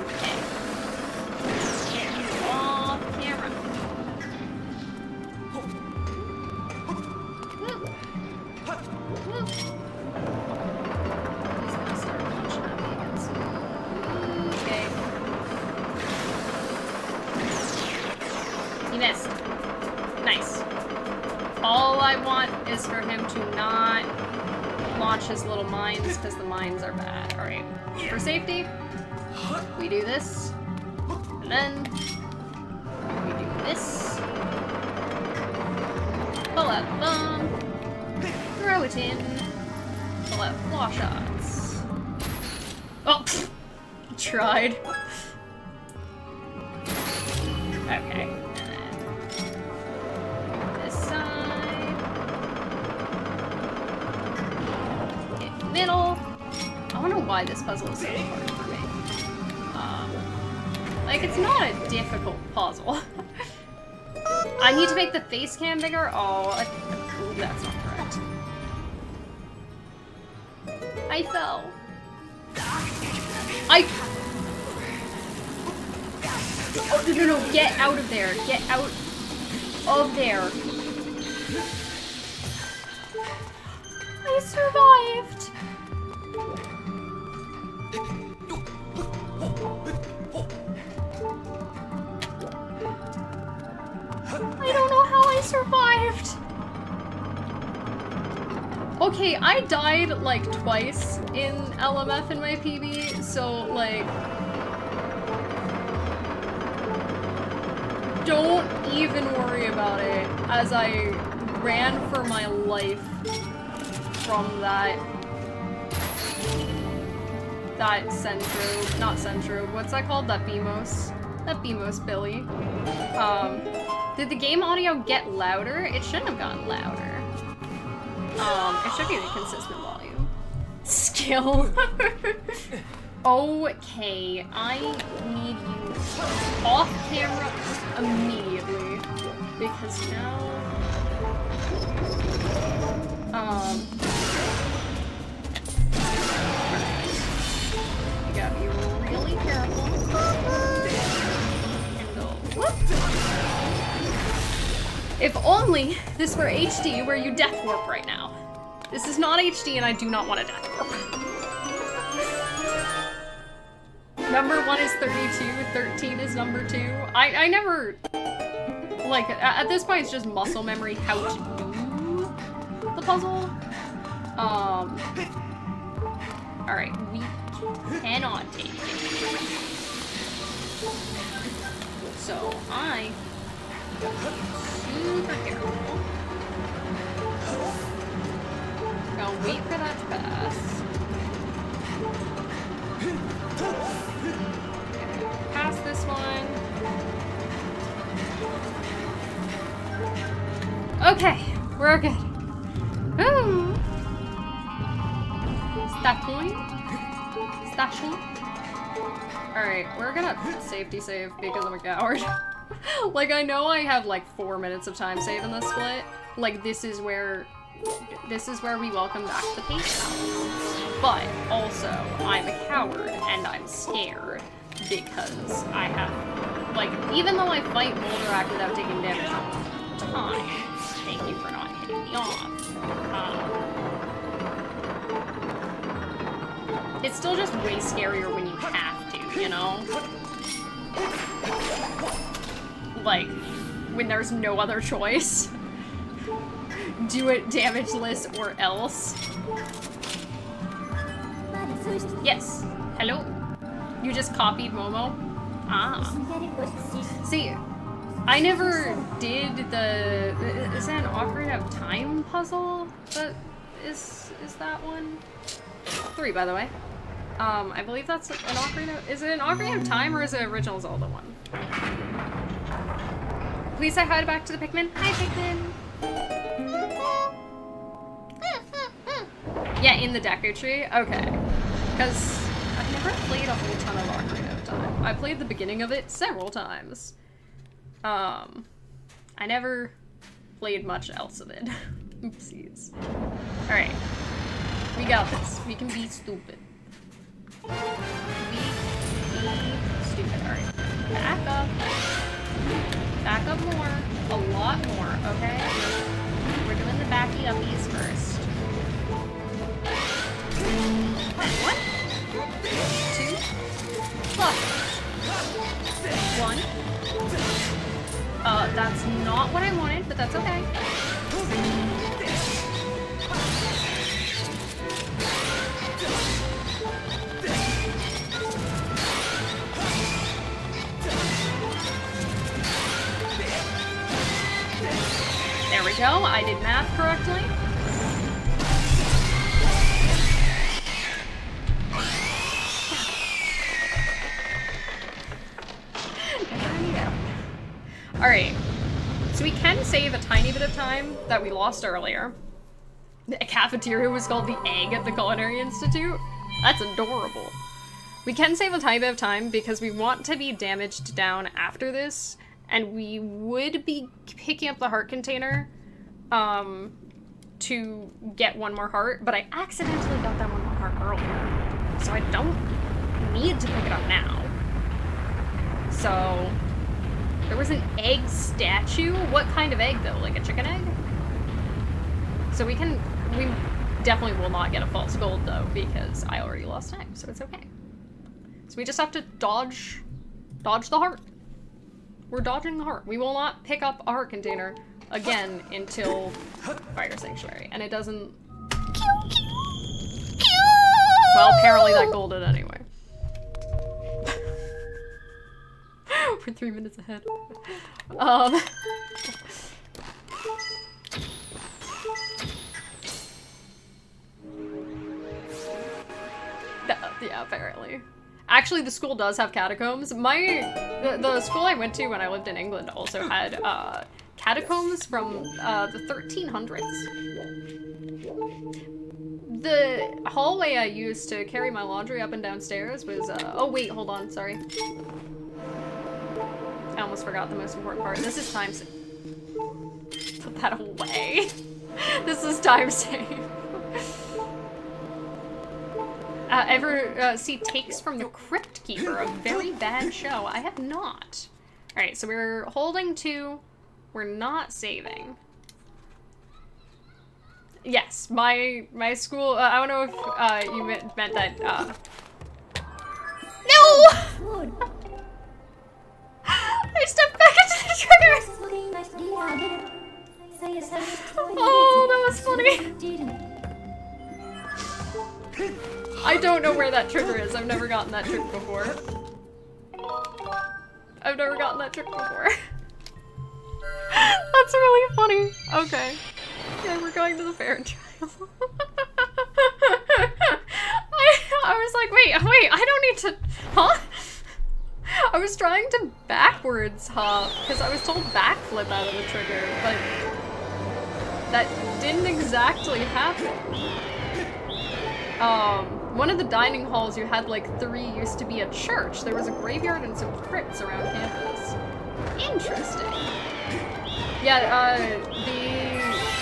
A: Okay. Off camera. He's gonna start punching at me again soon. Okay. He missed. Nice. All I want is for him to not launch his little mines, because the mines are bad. Alright. For safety, we do this. And then we do this. Pull out the bomb. Throw it in. Pull out claw shots. Oh! Pfft. Tried. Okay. Middle. I wonder why this puzzle is so hard for me. Like, it's not a difficult puzzle. I need to make the face cam bigger? Oh, ooh, that's not correct. I fell. Oh, no, get out of there. Get out of there. I survived. I don't know how I survived. Okay, I died like twice in LMF in my PB, so like... Don't even worry about it, as I ran for my life from that Centro, not Centro, what's that called? That BMOS Billy. Did the game audio get louder? It shouldn't have gotten louder. It should be the consistent volume. Skill. Okay, I need you off camera immediately, because now, you gotta be really careful. And go, whoop. If only this were HD, where you death warp right now. This is not HD, and I do not want to death warp. Number 1 is 32, 13 is number 2. I never, like, at this point it's just muscle memory how to do the puzzle. Alright, we cannot take it. So I super careful. Gonna wait for that to pass. Pass this one. Okay, we're good. Ooh. Station. Alright, we're gonna safety save because I'm a coward. Like, I know I have like 4 minutes of time save in this split. Like, this is where we welcome back the Pace Palace. But also, I'm a coward and I'm scared because I have, like, even though I fight Moldarak without taking damage all the time, thank you for not hitting me off. It's still just way scarier when you have to, you know? Like, when there's no other choice. Do it damageless or else. Yes. Hello. You just copied Momo? Ah. See, I never did the... Is that an Ocarina of Time puzzle? That is that one? 3, by the way. I believe that's an Ocarina... Is it an Ocarina of Time or is it original Zelda one? Please say hi back to the Pikmin. Hi, Pikmin! Yeah, in the Deku Tree? Okay. Because I've never played a whole ton of Ocarina of Time. I played the beginning of it several times. I never played much else of it. Oopsies. Alright. We got this. We can be stupid. Be stupid. Alright. Back up. Back up more. A lot more, okay? We're doing the backy uppies first. 1, 2, plus 1. That's not what I wanted, but that's okay. There we go, I did math correctly. Alright, so we can save a tiny bit of time that we lost earlier. The cafeteria was called the Egg at the Culinary Institute. That's adorable. We can save a tiny bit of time because we want to be damaged down after this, and we would be picking up the heart container to get one more heart, but I accidentally got that one more heart earlier, so I don't need to pick it up now. So... There was an egg statue? What kind of egg, though? Like a chicken egg? So we definitely will not get a false gold, though, because I already lost time, so it's okay. So we just have to dodge the heart. We're dodging the heart. We will not pick up a heart container again until Fire Sanctuary, and it doesn't... Well, apparently that gold did anyway. We're 3 minutes ahead. Yeah, apparently. Actually, the school does have catacombs. The school I went to when I lived in England also had catacombs from the 1300s. The hallway I used to carry my laundry up and down stairs was, oh wait, hold on, sorry. I almost forgot the most important part. This is time save. Put that away. This is time save. Ever see Takes from the Crypt Keeper? A very bad show. I have not. Alright, so we're holding 2. We're not saving. Yes, my school, I don't know if you meant that, No! I stepped back into the trigger! Oh, that was funny. I don't know where that trigger is. I've never gotten that trick before. I've never gotten that trick before. That's really funny. Okay. Yeah, we're going to the fair and trial. I was like, wait, I don't need to, huh? I was trying to backwards hop, because I was told backflip out of the trigger, but that didn't exactly happen. One of the dining halls you had like 3 used to be a church. There was a graveyard and some crypts around campus. Interesting. Yeah, the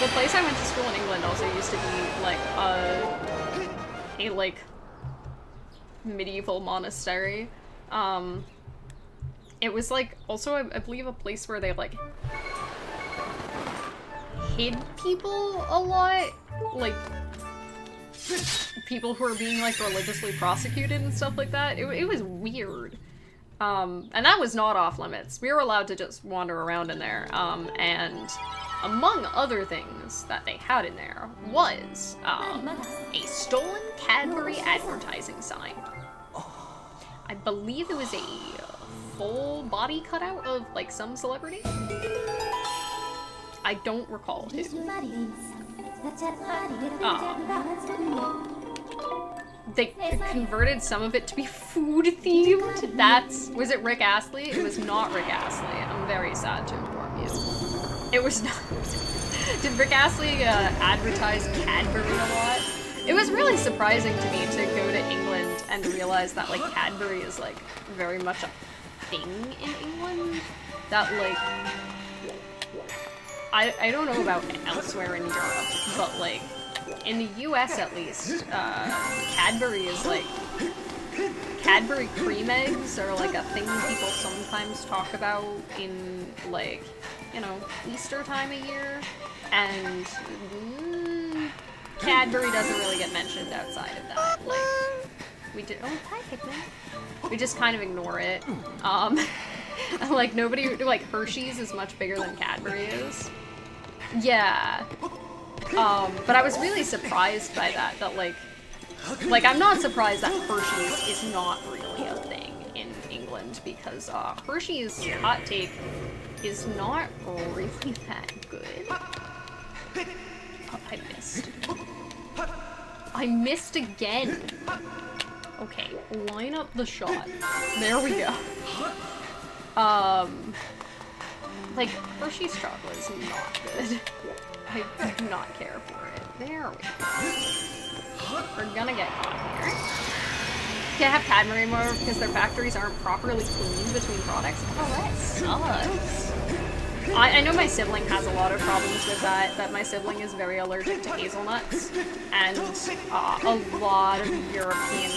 A: the place I went to school in England also used to be like a like medieval monastery. It was like also I believe a place where they like hid people a lot, like people who are being like religiously prosecuted and stuff like that. It was weird. And that was not off limits. We were allowed to just wander around in there. And among other things that they had in there was a stolen Cadbury advertising sign. I believe it was a full body cutout of like some celebrity. I don't recall who. They converted some of it to be food themed. Was it Rick Astley? It was not Rick Astley. I'm very sad to inform you. It was not. Did Rick Astley advertise Cadbury a lot? It was really surprising to me to go to England and realize that like Cadbury is like very much a thing in England. That like I don't know about elsewhere in Europe, but like in the US at least, Cadbury is like, Cadbury cream eggs are like a thing people sometimes talk about in like, you know, Easter time of year, and Cadbury doesn't really get mentioned outside of that. Like, we did, oh, hi Pikmin. We just kind of ignore it. Like nobody, like Hershey's is much bigger than Cadbury is. Yeah. But I was really surprised by that, like I'm not surprised that Hershey's is not really a thing in England, because Hershey's hot take is not really that good. Oh, I missed. I missed again. Okay, line up the shot. There we go. Like, Hershey's chocolate is not good. I do not care for it. There we go. We're gonna get caught here. Can't have Cadbury anymore because their factories aren't properly cleaned between products. Oh, that sucks. I know my sibling has a lot of problems with that my sibling is very allergic to hazelnuts, and a lot of European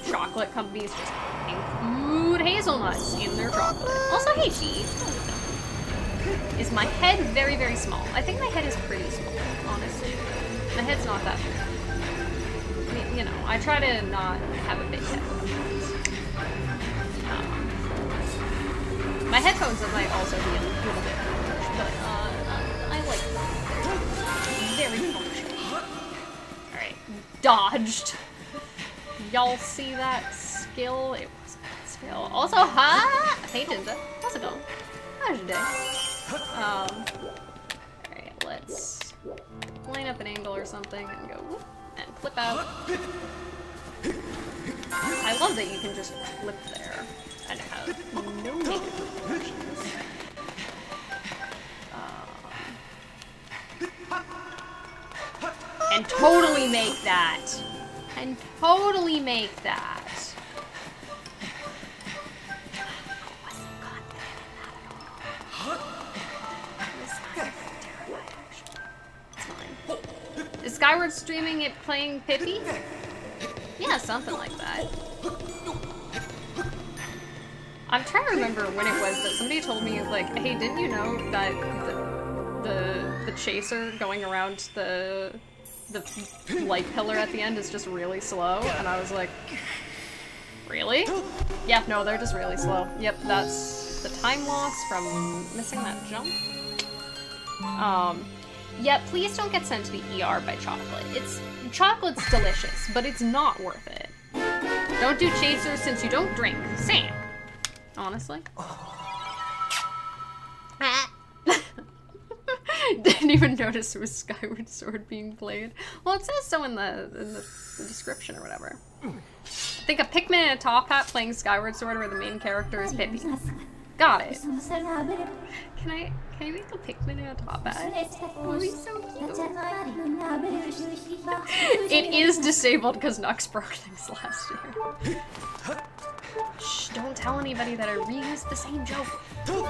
A: chocolate companies just include hazelnuts in their chocolate. Also, hey, cheese. Is my head very, very small? I think my head is pretty small, honestly. My head's not that big. I mean, you know, I try to not have a big head. My headphones might also be a little bit harsh, but I like them. They're very functional. Alright, dodged. Y'all see that skill? It wasn't that skill. Also, hi! Hey, Ginger. How's it going? How's your day? Alright, let's line up an angle or something and go whoop, and flip out. I love that you can just flip there and have no negative reactions. And totally make that. And totally make that. Is Skyward streaming it playing Pippi? Yeah, something like that. I'm trying to remember when it was that somebody told me, like, hey, didn't you know that the chaser going around the light pillar at the end is just really slow? And I was like, really? Yeah, no, they're just really slow. Yep, that's the time loss from missing that jump. Yeah, please don't get sent to the ER by chocolate. Chocolate's delicious, but it's not worth it. Don't do chasers since you don't drink. Sam. Honestly. Didn't even notice it was Skyward Sword being played. Well, it says so in the description or whatever. Think a Pikmin in a top hat playing Skyward Sword where the main character is Pippi. Got it. Can I make a Pikmin in a top hat? Oh, he's so cute. It is disabled because Nux broke things last year. Shh, don't tell anybody that I reused the same joke. Don't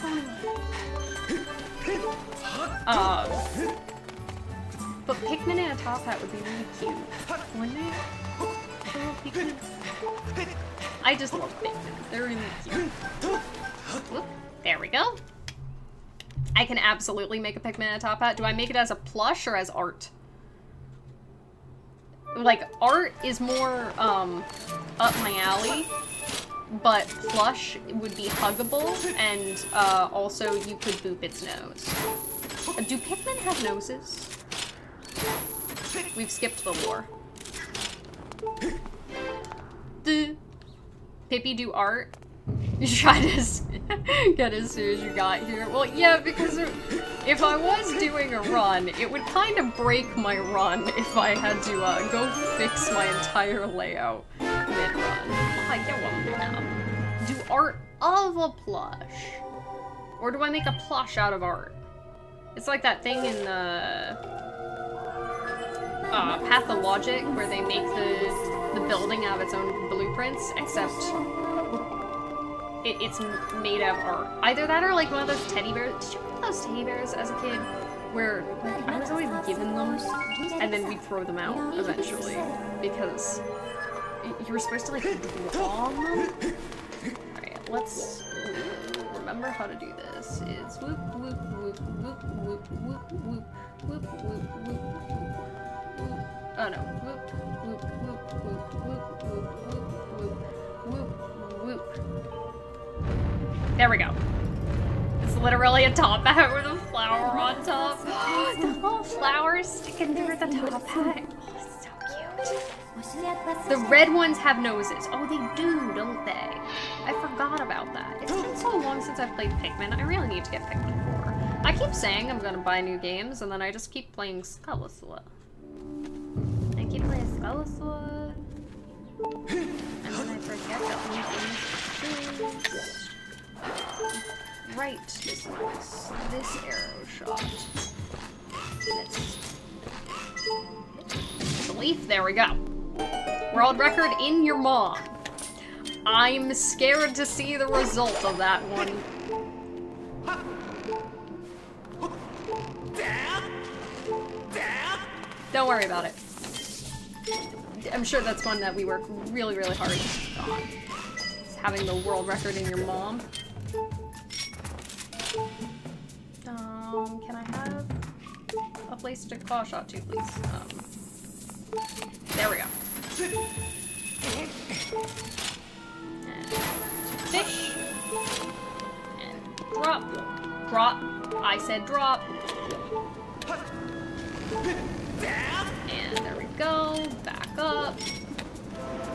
A: tell anyone. But Pikmin in a top hat would be really cute, wouldn't it? Little Pikmin. I just love Pikmin. They're really cute. Whoop. There we go. I can absolutely make a Pikmin in a top hat. Do I make it as a plush or as art? Like, art is more, up my alley, but plush would be huggable, and, also you could boop its nose. Do Pikmin have noses? We've skipped the lore. Pippi do art? You try to get as soon as you got here. Well, yeah, because if I was doing a run, it would kind of break my run if I had to go fix my entire layout mid-run. I get one now. Do art of a plush. Or do I make a plush out of art? It's like that thing in Pathologic where they make the building out of its own blueprints, except it's made out of art. Either that or like one of those teddy bears. Did you remember those teddy bears as a kid? Where I was always given them, and then we'd throw them out eventually. Because you were supposed to like draw them. Alright, let's remember how to do this. It's whoop, whoop, whoop, whoop, whoop, whoop, whoop, whoop, whoop, whoop, whoop. Oh no. Whoop, whoop, whoop, whoop, whoop, whoop, whoop, whoop, whoop. There we go. It's literally a top hat with a flower on top. The little flowers sticking through the top hat. Oh, so cute. The red ones have noses. Oh, they do, don't they? I forgot about that. It's been so long since I've played Pikmin. I really need to get Pikmin 4. I keep saying I'm gonna buy new games, and then I just keep playing Skyward. I keep playing Skyward. And then I forget that new games. Right, this arrow shot. Belief, there we go. World record in your mom. I'm scared to see the result of that one. Don't worry about it. I'm sure that's one that we work really, really hard on. It's having the world record in your mom. Can I have a place to claw shot to, please? There we go. And fish. And drop. Drop. I said drop. And there we go. Back up.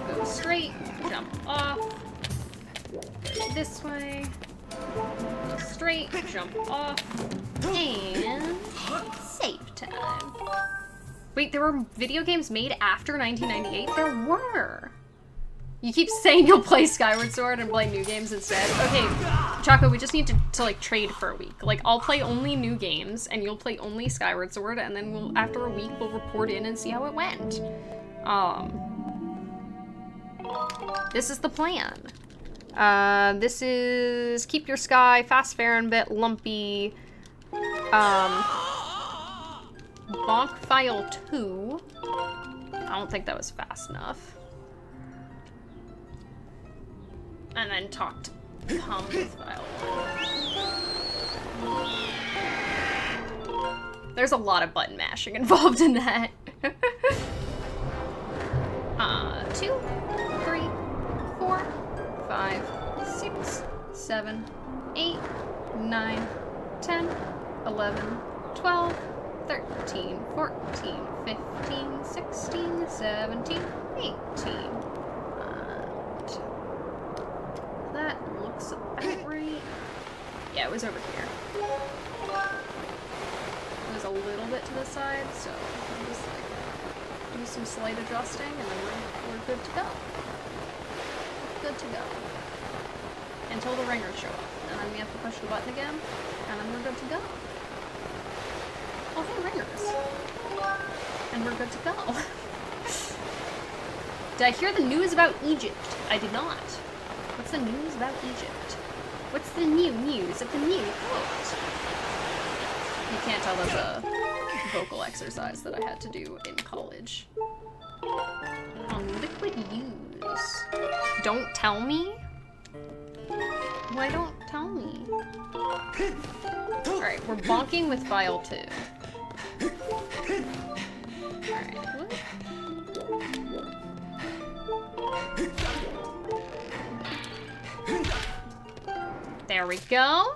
A: Go straight. Jump off. Go this way. Straight. Jump off. And save time. Wait, there were video games made after 1998? There were! You keep saying you'll play Skyward Sword and play new games instead. Okay, Choco, we just need to like trade for a week. Like, I'll play only new games and you'll play only Skyward Sword, and then we'll, after a week, we'll report in and see how it went. This is the plan. This is Keep Your Sky, Fast Fair and Bit, Lumpy, Bonk File 2. I don't think that was fast enough. And then Talk to Come with File 1. There's a lot of button mashing involved in that. 2, 3, 4, 5, 6, 7, 8, 9, 10, 11, 12, 13, 14, 15, 16, 17, 18. That looks about right. Yeah, it was over here. It was a little bit to the side, so I'll just like do some slight adjusting, and then we're good to go. Good to go. Until the ringers show up, and then we have to push the button again, and then we're good to go. Oh, hey, ringers. And we're good to go. Did I hear the news about Egypt? I did not. What's the news about Egypt? What's the new news of the new court? You can't tell that's a vocal exercise that I had to do in college. Liquid use. Don't tell me? Why don't tell me? Alright, we're bonking with file 2. Alright, what? There we go.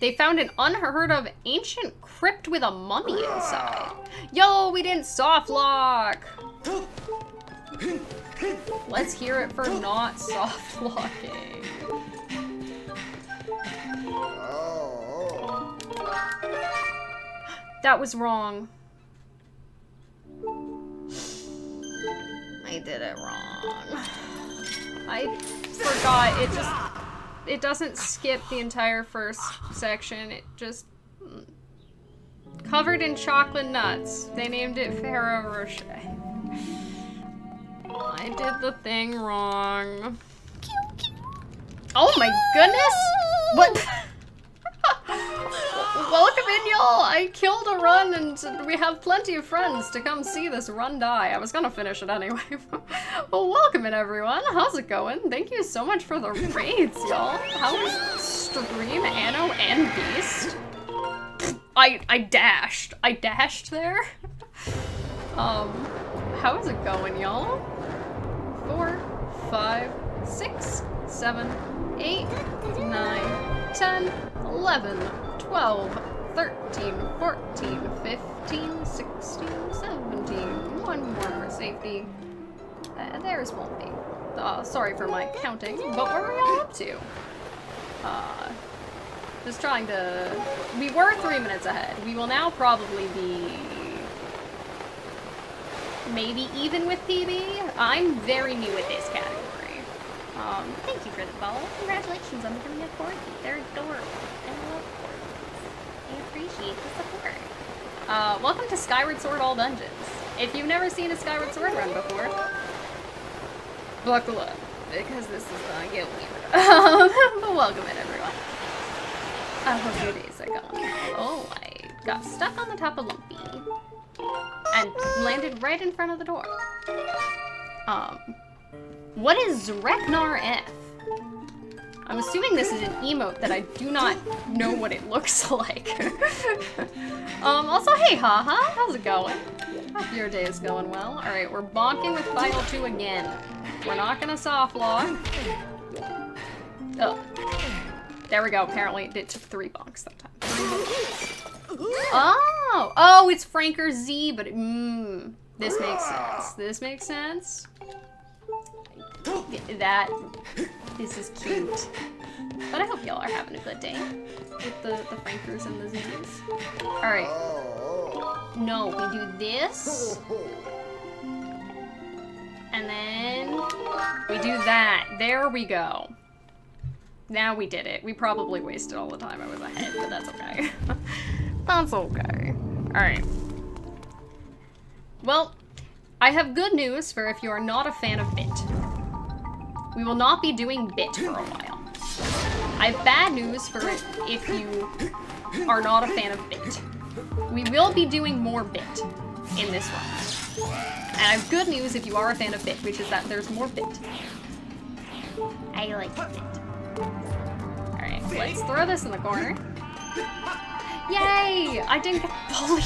A: They found an unheard of ancient crypt with a mummy inside. Yo, we didn't soft lock. Let's hear it for not soft locking. That was wrong. I did it wrong. I forgot. It doesn't skip the entire first section. It just covered in chocolate nuts. They named it Ferrero Rocher. I did the thing wrong. Oh my goodness! What? Welcome in, y'all! I killed a run and we have plenty of friends to come see this run die. I was gonna finish it anyway. Well, welcome in, everyone. How's it going? Thank you so much for the raids, y'all. How was stream, Anno, and Beast? I dashed. I dashed there. How is it going, y'all? 4, 5, 6, 7, 8, 9, 10, 11, 12, 13, 14, 15, 16, 17. One more for safety. There's won't be. Sorry for my counting, but what were y'all up to? Just trying to... We were 3 minutes ahead. We will now probably be... maybe even with PB. I'm very new at this category. Thank you for the follow. Congratulations on becoming a corgi. They're adorable. I love corgis. I appreciate the support. Welcome to Skyward Sword All Dungeons. If you've never seen a Skyward Sword run before, buckle up, because this is gonna get weird. But welcome in, everyone. I hope your days are going. Oh, I got stuck on the top of Lumpy and landed right in front of the door. What is Reknar F? I'm assuming this is an emote that I do not know what it looks like. Also, hey, haha, how's it going? Hope your day is going well. Alright, we're bonking with file 2 again. We're not gonna soft lock. Oh. There we go. Apparently it took 3 bonks that time. Oh! Oh, it's Franker Z, but this makes sense. This makes sense. This is cute. But I hope y'all are having a good day with the Frankers and the Z's. Alright. No, we do this. And then we do that. There we go. Now we did it. We probably wasted all the time I was ahead, but that's okay. That's okay. Alright. Well, I have good news for if you are not a fan of Bit. We will not be doing Bit for a while. I have bad news for if you are not a fan of Bit. We will be doing more Bit in this run. And I have good news if you are a fan of Bit, which is that there's more Bit. I like Bit. Alright, let's throw this in the corner. Yay! I didn't get bullied.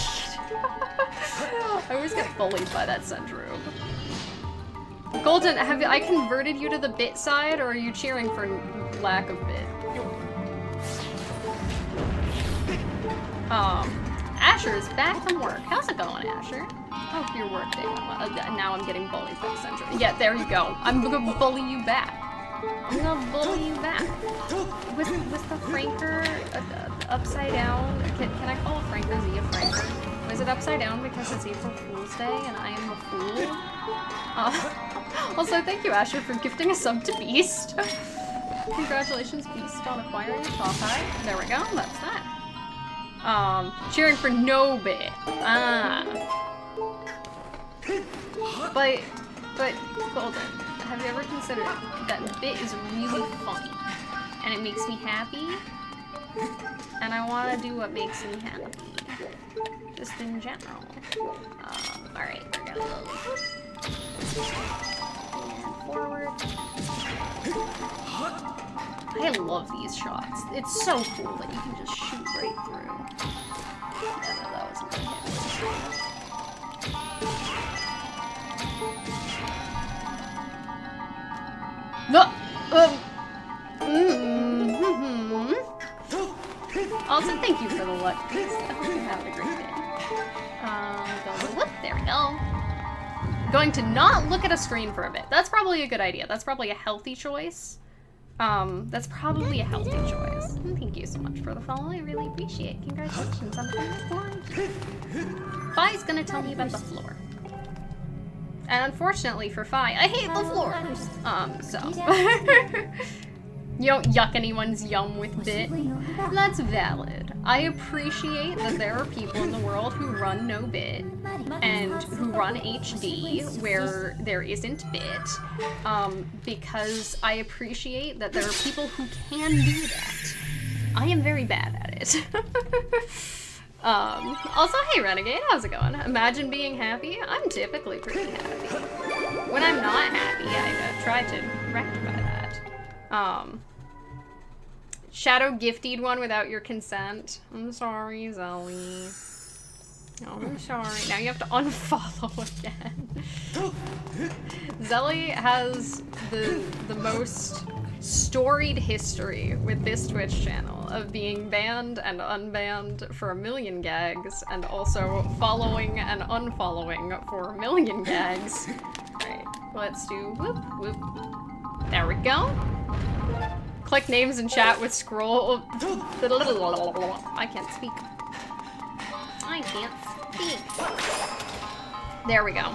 A: I always get bullied by that Centrobe. Golden, have I converted you to the Bit side, or are you cheering for lack of Bit? Asher is back from work. How's it going, Asher? Hope your work day went well. Now I'm getting bullied by the Centrobe. Yeah, there you go. I'm gonna bully you back. I'm gonna bully you back. Was the Franker upside down? Can I call a Franker Z a Franker? Was it upside down because it's April Fool's Day and I am a fool? Also, thank you, Asher, for gifting a sub to Beast. Congratulations, Beast, on acquiring a top high. There we go, that's that. Cheering for no Bit. But, Golden, have you ever considered that Bit is really funny, and it makes me happy, And I want to do what makes me happy. Just in general. Alright, we're gonna go and forward. I love these shots. It's so cool that you can just shoot right through. Yeah, no, that wasn't gonna hit. No! Also, thank you for the luck, please. I hope you're having a great day. Whoop, there we go. Going to not look at a screen for a bit. That's probably a good idea. That's probably a healthy choice. That's probably a healthy choice. Thank you so much for the follow. I really appreciate it. Congratulations on the floor. Fi's gonna tell me about the floor. And unfortunately for Fi, I hate the floor. So. You don't yuck anyone's yum with bit. That's valid. I appreciate that there are people in the world who run no bit and who run HD where there isn't bit, because I appreciate that there are people who can do that. I am very bad at it. Also, hey Renegade, how's it going? Imagine being happy. I'm typically pretty happy. When I'm not happy, I try to rectify that. Shadow gifted one without your consent. I'm sorry, Zoe. Oh, I'm sorry. Now you have to unfollow again. Zelly has the most storied history with this Twitch channel of being banned and unbanned for 1,000,000 gags, and also following and unfollowing for 1,000,000 gags. Alright, let's do whoop whoop. There we go. Click names in chat with scroll. I can't speak. I can't speak. There we go.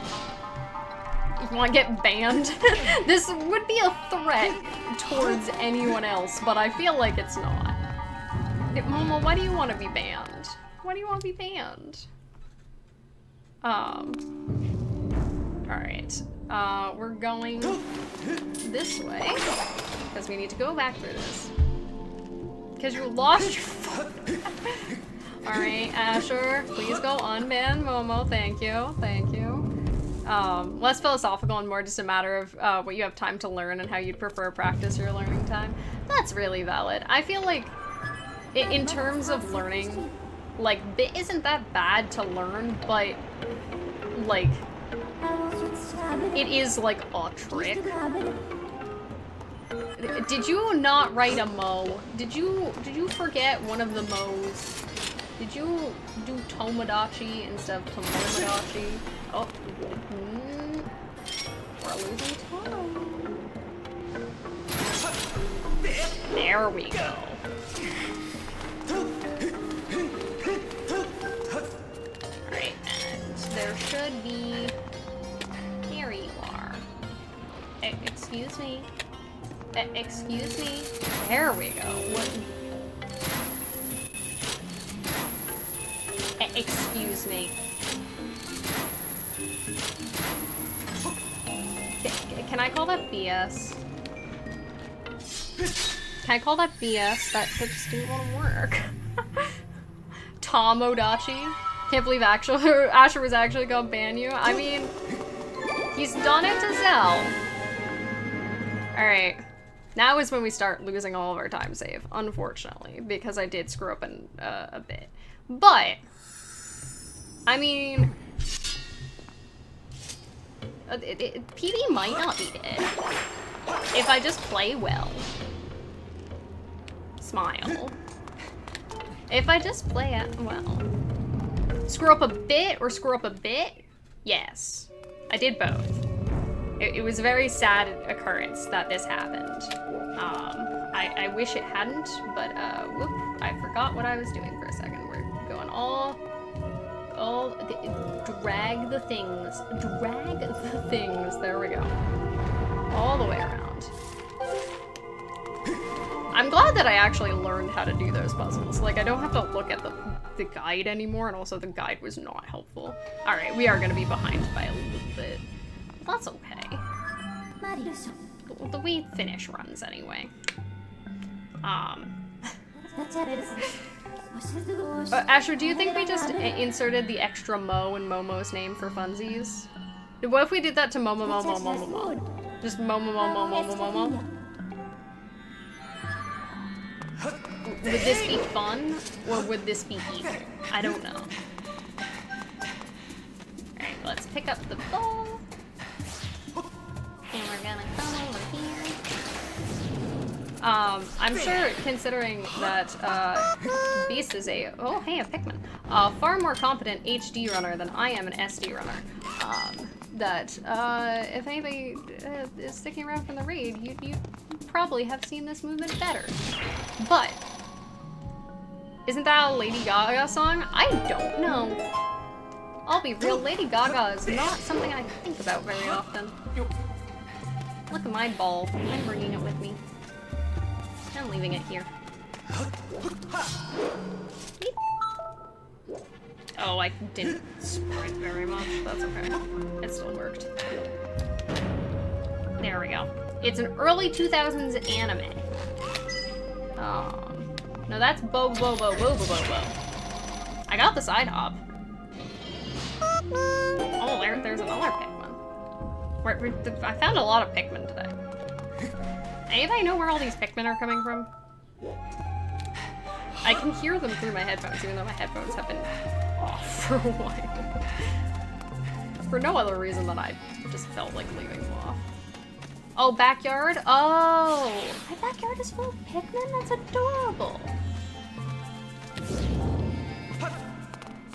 A: You want to get banned? This would be a threat towards anyone else, but I feel like it's not. Momo, why do you want to be banned? Why do you want to be banned? Alright. We're going this way, because we need to go back through this. Because you lost your phone. Alright, Asher, please go unban Momo, thank you, thank you. Less philosophical and more just a matter of what you have time to learn and how you'd prefer practice your learning time. That's really valid. I feel like, in terms of learning, like, bit isn't that bad to learn, but, like, it is like a trick. Did you not write a mo? Did you forget one of the mo's? Did you do Tomodachi instead of Tomodachi? Oh, we're losing tone. There we go. Alright, and there should be... Here you are. Excuse me. Excuse me. There we go. What? Excuse me. Can I call that BS? Can I call that BS? That just didn't want to work. Tomodachi? Can't believe Asher was actually gonna ban you. I mean, he's done it to Zell. Alright. Now is when we start losing all of our time save, unfortunately, because I did screw up a bit. But, I mean, PB might not be dead if I just play well. Smile. If I just play it well. Screw up a bit or screw up a bit? Yes. I did both. It was a very sad occurrence that this happened. I wish it hadn't, but whoop, I forgot what I was doing for a second. We're going drag the things, there we go. All the way around. I'm glad that I actually learned how to do those puzzles. Like, I don't have to look at the guide anymore, and also the guide was not helpful. Alright, we are gonna be behind by a little bit. That's okay. The way finish runs anyway. Asher, do you think we just inserted the extra Mo in Momo's name for funsies? What if we did that to Momo Momo Momo Momo? Just Momo Momo Momo Momo? Would this be fun, or would this be evil? I don't know. Alright, let's pick up the ball. And we're gonna come over here. I'm sure, considering that, Beast is a, oh hey, a Pikmin, far more competent HD runner than I am an SD runner, that, if anybody is sticking around from the raid, you probably have seen this movement better. But, isn't that a Lady Gaga song? I don't know. I'll be real, Lady Gaga is not something I think about very often. Look at my ball. I'm bringing it with me. I'm leaving it here. Oh, I didn't sprint very much. That's okay. It still worked. There we go. It's an early 2000s anime. No, that's Bo Bo Bo Bo Bo Bo Bo. I got the side hop. Oh, there's another Pikmin. I found a lot of Pikmin today. Anybody know where all these Pikmin are coming from? I can hear them through my headphones, even though my headphones have been off for a while. For no other reason than I just felt like leaving them off. Oh, backyard? Oh! My backyard is full of Pikmin? That's adorable!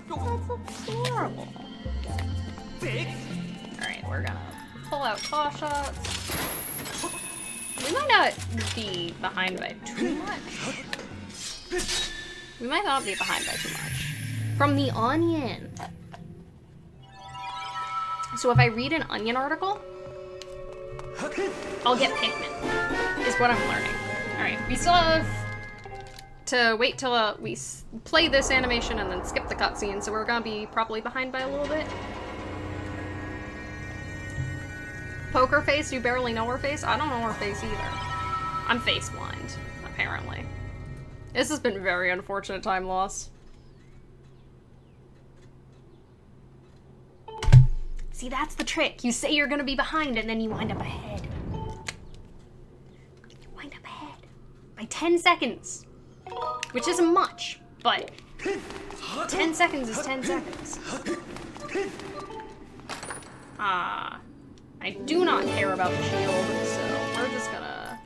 A: That's adorable. Alright, we're gonna pull out claw shots. We might not be behind by too much. We might not be behind by too much. From the Onion. So if I read an Onion article, I'll get Pikmin, is what I'm learning. Alright, we still have to wait till we play this animation and then skip the cutscene, so we're gonna be probably behind by a little bit. Poker face, you barely know her face? I don't know her face either. I'm face blind, apparently. This has been very unfortunate time loss. See, that's the trick. You say you're gonna be behind and then you wind up ahead. You wind up ahead. By 10 seconds. Which isn't much, but 10 seconds is 10 seconds. I do not care about the shield, so we're just gonna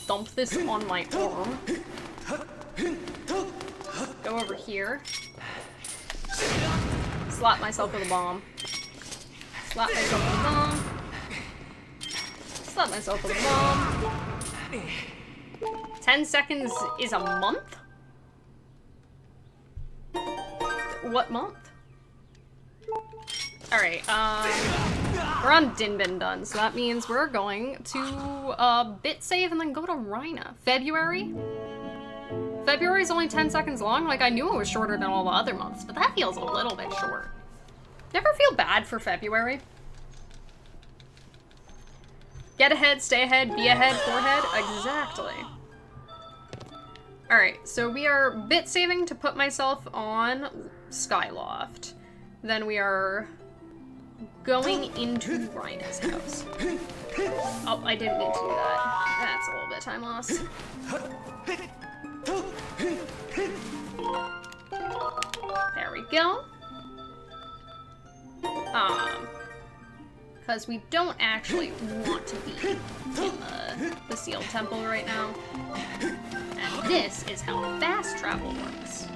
A: dump this on my arm. Go over here. Slap myself with a bomb. Slap myself with a bomb. Slap myself with a bomb. 10 seconds is a month? What month? Alright, we're on Dinbin done, so that means we're going to bit save and then go to Rhina. February? February's only 10 seconds long? Like, I knew it was shorter than all the other months, but that feels a little bit short. Never feel bad for February. Get ahead, stay ahead, be ahead, forehead. Exactly. Alright, so we are bit saving to put myself on Skyloft. Then we are going into Rhina's house. Oh, I didn't mean to do that. That's a little bit of time loss. There we go. Because we don't actually want to be in the sealed temple right now. And this is how fast travel works.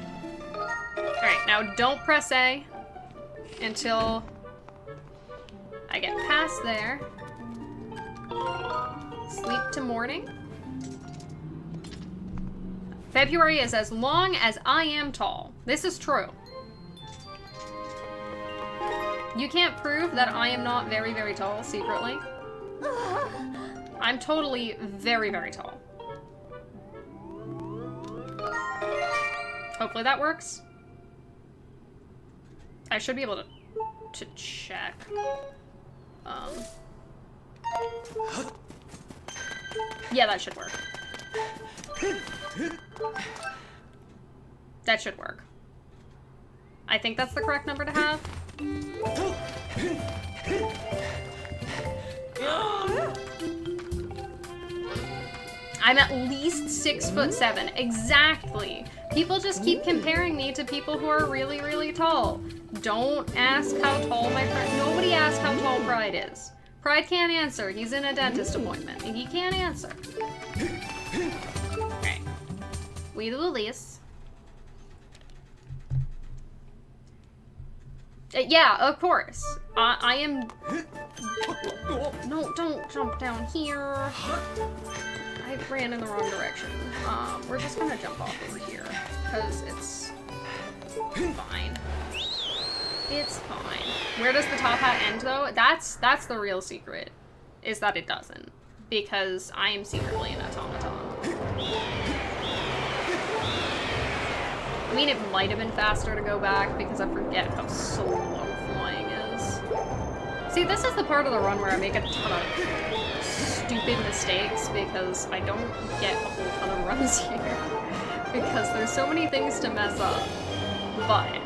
A: Alright, now don't press A until I get past there. Sleep to morning. February is as long as I am tall. This is true. You can't prove that I am not very, very tall secretly. I'm totally very, very tall. Hopefully that works. I should be able to check. Yeah, that should work. That should work. I think that's the correct number to have. I'm at least 6'7". Exactly. People just keep comparing me to people who are really, really tall. Don't ask how tall my friend. Nobody asks how tall Pride is. Pride can't answer. He's in a dentist appointment. He can't answer. Okay. We do this. Yeah, of course. I am... No, don't jump down here. I ran in the wrong direction. We're just gonna jump off over here, because it's fine. It's fine. Where does the top hat end, though? That's the real secret, is that it doesn't. Because I am secretly an automaton. I mean, it might have been faster to go back, because I forget how slow flying is. See, this is the part of the run where I make a ton of stupid mistakes, because I don't get a whole ton of runs here. Because there's so many things to mess up. But...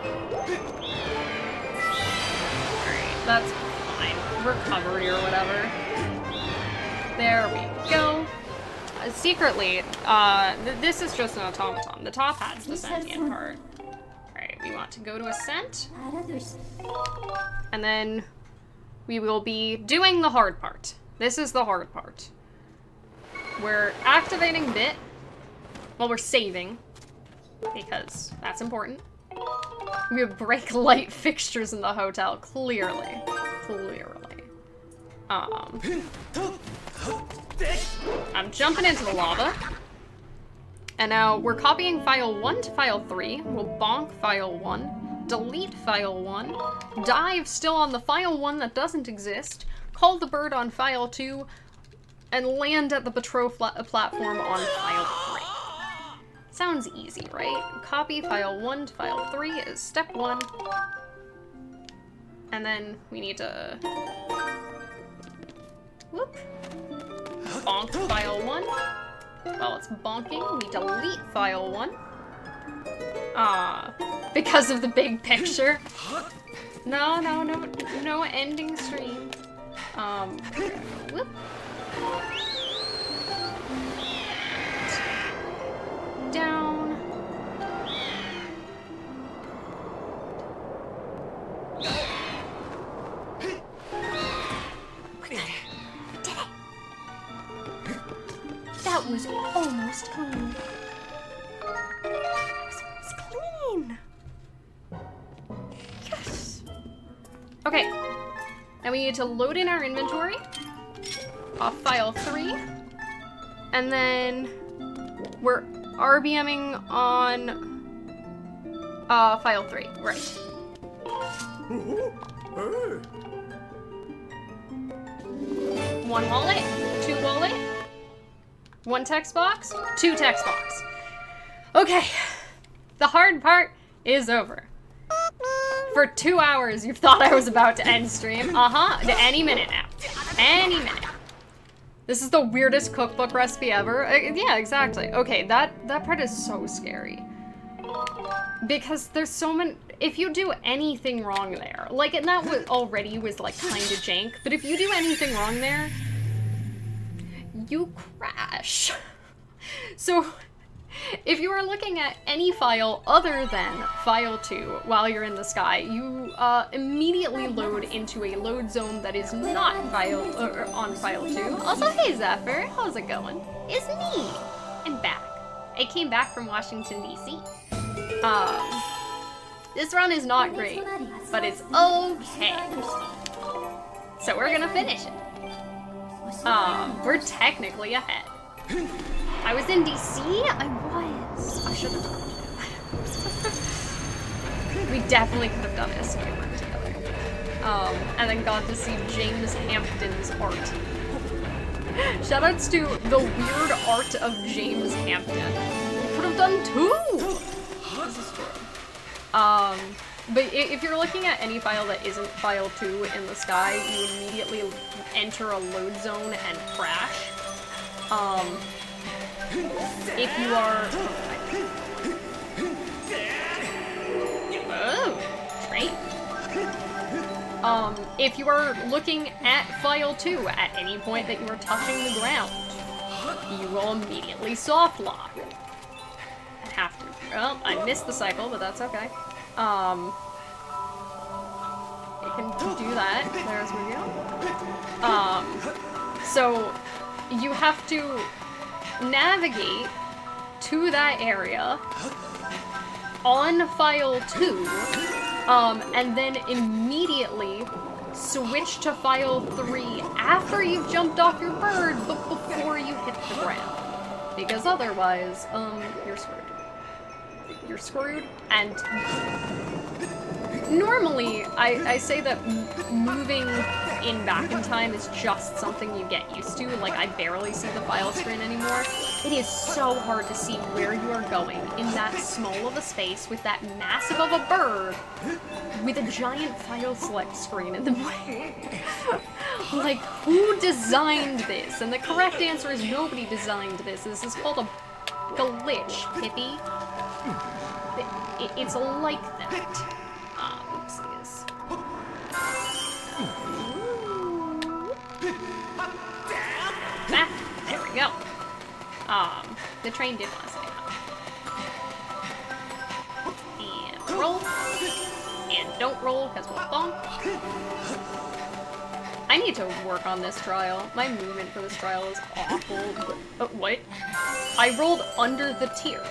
A: alright, that's fine. Recovery or whatever. There we go. Secretly, this is just an automaton. The top hat's the sentient part. Alright, we want to go to Ascent. And then we will be doing the hard part. This is the hard part. We're activating bit. Well, we're saving. Because that's important. We break light fixtures in the hotel. Clearly. Clearly. I'm jumping into the lava. And now we're copying file 1 to file 3. We'll bonk file 1. Delete file 1. Dive still on the file 1 that doesn't exist. Call the bird on file 2. And land at the patrol platform on file 3. Sounds easy, right? Copy file 1 to file 3 is step 1. And then we need to... whoop. Bonk file 1. While it's bonking, we delete file 1. Because of the big picture. No ending stream. Whoop. Down. That was almost clean. That was almost clean. Yes. Okay. Now we need to load in our inventory off file 3. And then we're RBMing on file 3. Right. One wallet, 2 wallet. 1 text box, 2 text box. Okay, the hard part is over. For 2 hours, you've thought I was about to end stream. Any minute now. Any minute. This is the weirdest cookbook recipe ever. Yeah, exactly. Okay, that part is so scary. Because there's so many... if you do anything wrong there, like, and that was already was like kind of jank, but if you do anything wrong there, you crash. So if you are looking at any file other than file 2 while you're in the sky, you immediately load into a load zone that is not on file 2. Also, hey Zephyr, how's it going? It's me. I'm back. I came back from Washington, D.C. This run is not great, but it's okay. So we're gonna finish it. We're technically ahead. I was in DC? I was. I should have told you. We definitely could have done this Skyward together. And then got to see James Hampton's art. Shoutouts to the weird art of James Hampton. We could have done 2! This is true. But if you're looking at any file that isn't file 2 in the sky, you immediately enter a load zone and crash. if you are... Oh, great. If you are looking at file 2 at any point that you are touching the ground, you will immediately soft lock. I have to. Well, I missed the cycle, but that's okay. You can do that. There's where we go. So you have to navigate to that area on file 2, and then immediately switch to file 3 after you've jumped off your bird, but before you hit the ground. Because otherwise, you're screwed. You're screwed, and normally, I say that moving in back in time is just something you get used to. Like, I barely see the file screen anymore. It is so hard to see where you are going in that small of a space with that massive of a bird with a giant file select screen in the way. Like, who designed this? And the correct answer is nobody designed this. This is called a glitch, Pippi. It's like that. Oopsies. Ah, there we go. The train did want to stay up. And roll. And don't roll, because we'll bonk. I need to work on this trial. My movement for this trial is awful. What? I rolled under the tier.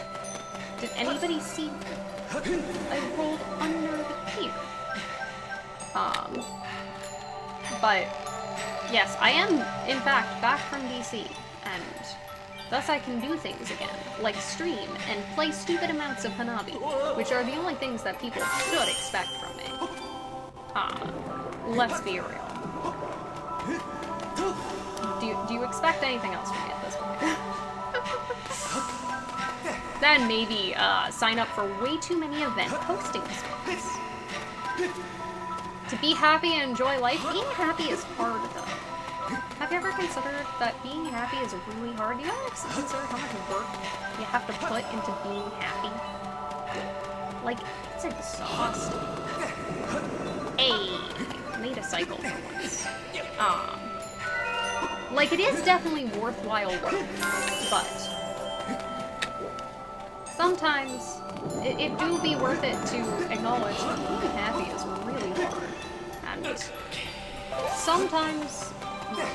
A: Did anybody see that? I rolled under the tier. But, yes, I am, in fact, back from DC, and thus I can do things again, like stream and play stupid amounts of Hanabi, which are the only things that people should expect from me. Let's be real. Do you expect anything else from me at this point? Then maybe sign up for way too many event posting spots. To be happy and enjoy life, being happy is hard though. Have you ever considered that being happy is really hard? Do you ever consider how much work you have to put into being happy? Like, it's exhausting. Hey, made a cycle for once. Like, it is definitely worthwhile work, but sometimes it do be worth it to acknowledge that being happy is really hard. And sometimes the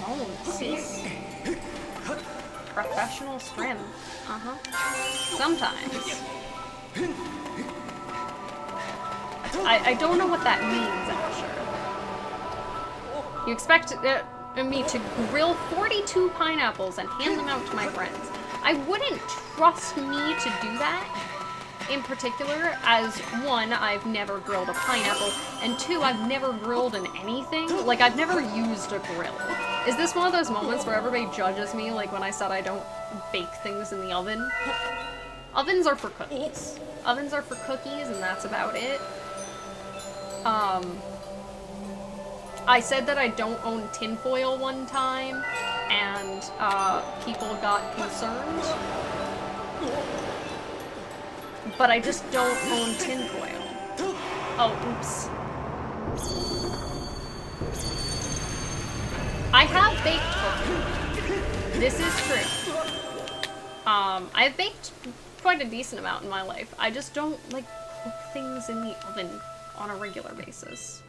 A: phone cease. Professional scrim. Sometimes. I don't know what that means, actually. You expect me to grill 42 pineapples and hand them out to my friends. I wouldn't trust me to do that in particular, as one, I've never grilled a pineapple, and two, I've never grilled in anything. Like, I've never used a grill. Is this one of those moments where everybody judges me, like when I said I don't bake things in the oven? Ovens are for cookies. Ovens are for cookies, and that's about it. I said that I don't own tinfoil one time, and people got concerned. But I just don't own tinfoil. Oh, oops. I have baked before. This is true. I've baked quite a decent amount in my life. I just don't, like, cook things in the oven on a regular basis.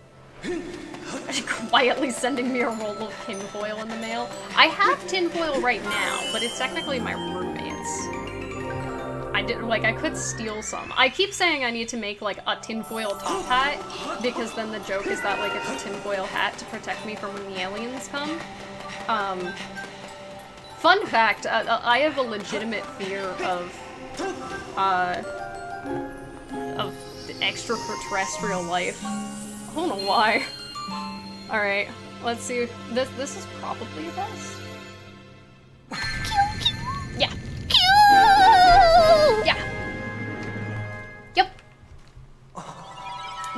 A: Quietly sending me a roll of tinfoil in the mail. I have tinfoil right now, but it's technically my roommate's. I could steal some. I keep saying I need to make, like, a tinfoil top hat, because then the joke is that, like, it's a tinfoil hat to protect me from when the aliens come. Fun fact, I have a legitimate fear of extraterrestrial life. I don't know why. Alright, let's see. This is probably best. Yeah. Yeah. Yep.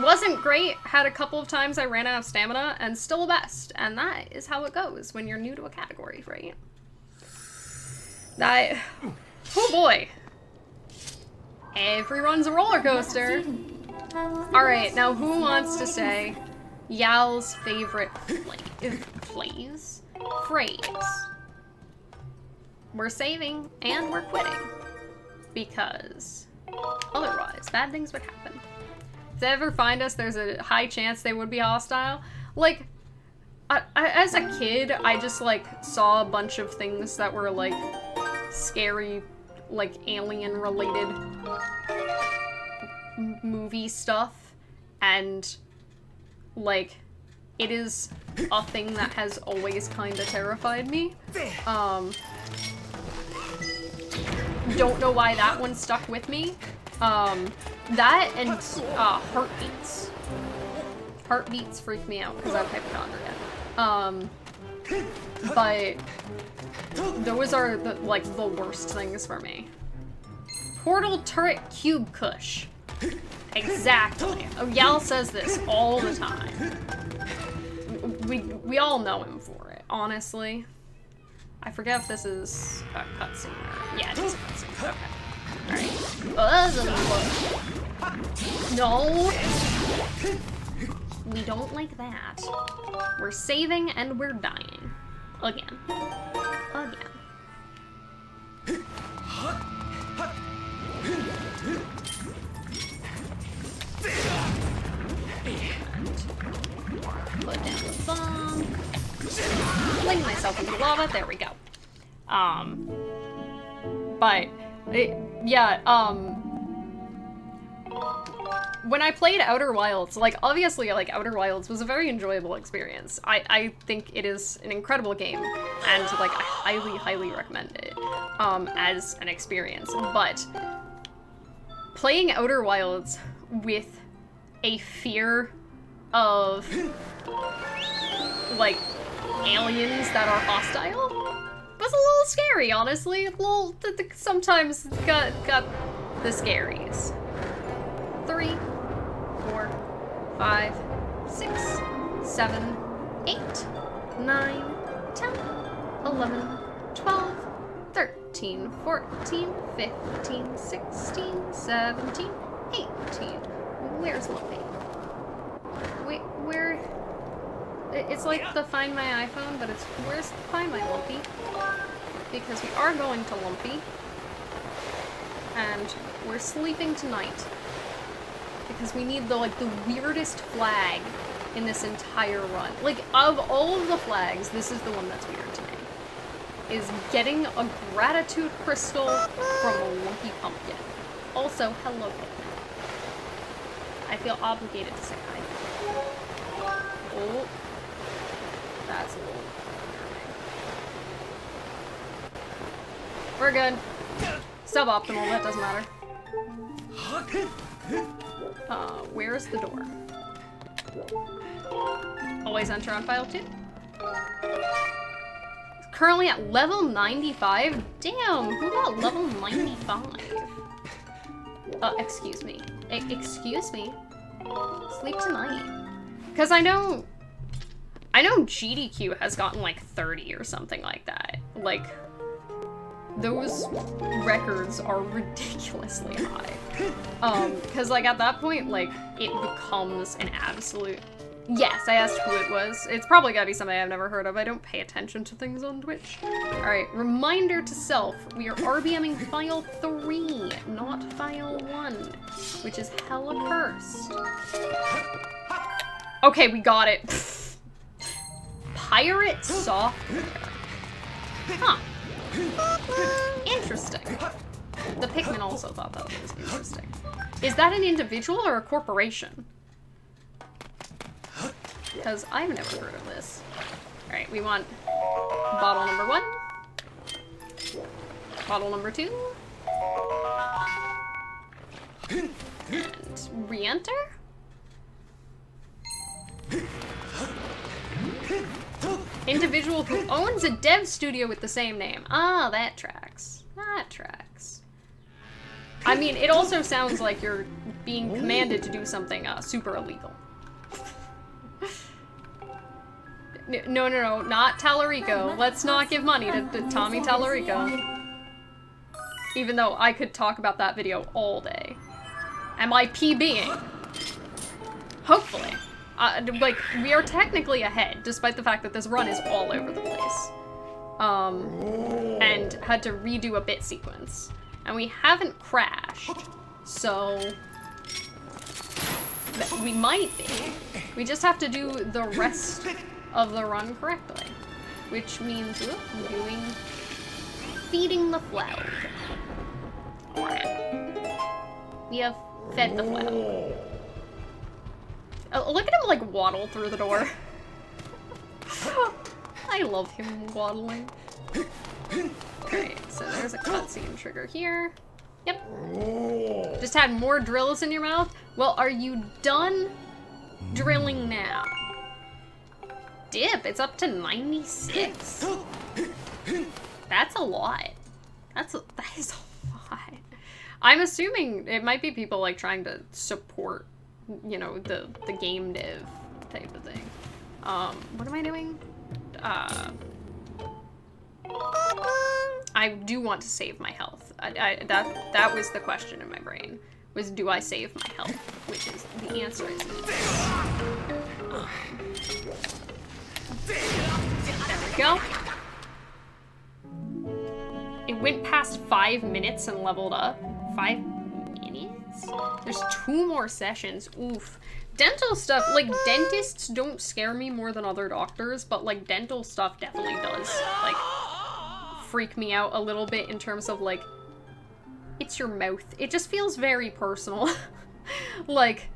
A: Wasn't great. Had a couple of times I ran out of stamina, and still a best. And that is how it goes when you're new to a category, right? Oh boy. Every run's a roller coaster. Alright, now who wants to say Yal's favorite phrase? We're saving and we're quitting. Because otherwise, bad things would happen. If they ever find us, there's a high chance they would be hostile. Like, as a kid, I just, like, saw a bunch of things that were, like, scary, like, alien-related movie stuff. And, like, it is a thing that has always kind of terrified me. Don't know why that one stuck with me. That and heartbeats. Heartbeats freak me out because I have hypochondria. But those are the worst things for me. Portal turret cube cush. Exactly. Yal says this all the time. We all know him for it, honestly. I forget if this is a cutscene or... Yeah, it is a cutscene. Okay. Alright. No! We don't like that. We're saving and we're dying. Again. Again. Put down the bomb. Fling myself into lava. There we go. When I played Outer Wilds, like, obviously, like, Outer Wilds was a very enjoyable experience. I think it is an incredible game, and, like, I highly, highly recommend it, as an experience. But playing Outer Wilds with a fear of, like, aliens that are hostile was a little scary, honestly. A little, sometimes got the scaries. 3, 4, 5, 6, 7, 8, 9, 10, 11, 12, 13, 14, 15, 16, 17, 18. Where's Lumpy? Wait, where? It's like the Find My iPhone, but it's where's Find My Lumpy? Because we are going to Lumpy. And we're sleeping tonight. Because we need the weirdest flag in this entire run. Like, of all of the flags, this is the one that's weird to me. Is getting a gratitude crystal from a Lumpy pumpkin. Also, hello, Pikmin. I feel obligated to say hi. Oh. That's a little unnerving. We're good. Suboptimal, that doesn't matter. Where's the door? Always enter on file 2. Currently at level 95? Damn, who got level 95? Excuse me. Excuse me? Sleep tonight. Because I know GDQ has gotten like 30 or something like that. Like, those records are ridiculously high. Because like at that point, like, it becomes an absolute... Yes, I asked who it was. It's probably gotta be somebody I've never heard of. I don't pay attention to things on Twitch. Alright, reminder to self. We are RBMing file 3, not file 1, which is hella cursed. Okay, we got it. Pirate software. Huh. Interesting. The Pikmin also thought that was interesting. Is that an individual or a corporation? Because I've never heard of this. Alright, we want bottle number 1. Bottle number 2. And re-enter? Individual who owns a dev studio with the same name. Ah, that tracks. That tracks. I mean, it also sounds like you're being commanded to do something super illegal. No, not Tallarico. Let's not give money to Tommy Tallarico. Even though I could talk about that video all day. Am I PBing? Hopefully. Like, we are technically ahead, despite the fact that this run is all over the place. And had to redo a bit sequence. And we haven't crashed, so... we might be. We just have to do the rest of the run correctly. Which means, feeding the flower. Alright. We have fed the flower. Oh, look at him, like, waddle through the door. I love him waddling. Alright, so there's a cutscene trigger here. Yep. Just had more drills in your mouth? Well, are you done drilling now? Dip, it's up to 96. That's a lot. That is a lot. I'm assuming it might be people like trying to support, you know, the game dev type of thing. What am I doing? I do want to save my health. That was the question in my brain. Was do I save my health? Which is the answer is there we go. It went past 5 minutes and leveled up. 5 minutes? There's 2 more sessions. Oof. Dental stuff, like, dentists don't scare me more than other doctors, but, like, dental stuff definitely does, like, freak me out a little bit in terms of, like, it's your mouth. It just feels very personal. Like,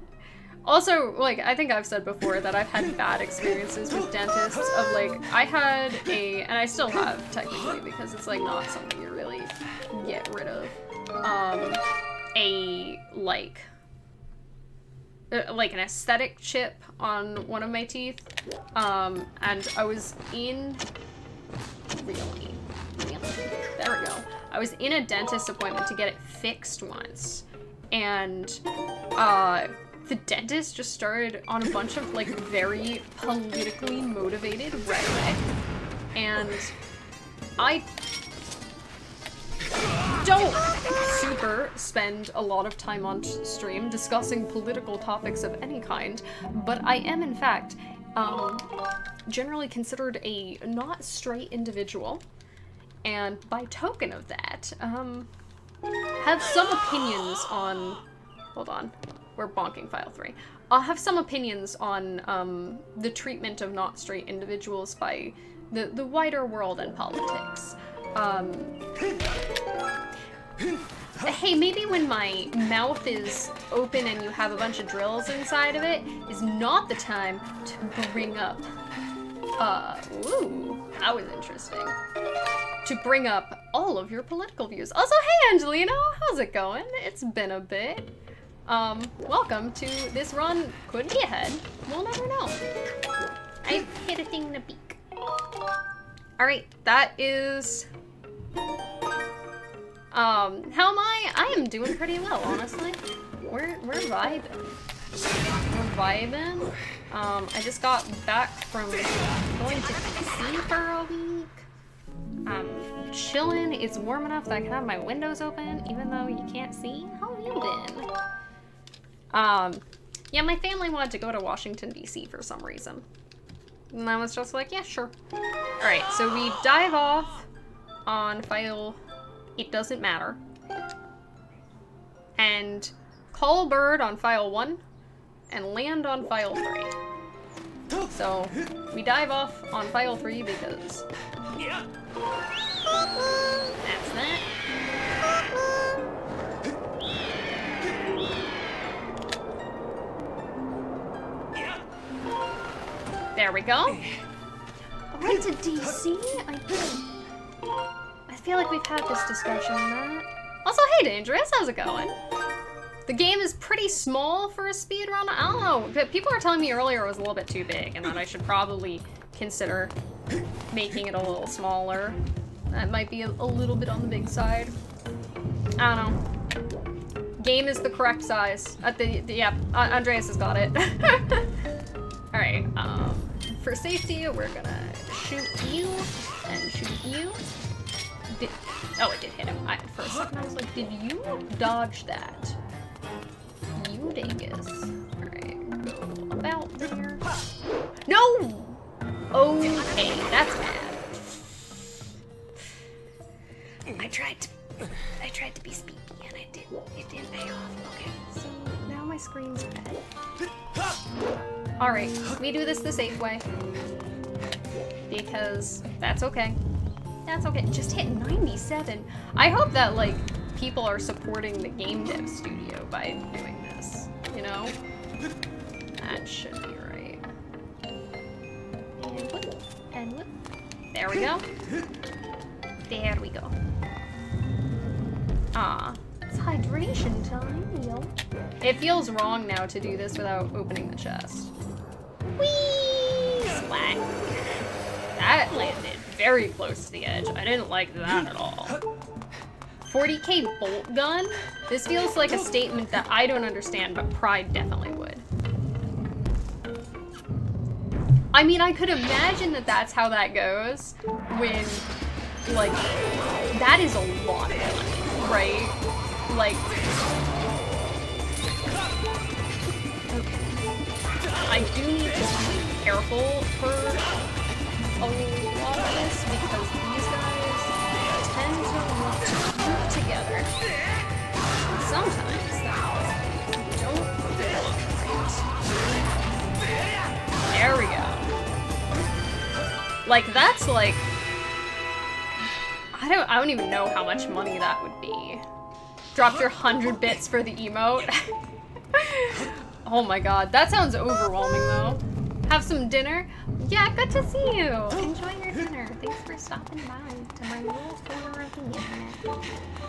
A: also, like, I think I've said before that I've had bad experiences with dentists of, like, I had and I still have, technically, because it's, like, not something you really get rid of, like an aesthetic chip on one of my teeth, and I was in, really, there we go. I was in a dentist appointment to get it fixed once, and the dentist just started on a bunch of like very politically motivated rhetoric, and I don't super spend a lot of time on stream discussing political topics of any kind, but I am in fact generally considered a not straight individual, and by token of that, have some opinions on, hold on, we're bonking file 3. I'll have some opinions on the treatment of not straight individuals by the wider world and politics. Hey, maybe when my mouth is open and you have a bunch of drills inside of it is not the time to bring up, ooh, that was interesting. To bring up all of your political views. Also, hey Angelino, how's it going? It's been a bit. Welcome to this run. Could be ahead. We'll never know. I've hit a thing in the beak. Alright, that is... how am I? I am doing pretty well, honestly. We're vibing. We're vibing. I just got back from going to DC for a week. I'm chilling. It's warm enough that I can have my windows open, even though you can't see. How have you been? Yeah, my family wanted to go to Washington, DC for some reason. And I was just like, yeah, sure. Alright, so we dive off on file... It doesn't matter. And call bird on file 1 and land on file 3. So we dive off on file 3 because that's that. There we go. Right to DC? I feel like we've had this discussion, Matt. Also, hey Dangerous, how's it going? The game is pretty small for a speedrun. I don't know, but people were telling me earlier it was a little bit too big and that I should probably consider making it a little smaller. That might be a little bit on the big side. I don't know. Game is the correct size. Yeah, Andreas has got it. Alright, for safety, we're gonna shoot you and shoot you. Oh, it did hit him. For a second, I was like, did you dodge that? You dingus. Alright, go about there. No! Okay, that's bad. I tried to be speaky and it didn't pay off. Okay, so now my screen's red. Alright, we do this the safe way. Because that's okay. That's okay. Just hit 97. I hope that, like, people are supporting the game dev studio by doing this, you know? That should be right. And whoop, and whoop. There we go. There we go. Ah, it's hydration time, yo. It feels wrong now to do this without opening the chest. Whee! Splat. That landed very close to the edge. I didn't like that at all. 40k bolt gun? This feels like a statement that I don't understand, but Pride definitely would. I mean, I could imagine that that's how that goes when, like, that is a lot of money, right? Like, okay. I do need to be careful for a lot of this because these guys tend to want to group together. Sometimes they don't look right. There we go. Like, that's like, I don't even know how much money that would be. Dropped your 100 bits for the emote. Oh my god, that sounds overwhelming though. Have some dinner? Yeah, good to see you. Enjoy your dinner. Thanks for stopping by to my little corner of the internet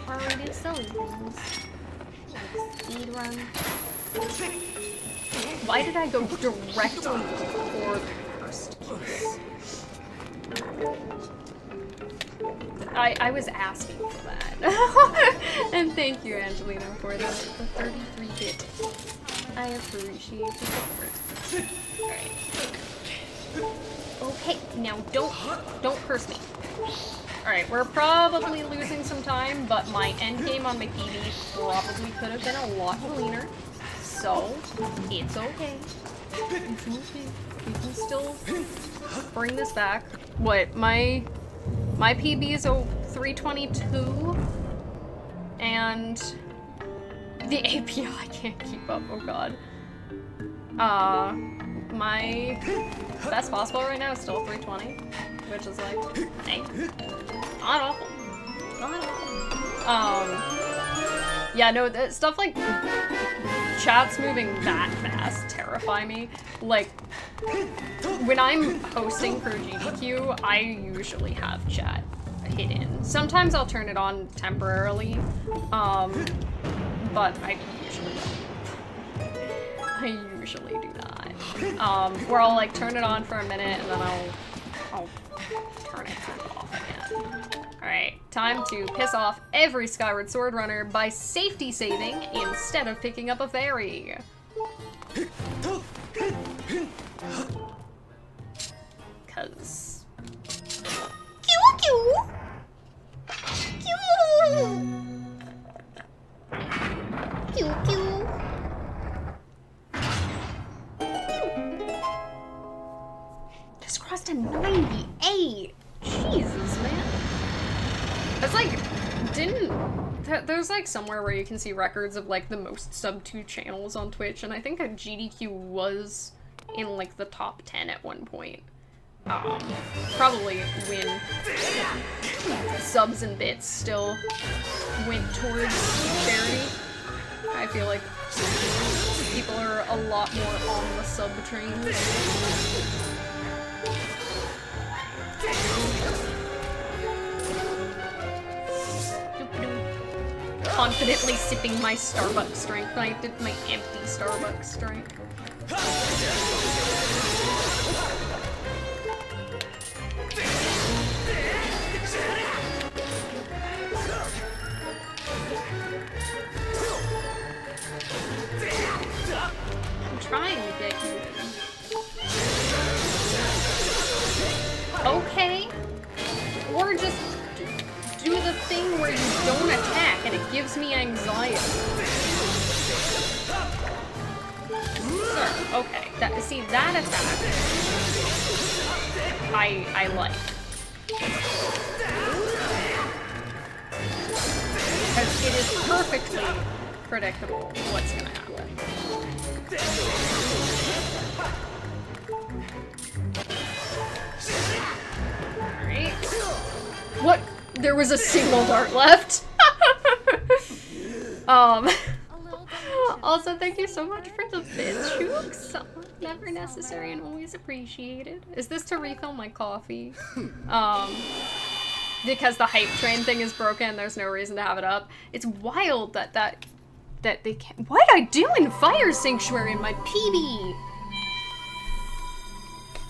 A: where we do silly things like speedrun. Why did I go directly for the first piece? I was asking for that. And thank you, Angelina, for the 33-bit. I appreciate the support. Alright. Okay, now don't curse me. Alright, we're probably losing some time, but my end game on my PB probably could have been a lot cleaner. So, it's okay. It's okay. We can still bring this back. What, my PB is a 322, and the API I can't keep up, oh god. My best possible right now is still 320, which is like, hey, not awful. Not awful. Yeah, no, stuff like chats moving that fast terrify me. Like, when I'm hosting for GDQ, I usually have chat hidden. Sometimes I'll turn it on temporarily, but I usually don't. I usually do not. Where I'll like turn it on for a minute and then I'll turn it off again. Alright, time to piss off every Skyward Sword runner by safety saving instead of picking up a fairy. Cause... Q. Just crossed a 98. Jesus, man. That's like, there's like somewhere where you can see records of like the most sub 2 channels on Twitch, and I think a GDQ was in like the top 10 at one point. Probably when subs and bits still went towards charity. I feel like people are a lot more on the sub train. Confidently sipping my Starbucks drink. I did my empty Starbucks drink. I'm trying to get you. Okay. Or just do the don't attack, and it gives me anxiety. Sir, okay. See, that attack I like. Because it is perfectly predictable what's gonna happen. Alright. What? There was a single dart left? Also, thank you so much for the bits, Shooks. Never necessary and always appreciated. Is this to refill my coffee? Because the hype train thing is broken, there's no reason to have it up. It's wild that they can't— What'd I do in Fire Sanctuary in my PB?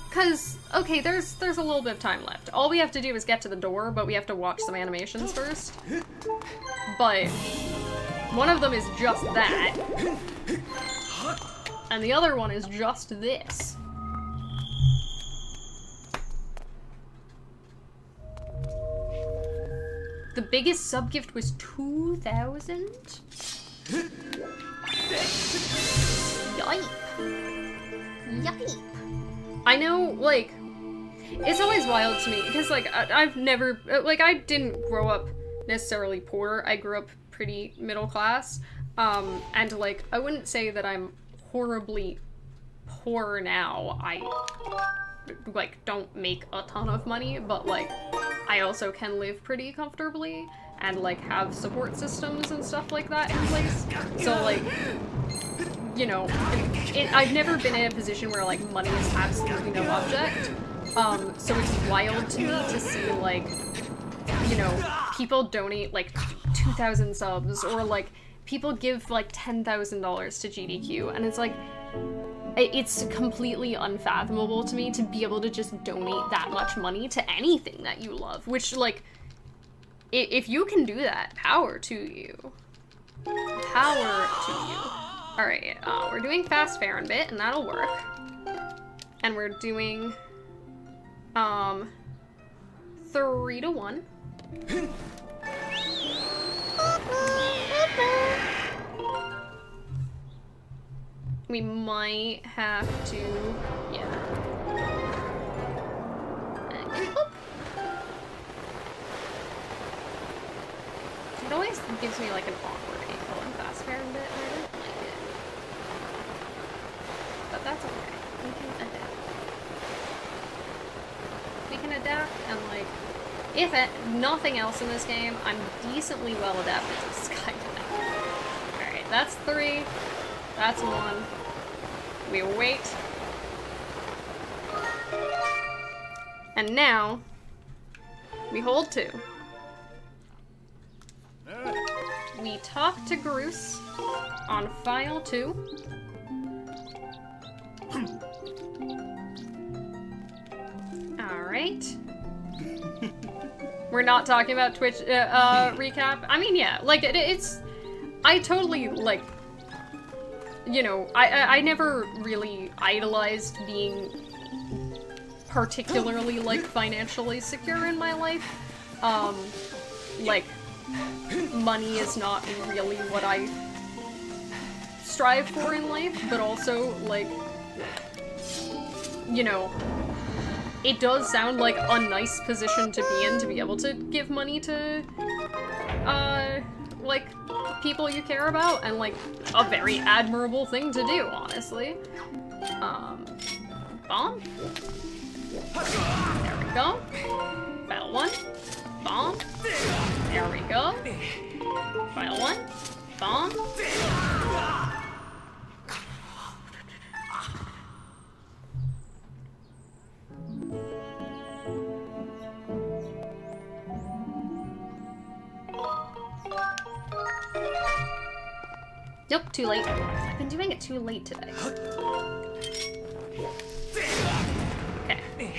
A: Cause, okay, there's a little bit of time left. All we have to do is get to the door, but we have to watch some animations first. But one of them is just that. And the other one is just this. The biggest sub-gift was 2,000? Yipe. Yipe. I know, like, it's always wild to me, because, like, I've never, like, I didn't grow up necessarily poor. I grew up pretty middle class, and, like, I wouldn't say that I'm horribly poor now. I, like, don't make a ton of money, but, like, I also can live pretty comfortably and, like, have support systems and stuff like that in place. So, like, you know, I've never been in a position where, like, money is absolutely no object. So it's wild to me to see, like, you know, people donate, like, 2,000 subs, or, like, people give, like, $10,000 to GDQ, and it's, like, it's completely unfathomable to me to be able to just donate that much money to anything that you love, which, like, if you can do that, power to you. Power to you. Alright, we're doing fast fair and bit, and that'll work. And we're doing, 3 to 1. We might have to, yeah. It always gives me like an awkward angle in fast fair and bit, and I don't like it. But that's okay. We can adapt. We can adapt, and like, if nothing else in this game, I'm decently well adapted to Skyward. Alright, that's 3. That's 1. We wait. And now, we hold 2. We talk to Groose on file 2. Alright. We're not talking about Twitch recap. I mean, yeah, like, it's... I totally, like... You know, I never really idolized being particularly, like, financially secure in my life. Like, money is not really what I strive for in life, but also, like, you know, it does sound like a nice position to be in, to be able to give money to, like, people you care about, and, like, a very admirable thing to do, honestly. Bomb? There we go. File 1. Bomb. There we go. File 1. Bomb. Nope, too late. I've been doing it too late today. Okay.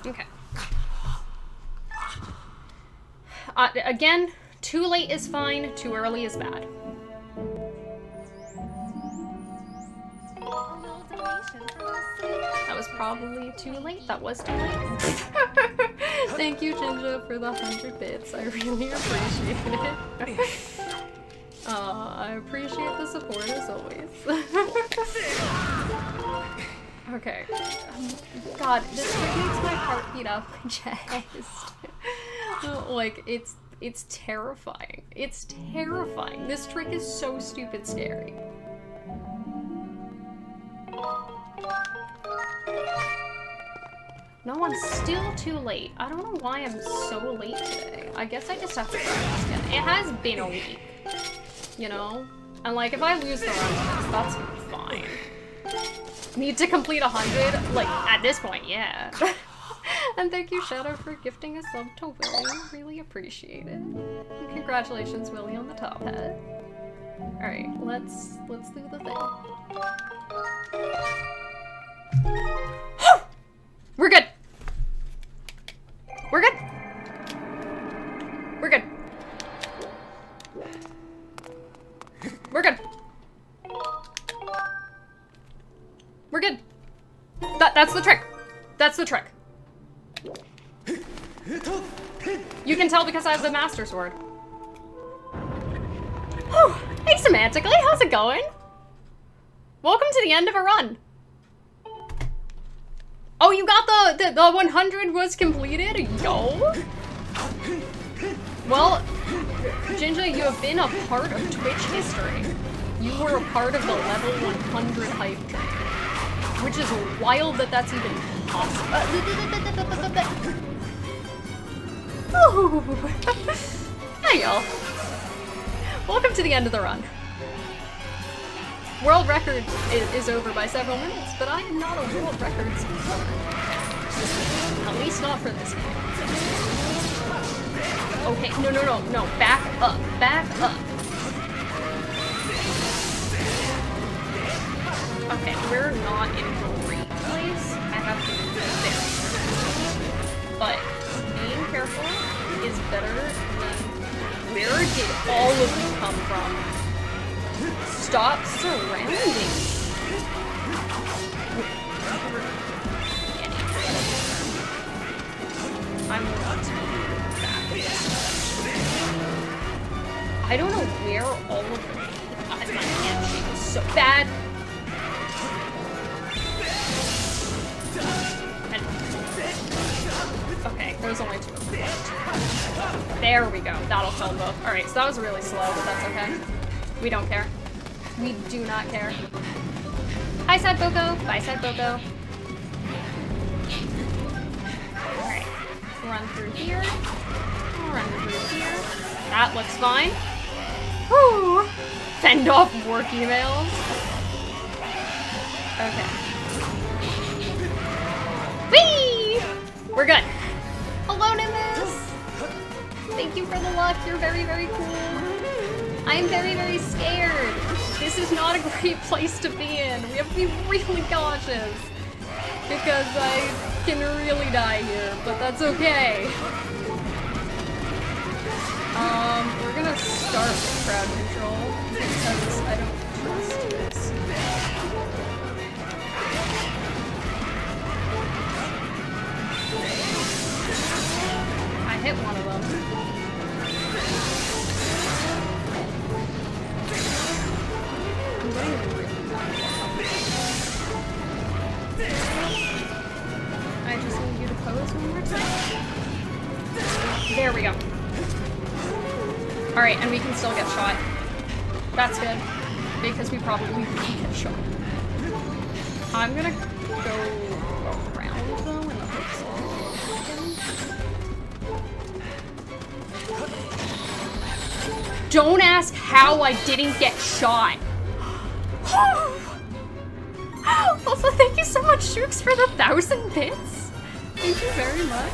A: Okay. Again, too late is fine, too early is bad. That was probably too late. That was too late. Thank you, Jinja, for the 100 bits. I really appreciate it. I appreciate the support as always. Okay. God, this makes my heart beat up my chest. Like, it's terrifying. It's terrifying. This trick is so stupid scary. No, I'm still too late. I don't know why I'm so late today. I guess I just have to practice again. It has been a week, you know? And like, if I lose the run, that's fine. Need to complete 100? Like, at this point, yeah. And thank you, Shadow, for gifting a sub to Willie. Really appreciate it. And congratulations, Willie, on the top hat. Alright, let's do the thing. We're good! We're good! We're good. We're good. We're good. That's the trick. That's the trick. You can tell because I have the Master Sword. Whew. Hey, Semantically, how's it going? Welcome to the end of a run. Oh, you got the 100 was completed? Yo! Well, Jinja, you have been a part of Twitch history. You were a part of the level 100 hype train. Which is wild that that's even possible. Hey, y'all. Welcome to the end of the run. World record is over by several minutes, but I am not a world record speedrunner. At least not for this game. Okay, no, back up, back up. Okay, we're not in a great place. I have to be very careful. But being careful is better than... Where did all of you come from? Stop surrounding me. I'm not back. I don't know where all of them... My handshake is so bad. Okay, there's only 2 of them left. There we go. That'll kill them both. Alright, so that was really slow, but that's okay. We don't care. We do not care. Hi, Sad Boko. Bye, Sad Boko. Alright. Run through here. Run through here. That looks fine. Whew. Fend off work emails. Okay. Whee! We're good. Hello, Nimbus! Thank you for the luck. You're very, very cool. I am very, very scared. This is not a great place to be in. We have to be really cautious. Because I can really die here, but that's okay. We're gonna start with crowd control because I don't trust this. I hit one of them. I'm getting really bad. I just need you to pose one more time. There we go. Alright, and we can still get shot. That's good. Because we probably can get shot. I'm gonna go around though in the hopes of... Don't ask how I didn't get shot. Also, thank you so much, Shooks, for the 1,000 bits. Thank you very much.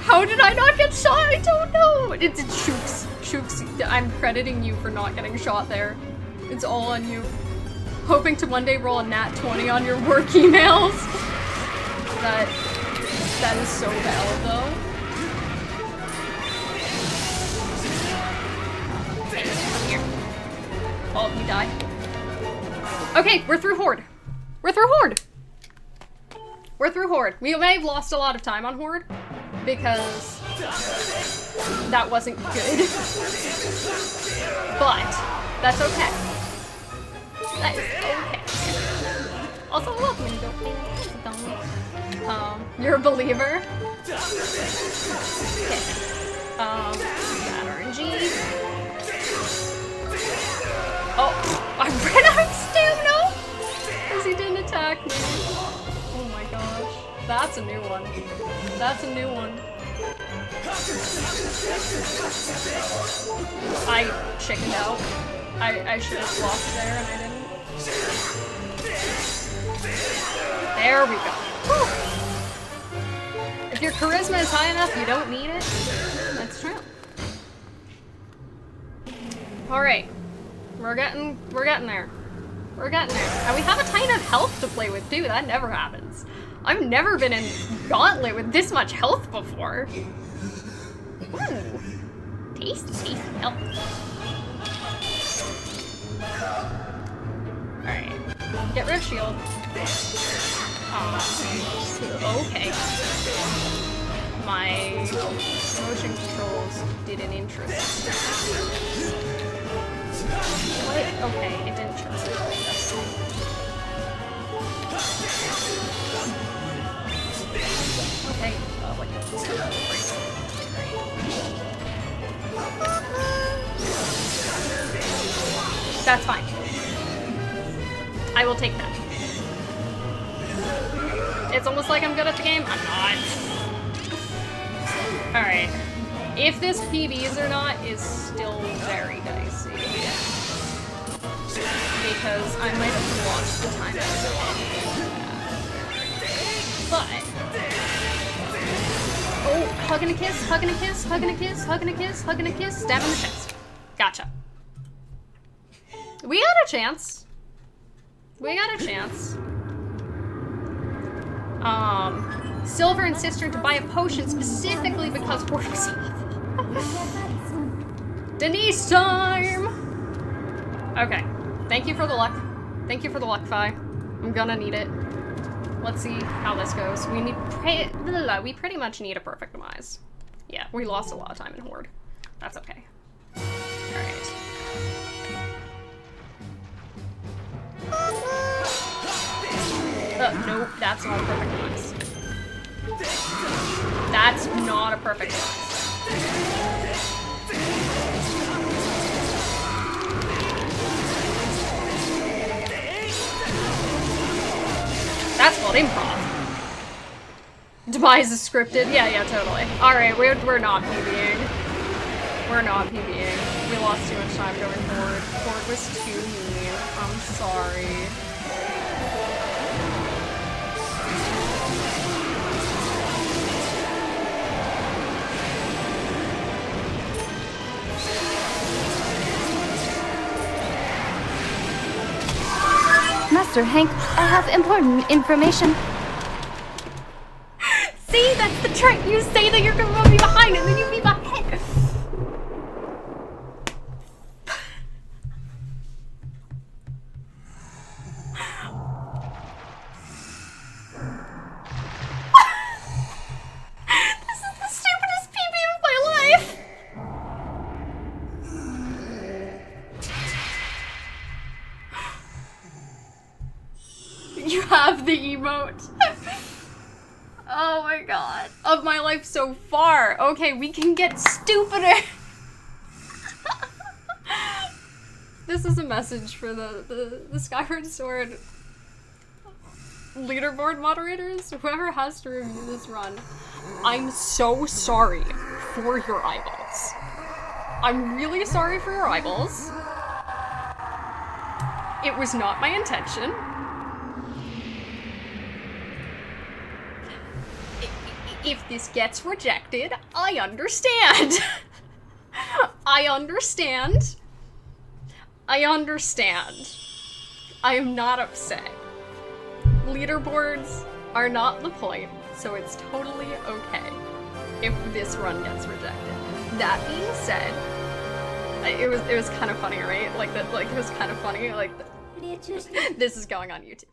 A: How did I not get shot? I don't know. It's Shooks. Shooks, I'm crediting you for not getting shot there. It's all on you. Hoping to one day roll a nat 20 on your work emails. That is so valid, though. Here. All of you die. Okay, we're through Horde. We're through Horde. We're through Horde. We may have lost a lot of time on Horde because that wasn't good. But that's okay. That is okay. Also, I love when you don't think you're a believer. Okay. Got RNG. Oh, I ran out of stamina because he didn't attack me. Oh my gosh. That's a new one. That's a new one. I chickened out. I should have blocked there and I didn't. There we go. Whew. If your charisma is high enough, you don't need it. That's true. Alright. We're getting there. We're getting there. And we have a ton of health to play with too. That never happens. I've never been in Gauntlet with this much health before. Ooh. Tasty health. Alright. Get rid of shield. Okay. My motion controls didn't interest. What? Okay, it didn't trust me. Okay, what? That's fine. I will take that. It's almost like I'm good at the game. I'm not. Alright. If this PBs or not is still very dicey. Because I might have lost the time but... Oh, hug and a kiss, hug and a kiss, hug and a kiss, hug and a kiss, hug and a kiss, stab in the chest. Gotcha. We got a chance. We got a chance. Silver and Sister to buy a potion specifically because Horde was awful. Denise time! Okay. Thank you for the luck. Thank you for the luck, Fi. I'm gonna need it. Let's see how this goes. We pretty much need a perfect demise. Yeah, we lost a lot of time in Horde. That's okay. Alright. Nope, that's not a perfect demise. That's not a perfect demise. That's called improv. Demise is scripted. Yeah, totally. Alright, we're not PBing. We're not PBing. We lost too much time going forward. Horde was too mean. I'm sorry.
B: Master Hank, I have important information.
A: See, that's the trick. You say that you're gonna be behind and then you be behind. This is the stupidest PB of my life. You have the emote. Oh my god. Of my life so far. Okay, we can get stupider. This is a message for the Skyward Sword leaderboard moderators. Whoever has to review this run. I'm so sorry for your eyeballs. I'm really sorry for your eyeballs. It was not my intention. If this gets rejected, I understand. I understand. I understand. I am not upset. Leaderboards are not the point, so it's totally okay if this run gets rejected. That being said, it was kind of funny, right? Like that, like it was kind of funny. Like this is going on YouTube.